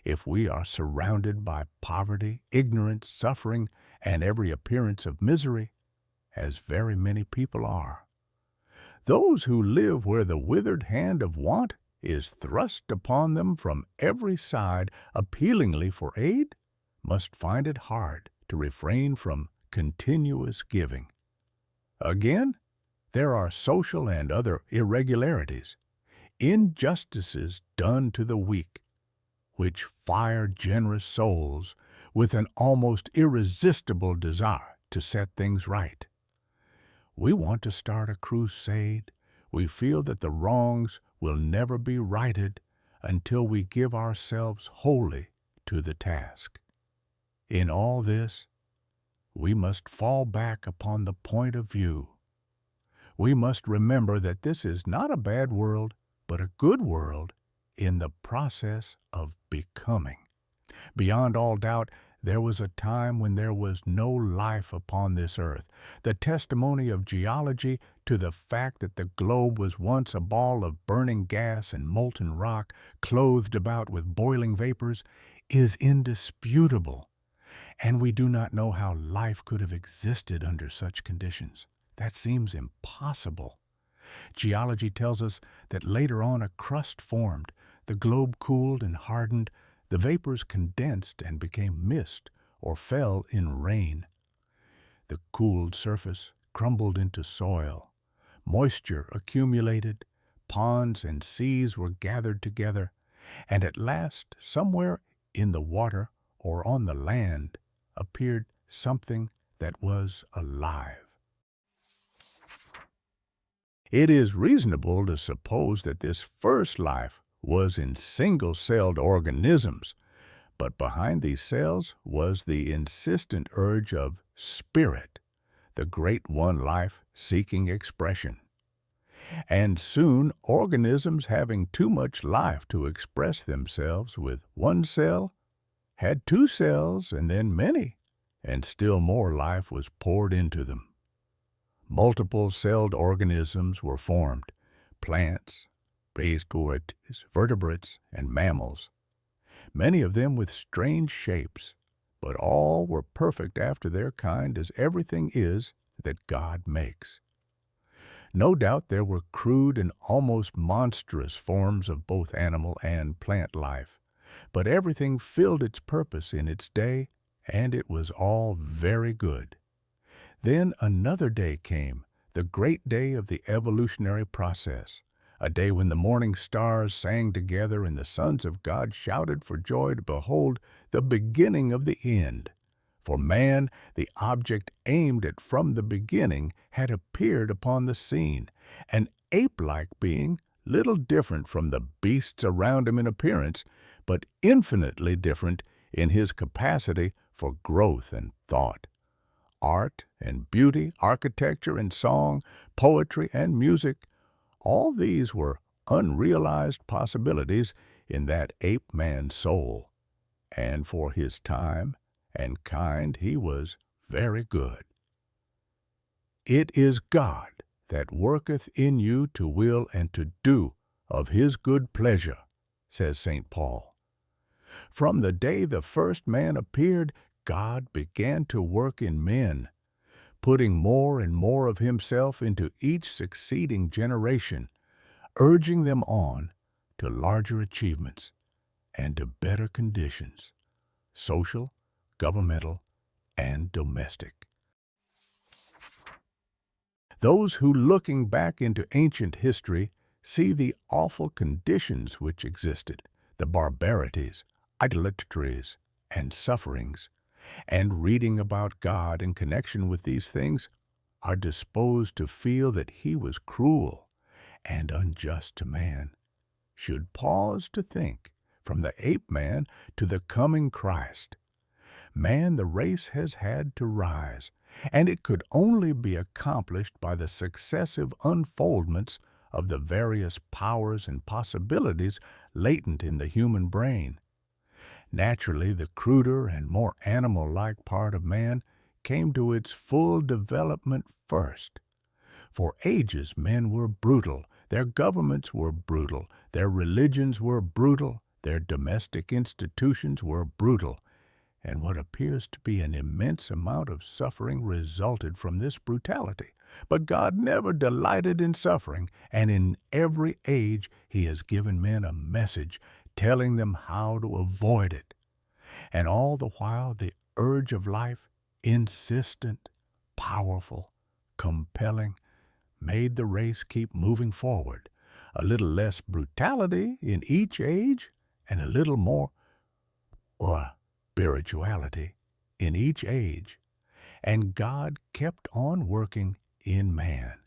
if we are surrounded by poverty, ignorance, suffering, and every appearance of misery, as very many people are? Those who live where the withered hand of want is thrust upon them from every side appealingly for aid must find it hard to refrain from continuous giving. Again, there are social and other irregularities, injustices done to the weak, which fire generous souls with an almost irresistible desire to set things right. We want to start a crusade. We feel that the wrongs will never be righted until we give ourselves wholly to the task. In all this, we must fall back upon the point of view. We must remember that this is not a bad world, but a good world in the process of becoming. Beyond all doubt, there was a time when there was no life upon this earth. The testimony of geology to the fact that the globe was once a ball of burning gas and molten rock clothed about with boiling vapors is indisputable. And we do not know how life could have existed under such conditions. That seems impossible. Geology tells us that later on a crust formed, the globe cooled and hardened, the vapors condensed and became mist or fell in rain. The cooled surface crumbled into soil. Moisture accumulated, ponds and seas were gathered together, and at last, somewhere in the water or on the land, appeared something that was alive. It is reasonable to suppose that this first life was in single-celled organisms, but behind these cells was the insistent urge of spirit, the great one life seeking expression. And soon organisms having too much life to express themselves with one cell had two cells and then many, and still more life was poured into them. Multiple-celled organisms were formed: plants, vertebrates, and mammals, many of them with strange shapes, but all were perfect after their kind, as everything is that God makes. No doubt there were crude and almost monstrous forms of both animal and plant life, but everything filled its purpose in its day, and it was all very good. Then another day came, the great day of the evolutionary process, a day when the morning stars sang together and the sons of God shouted for joy to behold the beginning of the end. For man, the object aimed at from the beginning, had appeared upon the scene, an ape-like being, little different from the beasts around him in appearance, but infinitely different in his capacity for growth and thought. Art and beauty, architecture and song, poetry and music, all these were unrealized possibilities in that ape-man's soul, and for his time and kind he was very good. It is God that worketh in you to will and to do of his good pleasure, says St. Paul. From the day the first man appeared, God began to work in men, putting more and more of himself into each succeeding generation, urging them on to larger achievements and to better conditions, social, governmental, and domestic. Those who, looking back into ancient history, see the awful conditions which existed, the barbarities, idolatries, and sufferings, and reading about God in connection with these things, are disposed to feel that he was cruel and unjust to man, should pause to think, from the ape-man to the coming Christ, man, the race has had to rise, and it could only be accomplished by the successive unfoldments of the various powers and possibilities latent in the human brain. Naturally, the cruder and more animal-like part of man came to its full development first. For ages men were brutal, their governments were brutal, their religions were brutal, their domestic institutions were brutal, and what appears to be an immense amount of suffering resulted from this brutality. But God never delighted in suffering, and in every age he has given men a message telling them how to avoid it. And all the while the urge of life, insistent, powerful, compelling, made the race keep moving forward, a little less brutality in each age and a little more spirituality in each age, and God kept on working in man.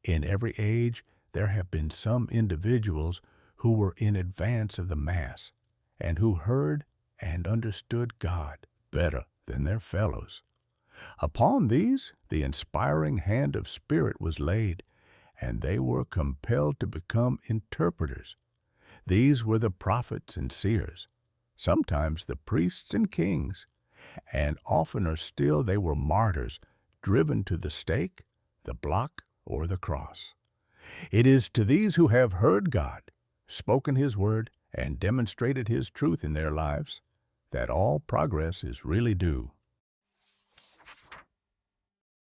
In every age there have been some individuals who were in advance of the mass, and who heard and understood God better than their fellows. Upon these the inspiring hand of Spirit was laid, and they were compelled to become interpreters. These were the prophets and seers, sometimes the priests and kings, and oftener still they were martyrs, driven to the stake, the block, or the cross. It is to these who have heard God, spoken his word, and demonstrated his truth in their lives, that all progress is really due.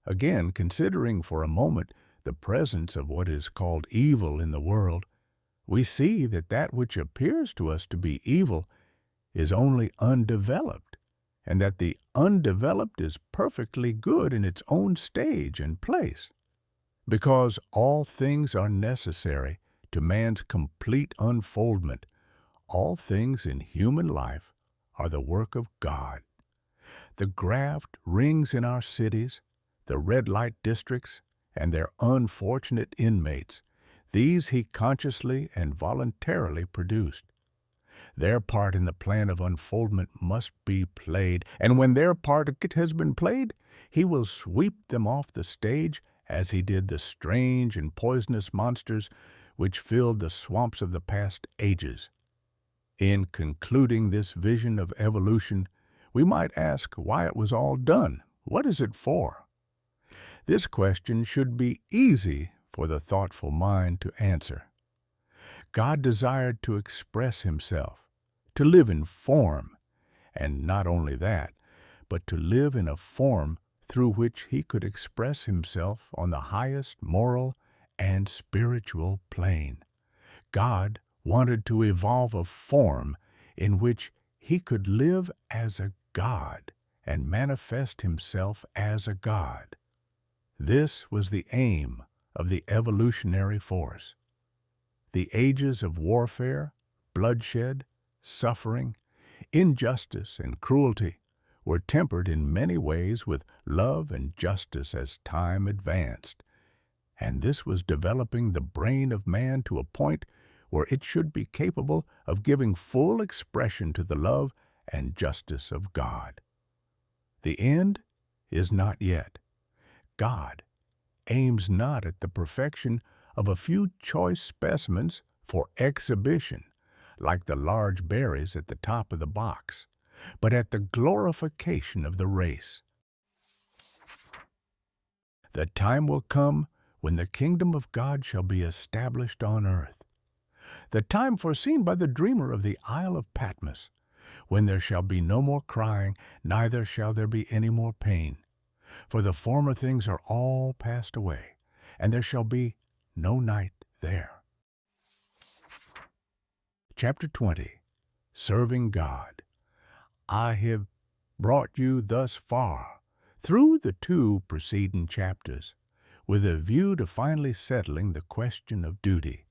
Again, considering for a moment the presence of what is called evil in the world, we see that that which appears to us to be evil is only undeveloped, and that the undeveloped is perfectly good in its own stage and place, because all things are necessary to man's complete unfoldment. All things in human life are the work of God. The graft rings in our cities, the red light districts, and their unfortunate inmates. These he consciously and voluntarily produced. Their part in the plan of unfoldment must be played, and when their part has been played, he will sweep them off the stage as he did the strange and poisonous monsters which filled the swamps of the past ages. In concluding this vision of evolution, we might ask why it was all done. What is it for? This question should be easy for the thoughtful mind to answer. God desired to express himself, to live in form, and not only that, but to live in a form through which he could express himself on the highest moral and spiritual plane. God wanted to evolve a form in which he could live as a God and manifest himself as a God. This was the aim of the evolutionary force. The ages of warfare, bloodshed, suffering, injustice, and cruelty were tempered in many ways with love and justice as time advanced, and this was developing the brain of man to a point where it should be capable of giving full expression to the love and justice of God. The end is not yet. God aims not at the perfection of a few choice specimens for exhibition, like the large berries at the top of the box, but at the glorification of the race. The time will come when the kingdom of God shall be established on earth. The time foreseen by the dreamer of the Isle of Patmos, when there shall be no more crying, neither shall there be any more pain. For the former things are all passed away, and there shall be no night there. Chapter 20. Serving God. I have brought you thus far, through the 2 preceding chapters, with a view to finally settling the question of duty.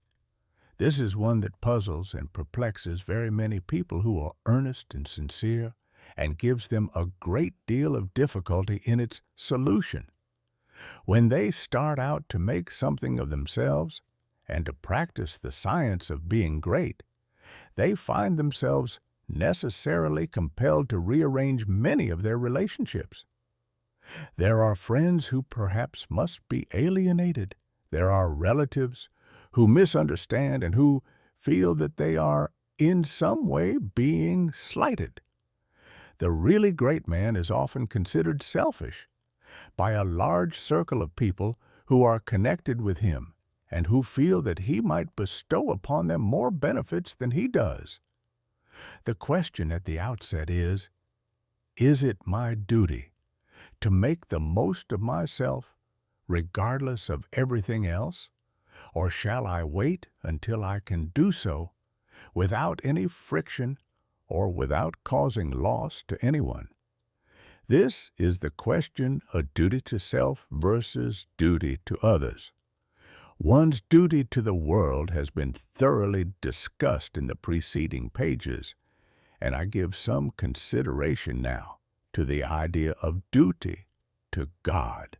This is one that puzzles and perplexes very many people who are earnest and sincere, and gives them a great deal of difficulty in its solution. When they start out to make something of themselves and to practice the science of being great, they find themselves necessarily compelled to rearrange many of their relationships. There are friends who perhaps must be alienated. There are relatives who misunderstand and who feel that they are in some way being slighted. The really great man is often considered selfish by a large circle of people who are connected with him and who feel that he might bestow upon them more benefits than he does. The question at the outset is it my duty to make the most of myself regardless of everything else, or shall I wait until I can do so without any friction or without causing loss to anyone? This is the question of duty to self versus duty to others. One's duty to the world has been thoroughly discussed in the preceding pages, and I give some consideration now to the idea of duty to God.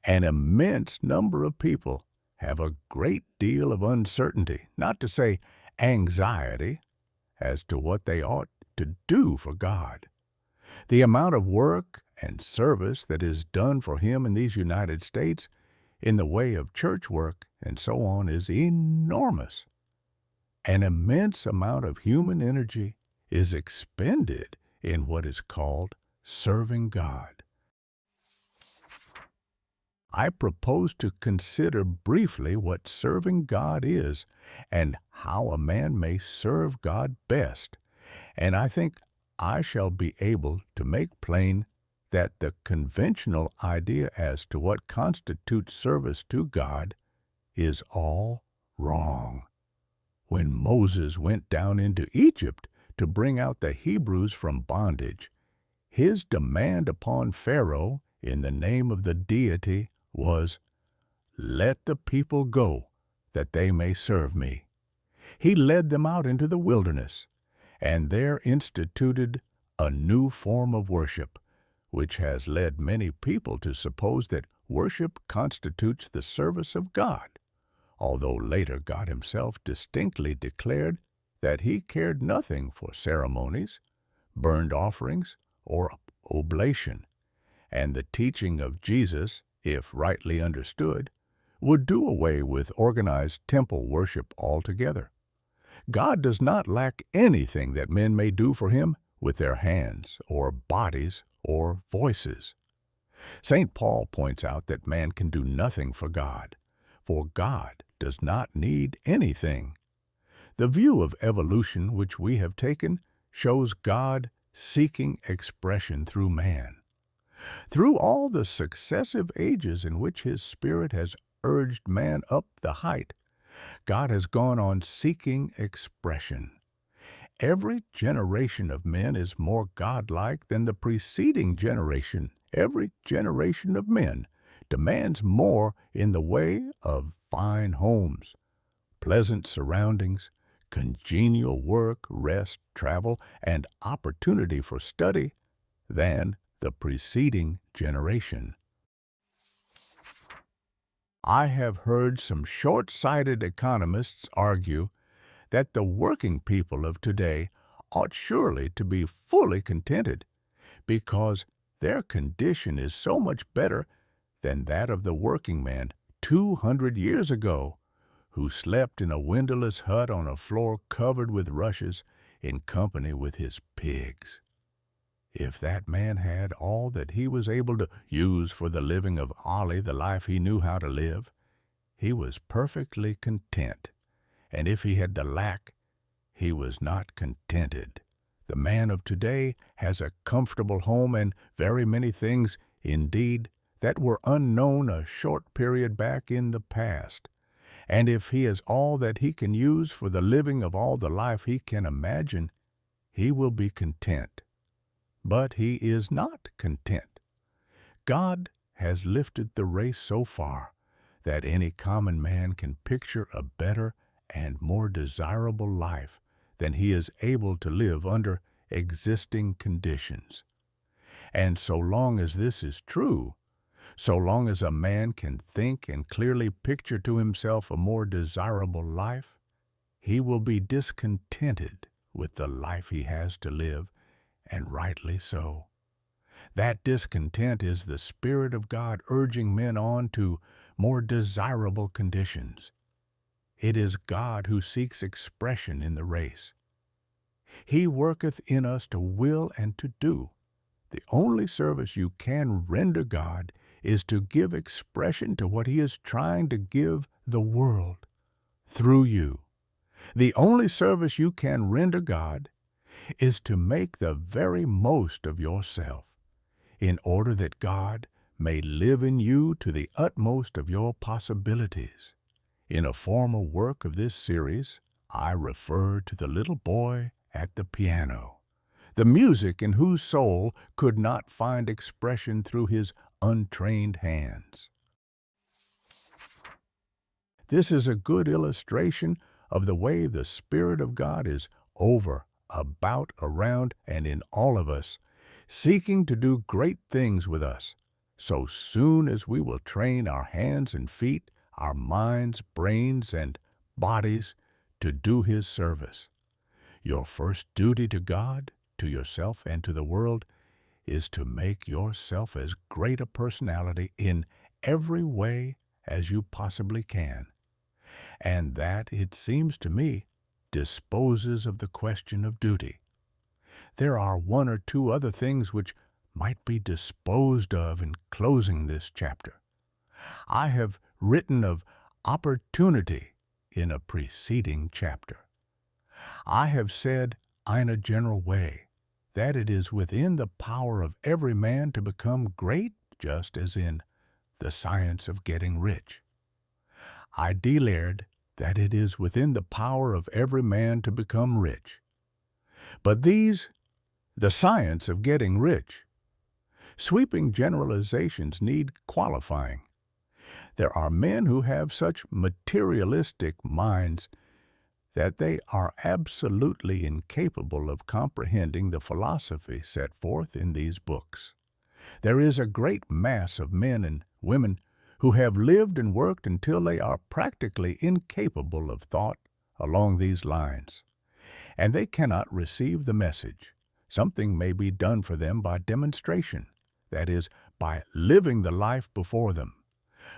An immense number of people have a great deal of uncertainty, not to say anxiety, as to what they ought to do for God. The amount of work and service that is done for Him in these United States in the way of church work and so on is enormous. An immense amount of human energy is expended in what is called serving God. I propose to consider briefly what serving God is and how a man may serve God best, and I think I shall be able to make plain that the conventional idea as to what constitutes service to God is all wrong. When Moses went down into Egypt to bring out the Hebrews from bondage, his demand upon Pharaoh in the name of the deity was, "Let the people go, that they may serve me." He led them out into the wilderness, and there instituted a new form of worship, which has led many people to suppose that worship constitutes the service of God, although later God Himself distinctly declared that He cared nothing for ceremonies, burnt offerings, or oblation, and the teaching of Jesus if rightly understood, would do away with organized temple worship altogether. God does not lack anything that men may do for him with their hands or bodies or voices. St. Paul points out that man can do nothing for God does not need anything. The view of evolution which we have taken shows God seeking expression through man. Through all the successive ages in which his Spirit has urged man up the height, God has gone on seeking expression. Every generation of men is more godlike than the preceding generation. Every generation of men demands more in the way of fine homes, pleasant surroundings, congenial work, rest, travel, and opportunity for study than the preceding generation. I have heard some short-sighted economists argue that the working people of today ought surely to be fully contented because their condition is so much better than that of the working man 200 years ago, who slept in a windowless hut on a floor covered with rushes in company with his pigs. If that man had all that he was able to use for the living of Ollie, the life he knew how to live, he was perfectly content. And if he had the lack, he was not contented. The man of today has a comfortable home and very many things, indeed, that were unknown a short period back in the past. And if he has all that he can use for the living of all the life he can imagine, he will be content. But he is not content. God has lifted the race so far that any common man can picture a better and more desirable life than he is able to live under existing conditions. And so long as this is true, so long as a man can think and clearly picture to himself a more desirable life, he will be discontented with the life he has to live, and rightly so. That discontent is the Spirit of God urging men on to more desirable conditions. It is God who seeks expression in the race. He worketh in us to will and to do. The only service you can render God is to give expression to what he is trying to give the world through you. The only service you can render God is to make the very most of yourself, in order that God may live in you to the utmost of your possibilities. In a former work of this series, I referred to the little boy at the piano, the music in whose soul could not find expression through his untrained hands. This is a good illustration of the way the Spirit of God is over, about, around, and in all of us, seeking to do great things with us, so soon as we will train our hands and feet, our minds, brains, and bodies to do his service. Your first duty to God, to yourself, and to the world is to make yourself as great a personality in every way as you possibly can. And that, it seems to me, disposes of the question of duty. There are one or two other things which might be disposed of in closing this chapter. I have written of opportunity in a preceding chapter. I have said, in a general way, that it is within the power of every man to become great, just as in the science of getting rich. I declared that it is within the power of every man to become rich. But these, the science of getting rich, sweeping generalizations need qualifying. There are men who have such materialistic minds that they are absolutely incapable of comprehending the philosophy set forth in these books. There is a great mass of men and women who have lived and worked until they are practically incapable of thought along these lines, and they cannot receive the message. Something may be done for them by demonstration. that is, by living the life before them.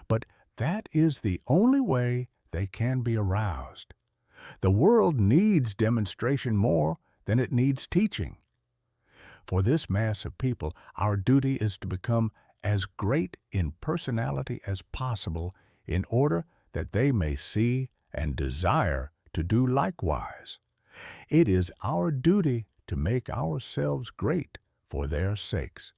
But that is the only way they can be aroused. The world needs demonstration more than it needs teaching. For this mass of people, our duty is to become as great in personality as possible in order that they may see and desire to do likewise. It is our duty to make ourselves great for their sakes,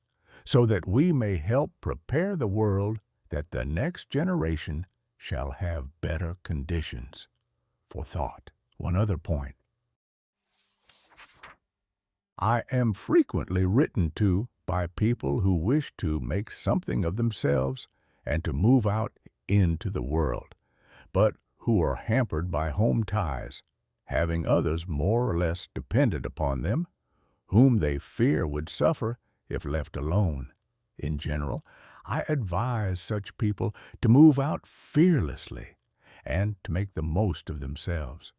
so that we may help prepare the world that the next generation shall have better conditions for thought. One other point. I am frequently written to by people who wish to make something of themselves and to move out into the world, but who are hampered by home ties, having others more or less dependent upon them, whom they fear would suffer if left alone. In general, I advise such people to move out fearlessly and to make the most of themselves.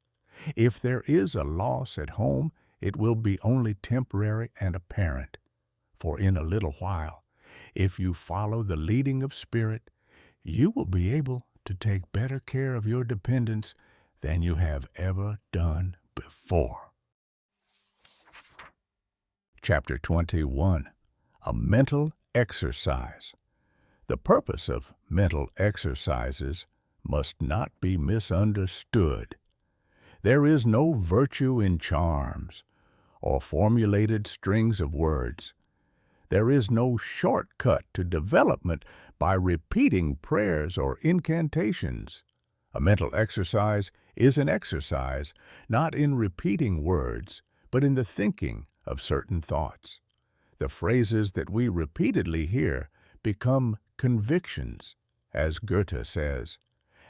If there is a loss at home, it will be only temporary and apparent, for in a little while, if you follow the leading of Spirit, you will be able to take better care of your dependents than you have ever done before. Chapter 21. A Mental Exercise. The purpose of mental exercises must not be misunderstood. There is no virtue in charms or formulated strings of words. There is no shortcut to development by repeating prayers or incantations. A mental exercise is an exercise, not in repeating words, but in the thinking of certain thoughts. The phrases that we repeatedly hear become convictions, as Goethe says,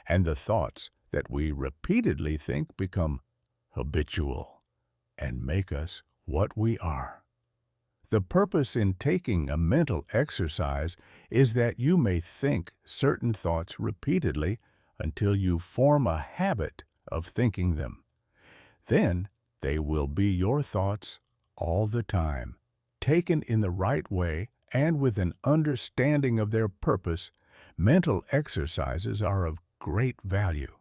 and the thoughts that we repeatedly think become habitual and make us what we are. The purpose in taking a mental exercise is that you may think certain thoughts repeatedly until you form a habit of thinking them. Then they will be your thoughts all the time. Taken in the right way and with an understanding of their purpose, mental exercises are of great value.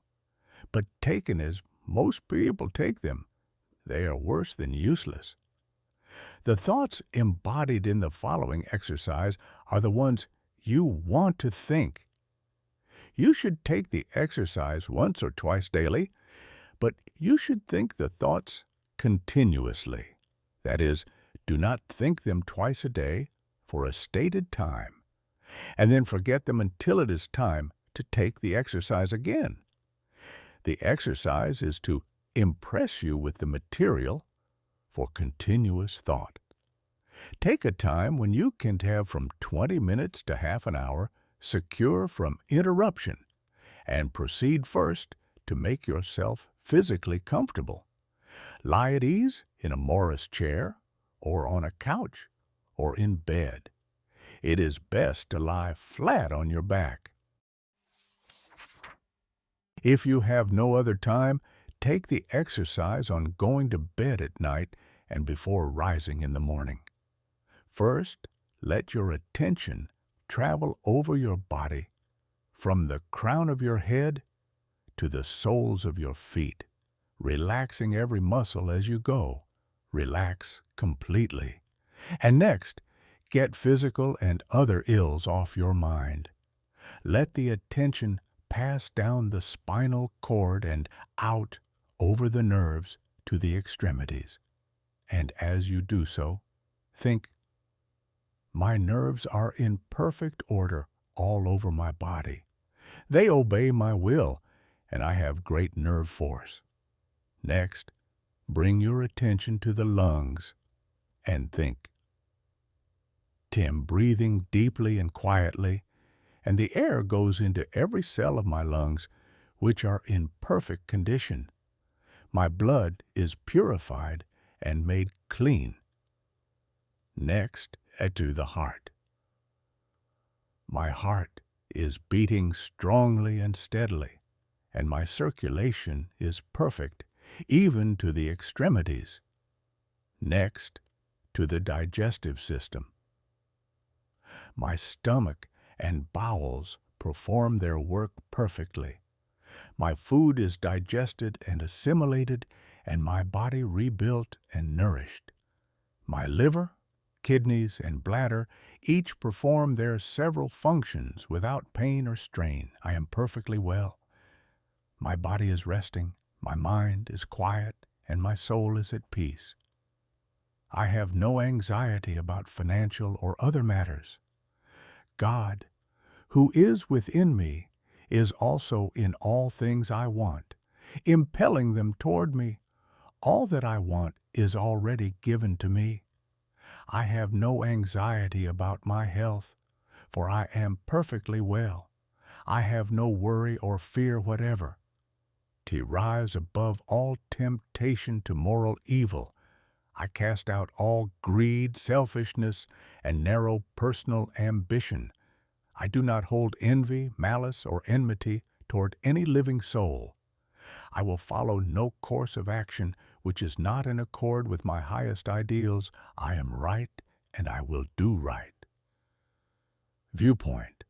But taken as most people take them, they are worse than useless. The thoughts embodied in the following exercise are the ones you want to think. You should take the exercise once or twice daily, but you should think the thoughts continuously. That is, do not think them twice a day for a stated time, and then forget them until it is time to take the exercise again. The exercise is to impress you with the material for continuous thought. Take a time when you can have from 20 minutes to half an hour secure from interruption, and proceed first to make yourself physically comfortable. Lie at ease in a Morris chair, or on a couch, or in bed. It is best to lie flat on your back. If you have no other time, take the exercise on going to bed at night and before rising in the morning. First, let your attention travel over your body from the crown of your head to the soles of your feet, relaxing every muscle as you go. Relax completely. And next, get physical and other ills off your mind. Let the attention pass down the spinal cord and out over the nerves to the extremities. And as you do so, think, my nerves are in perfect order all over my body. They obey my will, and I have great nerve force. Next, bring your attention to the lungs and think. Tim, breathing deeply and quietly, and the air goes into every cell of my lungs, which are in perfect condition. My blood is purified and made clean. Next, to the heart. My heart is beating strongly and steadily, and my circulation is perfect, even to the extremities. Next, to the digestive system. My stomach and bowels perform their work perfectly. My food is digested and assimilated, and my body rebuilt and nourished. My liver, kidneys, and bladder each perform their several functions without pain or strain. I am perfectly well. My body is resting, my mind is quiet, and my soul is at peace. I have no anxiety about financial or other matters. God, who is within me, is also in all things I want, impelling them toward me. All that I want is already given to me. I have no anxiety about my health, for I am perfectly well. I have no worry or fear whatever. To rise above all temptation to moral evil, I cast out all greed, selfishness, and narrow personal ambition. I do not hold envy, malice, or enmity toward any living soul. I will follow no course of action which is not in accord with my highest ideals. I am right, and I will do right. Viewpoint.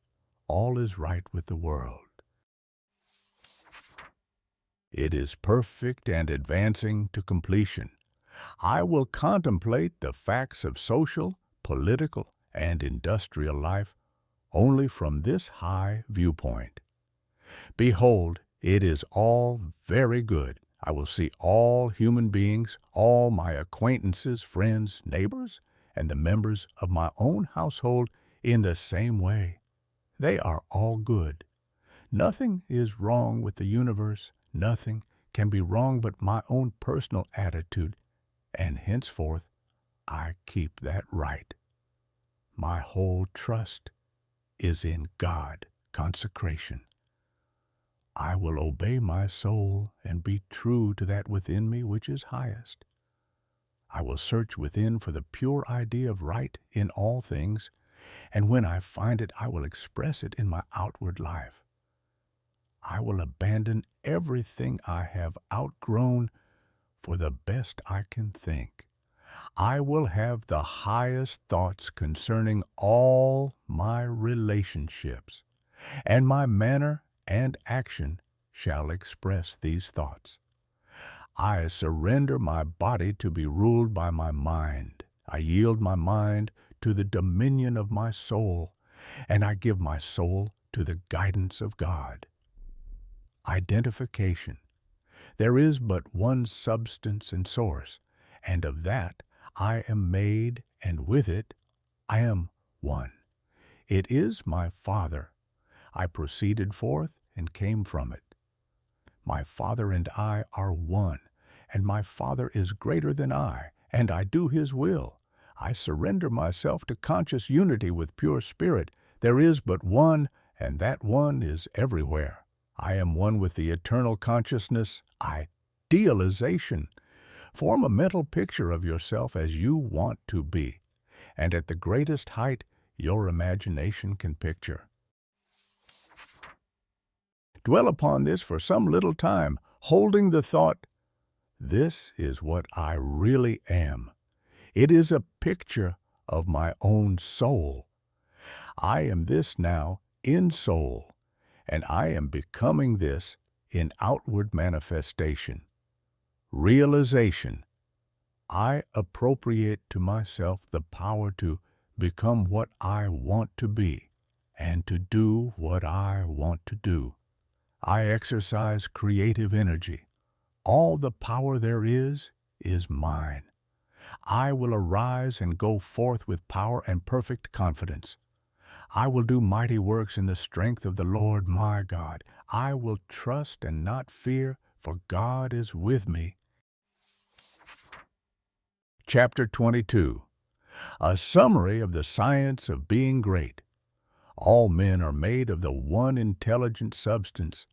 All is right with the world. It is perfect and advancing to completion. I will contemplate the facts of social, political, and industrial life only from this high viewpoint. Behold, it is all very good. I will see all human beings, all my acquaintances, friends, neighbors, and the members of my own household in the same way. They are all good. Nothing is wrong with the universe. Nothing can be wrong but my own personal attitude, and henceforth I keep that right. My whole trust is in God. Consecration. I will obey my soul and be true to that within me which is highest. I will search within for the pure idea of right in all things, and when I find it, I will express it in my outward life. I will abandon everything I have outgrown for the best I can think. I will have the highest thoughts concerning all my relationships, and my manner and action shall express these thoughts. I surrender my body to be ruled by my mind. I yield my mind to the dominion of my soul, and I give my soul to the guidance of God. Identification. There is but one substance and source, and of that I am made, and with it I am one. It is my Father. I proceeded forth and came from it. My Father and I are one, and my Father is greater than I, and I do His will. I surrender myself to conscious unity with pure spirit. There is but one, and that one is everywhere. I am one with the eternal consciousness. Idealization. Form a mental picture of yourself as you want to be, and at the greatest height your imagination can picture. Dwell upon this for some little time, holding the thought, this is what I really am. It is a picture of my own soul. I am this now in soul, and I am becoming this in outward manifestation. Realization. I appropriate to myself the power to become what I want to be and to do what I want to do. I exercise creative energy. All the power there is mine. I will arise and go forth with power and perfect confidence. I will do mighty works in the strength of the Lord my God. I will trust and not fear, for God is with me. Chapter 22. A summary of the science of being great. All men are made of the one intelligent substance,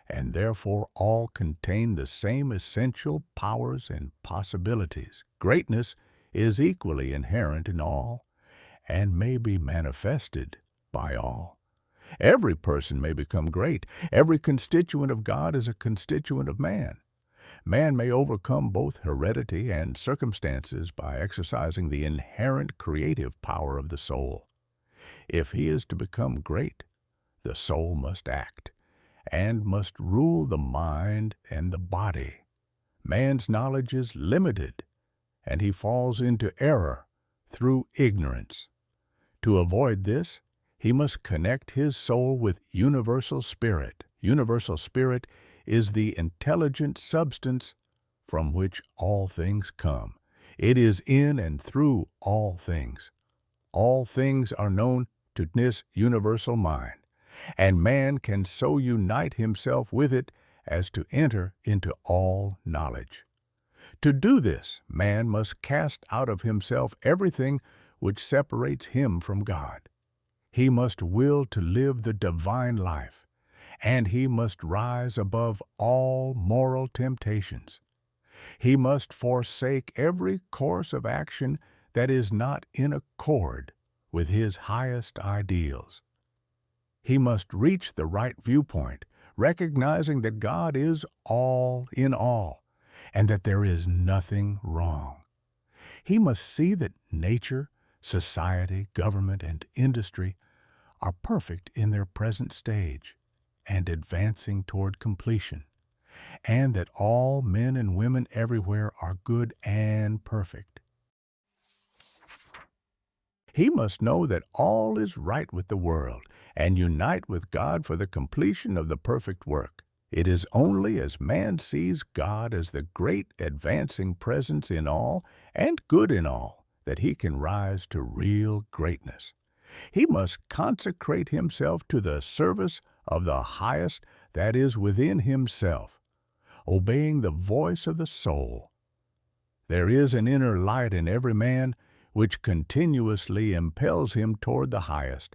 and therefore all contain the same essential powers and possibilities. Greatness is equally inherent in all, and may be manifested by all. Every person may become great. Every constituent of God is a constituent of man. Man may overcome both heredity and circumstances by exercising the inherent creative power of the soul. If he is to become great, the soul must act, and must rule the mind and the body. Man's knowledge is limited, and he falls into error through ignorance. To avoid this, he must connect his soul with universal spirit. Universal spirit is the intelligent substance from which all things come. It is in and through all things. All things are known to this universal mind, and man can so unite himself with it as to enter into all knowledge. To do this, man must cast out of himself everything which separates him from God. He must will to live the divine life, and he must rise above all moral temptations. He must forsake every course of action that is not in accord with his highest ideals. He must reach the right viewpoint, recognizing that God is all in all, and that there is nothing wrong. He must see that nature, society, government, and industry are perfect in their present stage and advancing toward completion, and that all men and women everywhere are good and perfect. He must know that all is right with the world and unite with God for the completion of the perfect work. It is only as man sees God as the great advancing presence in all and good in all that he can rise to real greatness. He must consecrate himself to the service of the highest that is within himself, obeying the voice of the soul. There is an inner light in every man which continuously impels him toward the highest,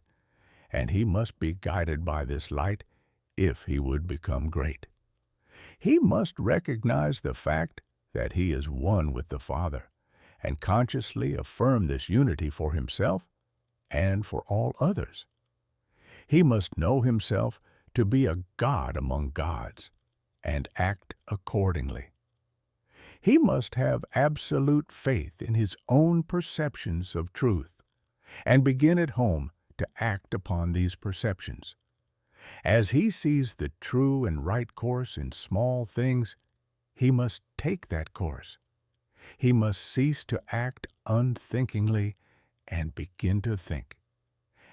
and he must be guided by this light if he would become great. He must recognize the fact that he is one with the Father, and consciously affirm this unity for himself and for all others. He must know himself to be a God among gods, and act accordingly. He must have absolute faith in his own perceptions of truth, and begin at home to act upon these perceptions. As he sees the true and right course in small things, he must take that course. He must cease to act unthinkingly and begin to think.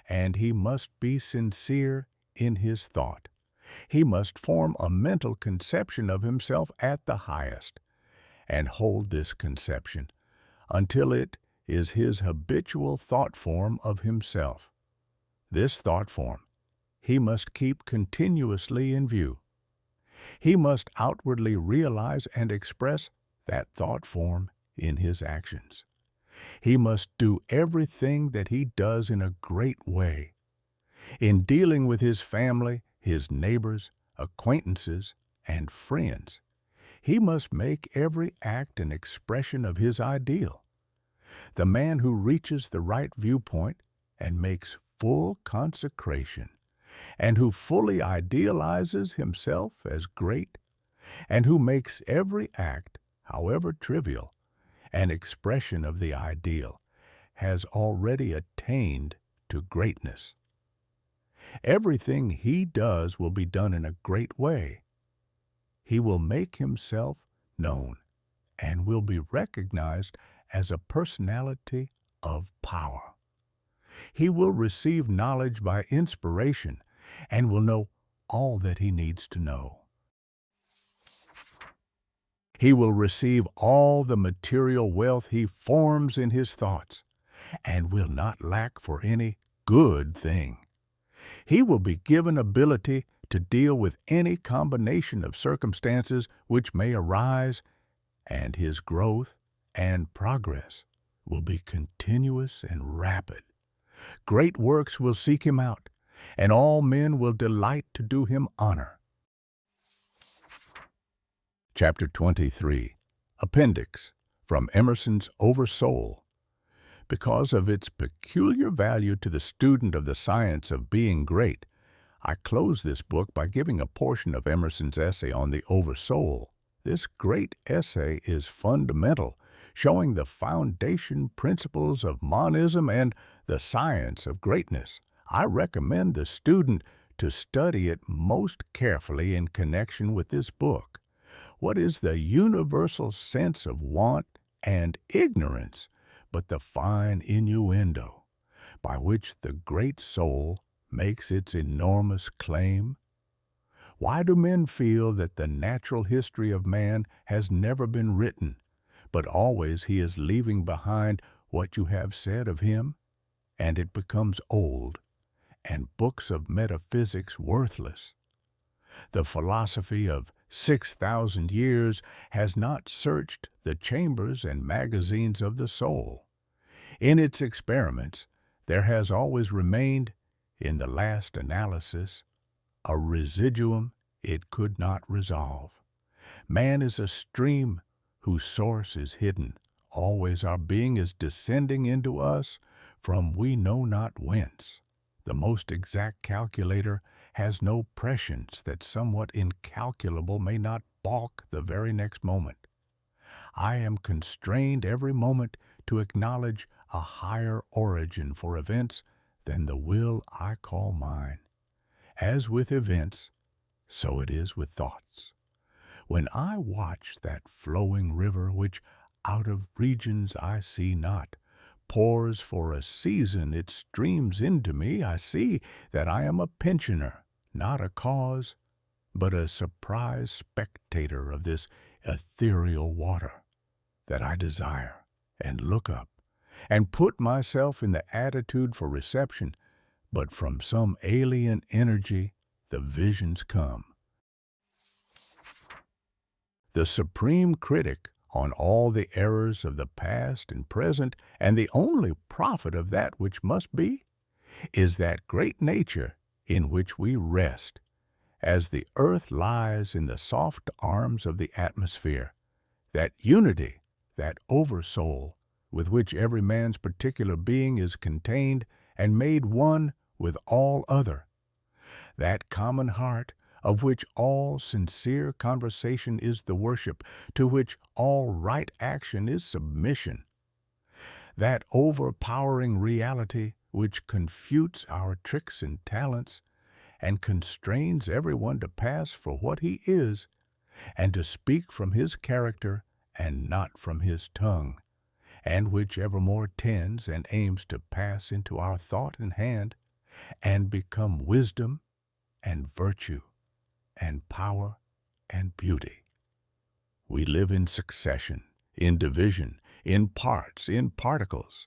And he must be sincere in his thought. He must form a mental conception of himself at the highest, and hold this conception until it is his habitual thought form of himself. This thought form he must keep continuously in view. He must outwardly realize and express that thought form in his actions. He must do everything that he does in a great way. In dealing with his family, his neighbors, acquaintances, and friends, he must make every act an expression of his ideal. The man who reaches the right viewpoint and makes full consecration, and who fully idealizes himself as great, and who makes every act, however trivial, an expression of the ideal, has already attained to greatness. Everything he does will be done in a great way. He will make himself known and will be recognized as a personality of power. He will receive knowledge by inspiration and will know all that he needs to know. He will receive all the material wealth he forms in his thoughts and will not lack for any good thing. He will be given ability to deal with any combination of circumstances which may arise, and his growth and progress will be continuous and rapid. Great works will seek him out, and all men will delight to do him honor. Chapter 23, Appendix, from Emerson's Oversoul. Because of its peculiar value to the student of the science of being great, I close this book by giving a portion of Emerson's essay on the Oversoul. This great essay is fundamental showing the foundation principles of monism and the science of greatness. I recommend the student to study it most carefully in connection with this book. What is the universal sense of want and ignorance but the fine innuendo by which the great soul makes its enormous claim? Why do men feel that the natural history of man has never been written, but always he is leaving behind what you have said of him, and it becomes old, and books of metaphysics worthless? The philosophy of 6,000 years has not searched the chambers and magazines of the soul. In its experiments, there has always remained, in the last analysis, a residuum it could not resolve. Man is a stream whose source is hidden. Always our being is descending into us from we know not whence. The most exact calculator has no prescience that somewhat incalculable may not balk the very next moment. I am constrained every moment to acknowledge a higher origin for events than the will I call mine. As with events, so it is with thoughts. When I watch that flowing river which, out of regions I see not, pours for a season its streams into me, I see that I am a pensioner, not a cause, but a surprised spectator of this ethereal water, that I desire, and look up, and put myself in the attitude for reception, but from some alien energy the visions come. The supreme critic on all the errors of the past and present, and the only prophet of that which must be, is that great nature in which we rest, as the earth lies in the soft arms of the atmosphere, that unity, that oversoul, with which every man's particular being is contained and made one with all other, that common heart of which all sincere conversation is the worship, to which all right action is submission, that overpowering reality which confutes our tricks and talents, and constrains everyone to pass for what he is, and to speak from his character and not from his tongue, and which evermore tends and aims to pass into our thought and hand, and become wisdom and virtue and power and beauty. We live in succession, in division, in parts, in particles.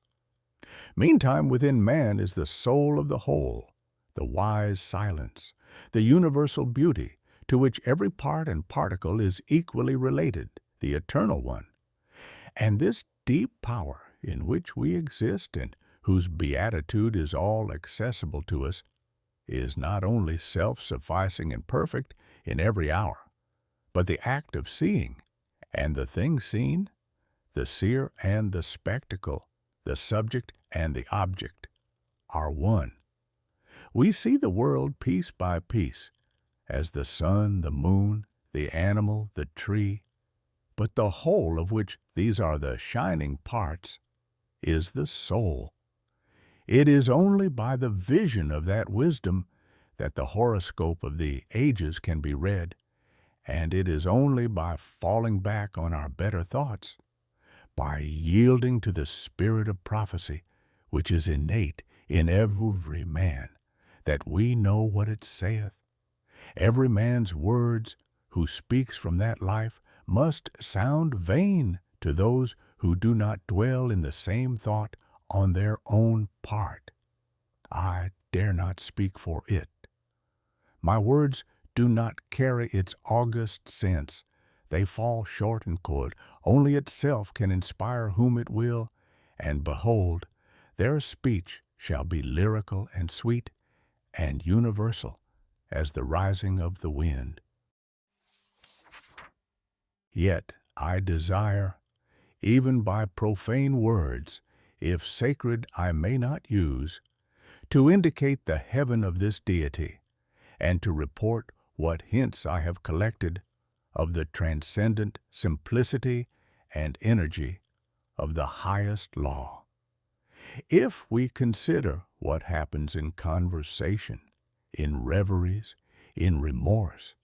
Meantime, within man is the soul of the whole, the wise silence, the universal beauty, to which every part and particle is equally related, the eternal one. And this deep power in which we exist and whose beatitude is all accessible to us, is not only self-sufficing and perfect in every hour, but the act of seeing, and the thing seen, the seer and the spectacle, the subject and the object, are one. We see the world piece by piece, as the sun, the moon, the animal, the tree, but the whole of which these are the shining parts is the soul. It is only by the vision of that wisdom that the horoscope of the ages can be read, and it is only by falling back on our better thoughts, by yielding to the spirit of prophecy, which is innate in every man, that we know what it saith. Every man's words who speaks from that life must sound vain to those who do not dwell in the same thought on their own part. I dare not speak for it. My words do not carry its august sense. They fall short and cold. Only itself can inspire whom it will, and behold, their speech shall be lyrical and sweet and universal as the rising of the wind. Yet I desire, even by profane words, if sacred I may not use, to indicate the heaven of this deity, and to report what hints I have collected of the transcendent simplicity and energy of the highest law. If we consider what happens in conversation, in reveries, in remorse,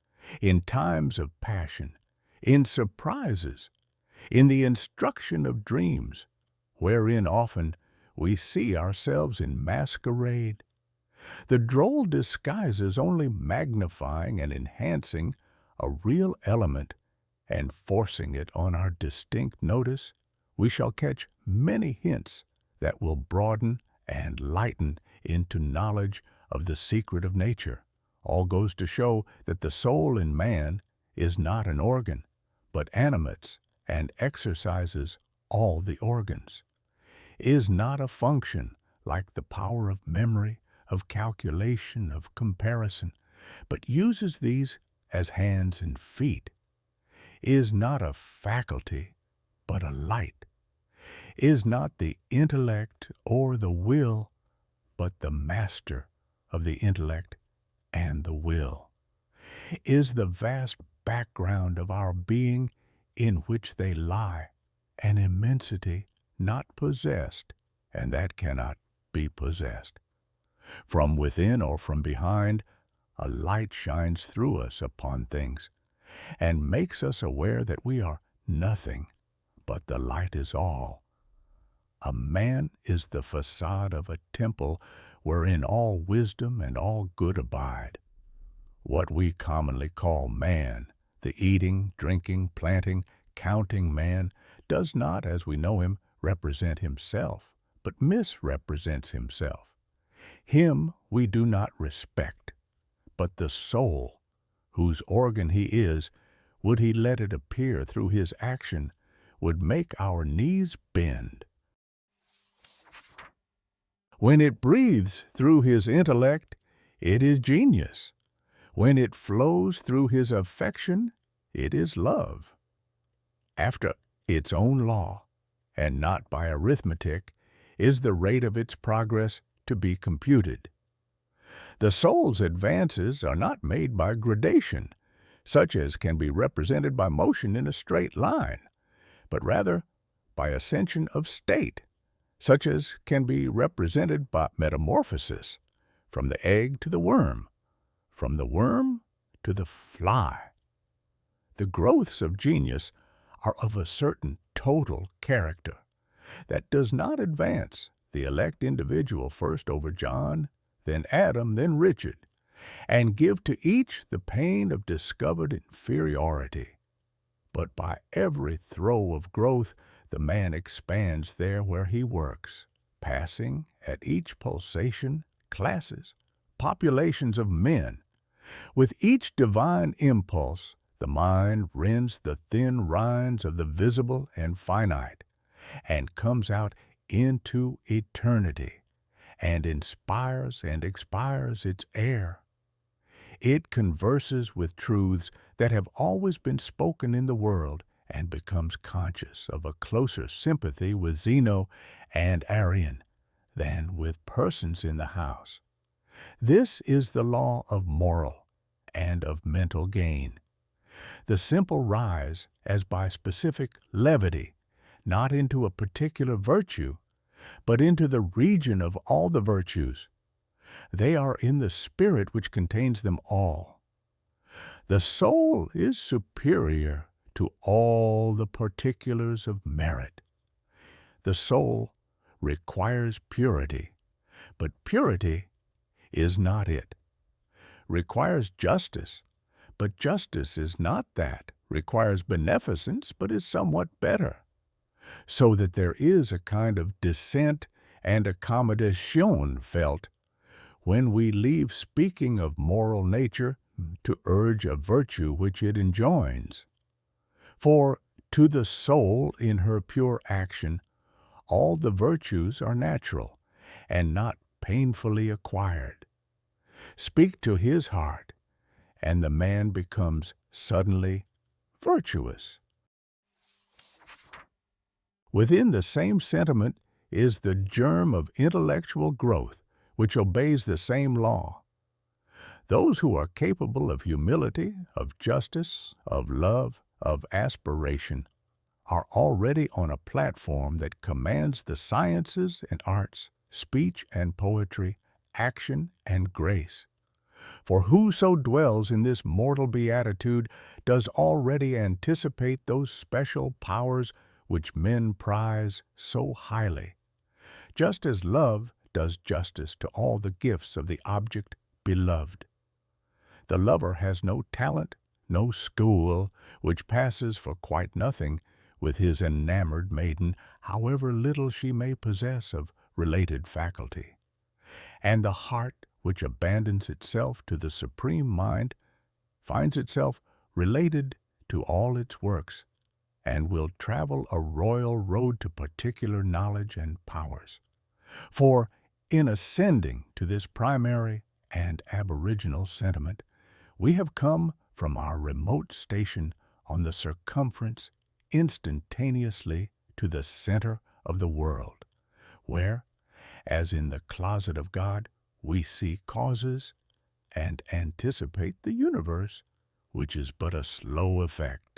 in times of passion, in surprises, in the instruction of dreams, wherein often we see ourselves in masquerade, the droll disguises only magnifying and enhancing a real element and forcing it on our distinct notice, we shall catch many hints that will broaden and lighten into knowledge of the secret of nature. All goes to show that the soul in man is not an organ, but animates and exercises all the organs, is not a function like the power of memory, of calculation, of comparison, but uses these as hands and feet, is not a faculty, but a light, is not the intellect or the will, but the master of the intellect and the will, is the vast background of our being in which they lie, an immensity not possessed, and that cannot be possessed. From within or from behind, a light shines through us upon things, and makes us aware that we are nothing, but the light is all. A man is the facade of a temple wherein all wisdom and all good abide. What we commonly call man, the eating, drinking, planting, counting man, does not, as we know him, represent himself, but misrepresents himself. Him we do not respect, but the soul, whose organ he is, would he let it appear through his action, would make our knees bend. When it breathes through his intellect, it is genius. When it flows through his affection, it is love. After its own law, and not by arithmetic, is the rate of its progress to be computed. The soul's advances are not made by gradation, such as can be represented by motion in a straight line, but rather by ascension of state, such as can be represented by metamorphosis, from the egg to the worm, from the worm to the fly. The growths of genius are of a certain total character that does not advance the elect individual first over John, then Adam, then Richard, and give to each the pain of discovered inferiority. But by every throe of growth, the man expands there where he works, passing at each pulsation classes, populations of men. With each divine impulse, the mind rends the thin rinds of the visible and finite, and comes out into eternity, and inspires and expires its air. It converses with truths that have always been spoken in the world, and becomes conscious of a closer sympathy with Zeno and Arian than with persons in the house. This is the law of moral and of mental gain. The simple rise as by specific levity, not into a particular virtue, but into the region of all the virtues. They are in the spirit which contains them all. The soul is superior to all the particulars of merit. The soul requires purity, but purity is not it. Requires justice, but justice is not that. Requires beneficence, but is somewhat better. So that there is a kind of dissent and accommodation felt when we leave speaking of moral nature to urge a virtue which it enjoins. For to the soul in her pure action, all the virtues are natural and not painfully acquired. Speak to his heart, and the man becomes suddenly virtuous. Within the same sentiment is the germ of intellectual growth, which obeys the same law. Those who are capable of humility, of justice, of love, of aspiration, are already on a platform that commands the sciences and arts, speech and poetry, action and grace. For whoso dwells in this mortal beatitude does already anticipate those special powers which men prize so highly, just as love does justice to all the gifts of the object beloved. The lover has no talent, no school, which passes for quite nothing with his enamored maiden, however little she may possess of related faculty. And the heart which abandons itself to the Supreme Mind finds itself related to all its works, and will travel a royal road to particular knowledge and powers. For in ascending to this primary and aboriginal sentiment, we have come from our remote station on the circumference instantaneously to the center of the world, where, as in the closet of God, we see causes and anticipate the universe, which is but a slow effect.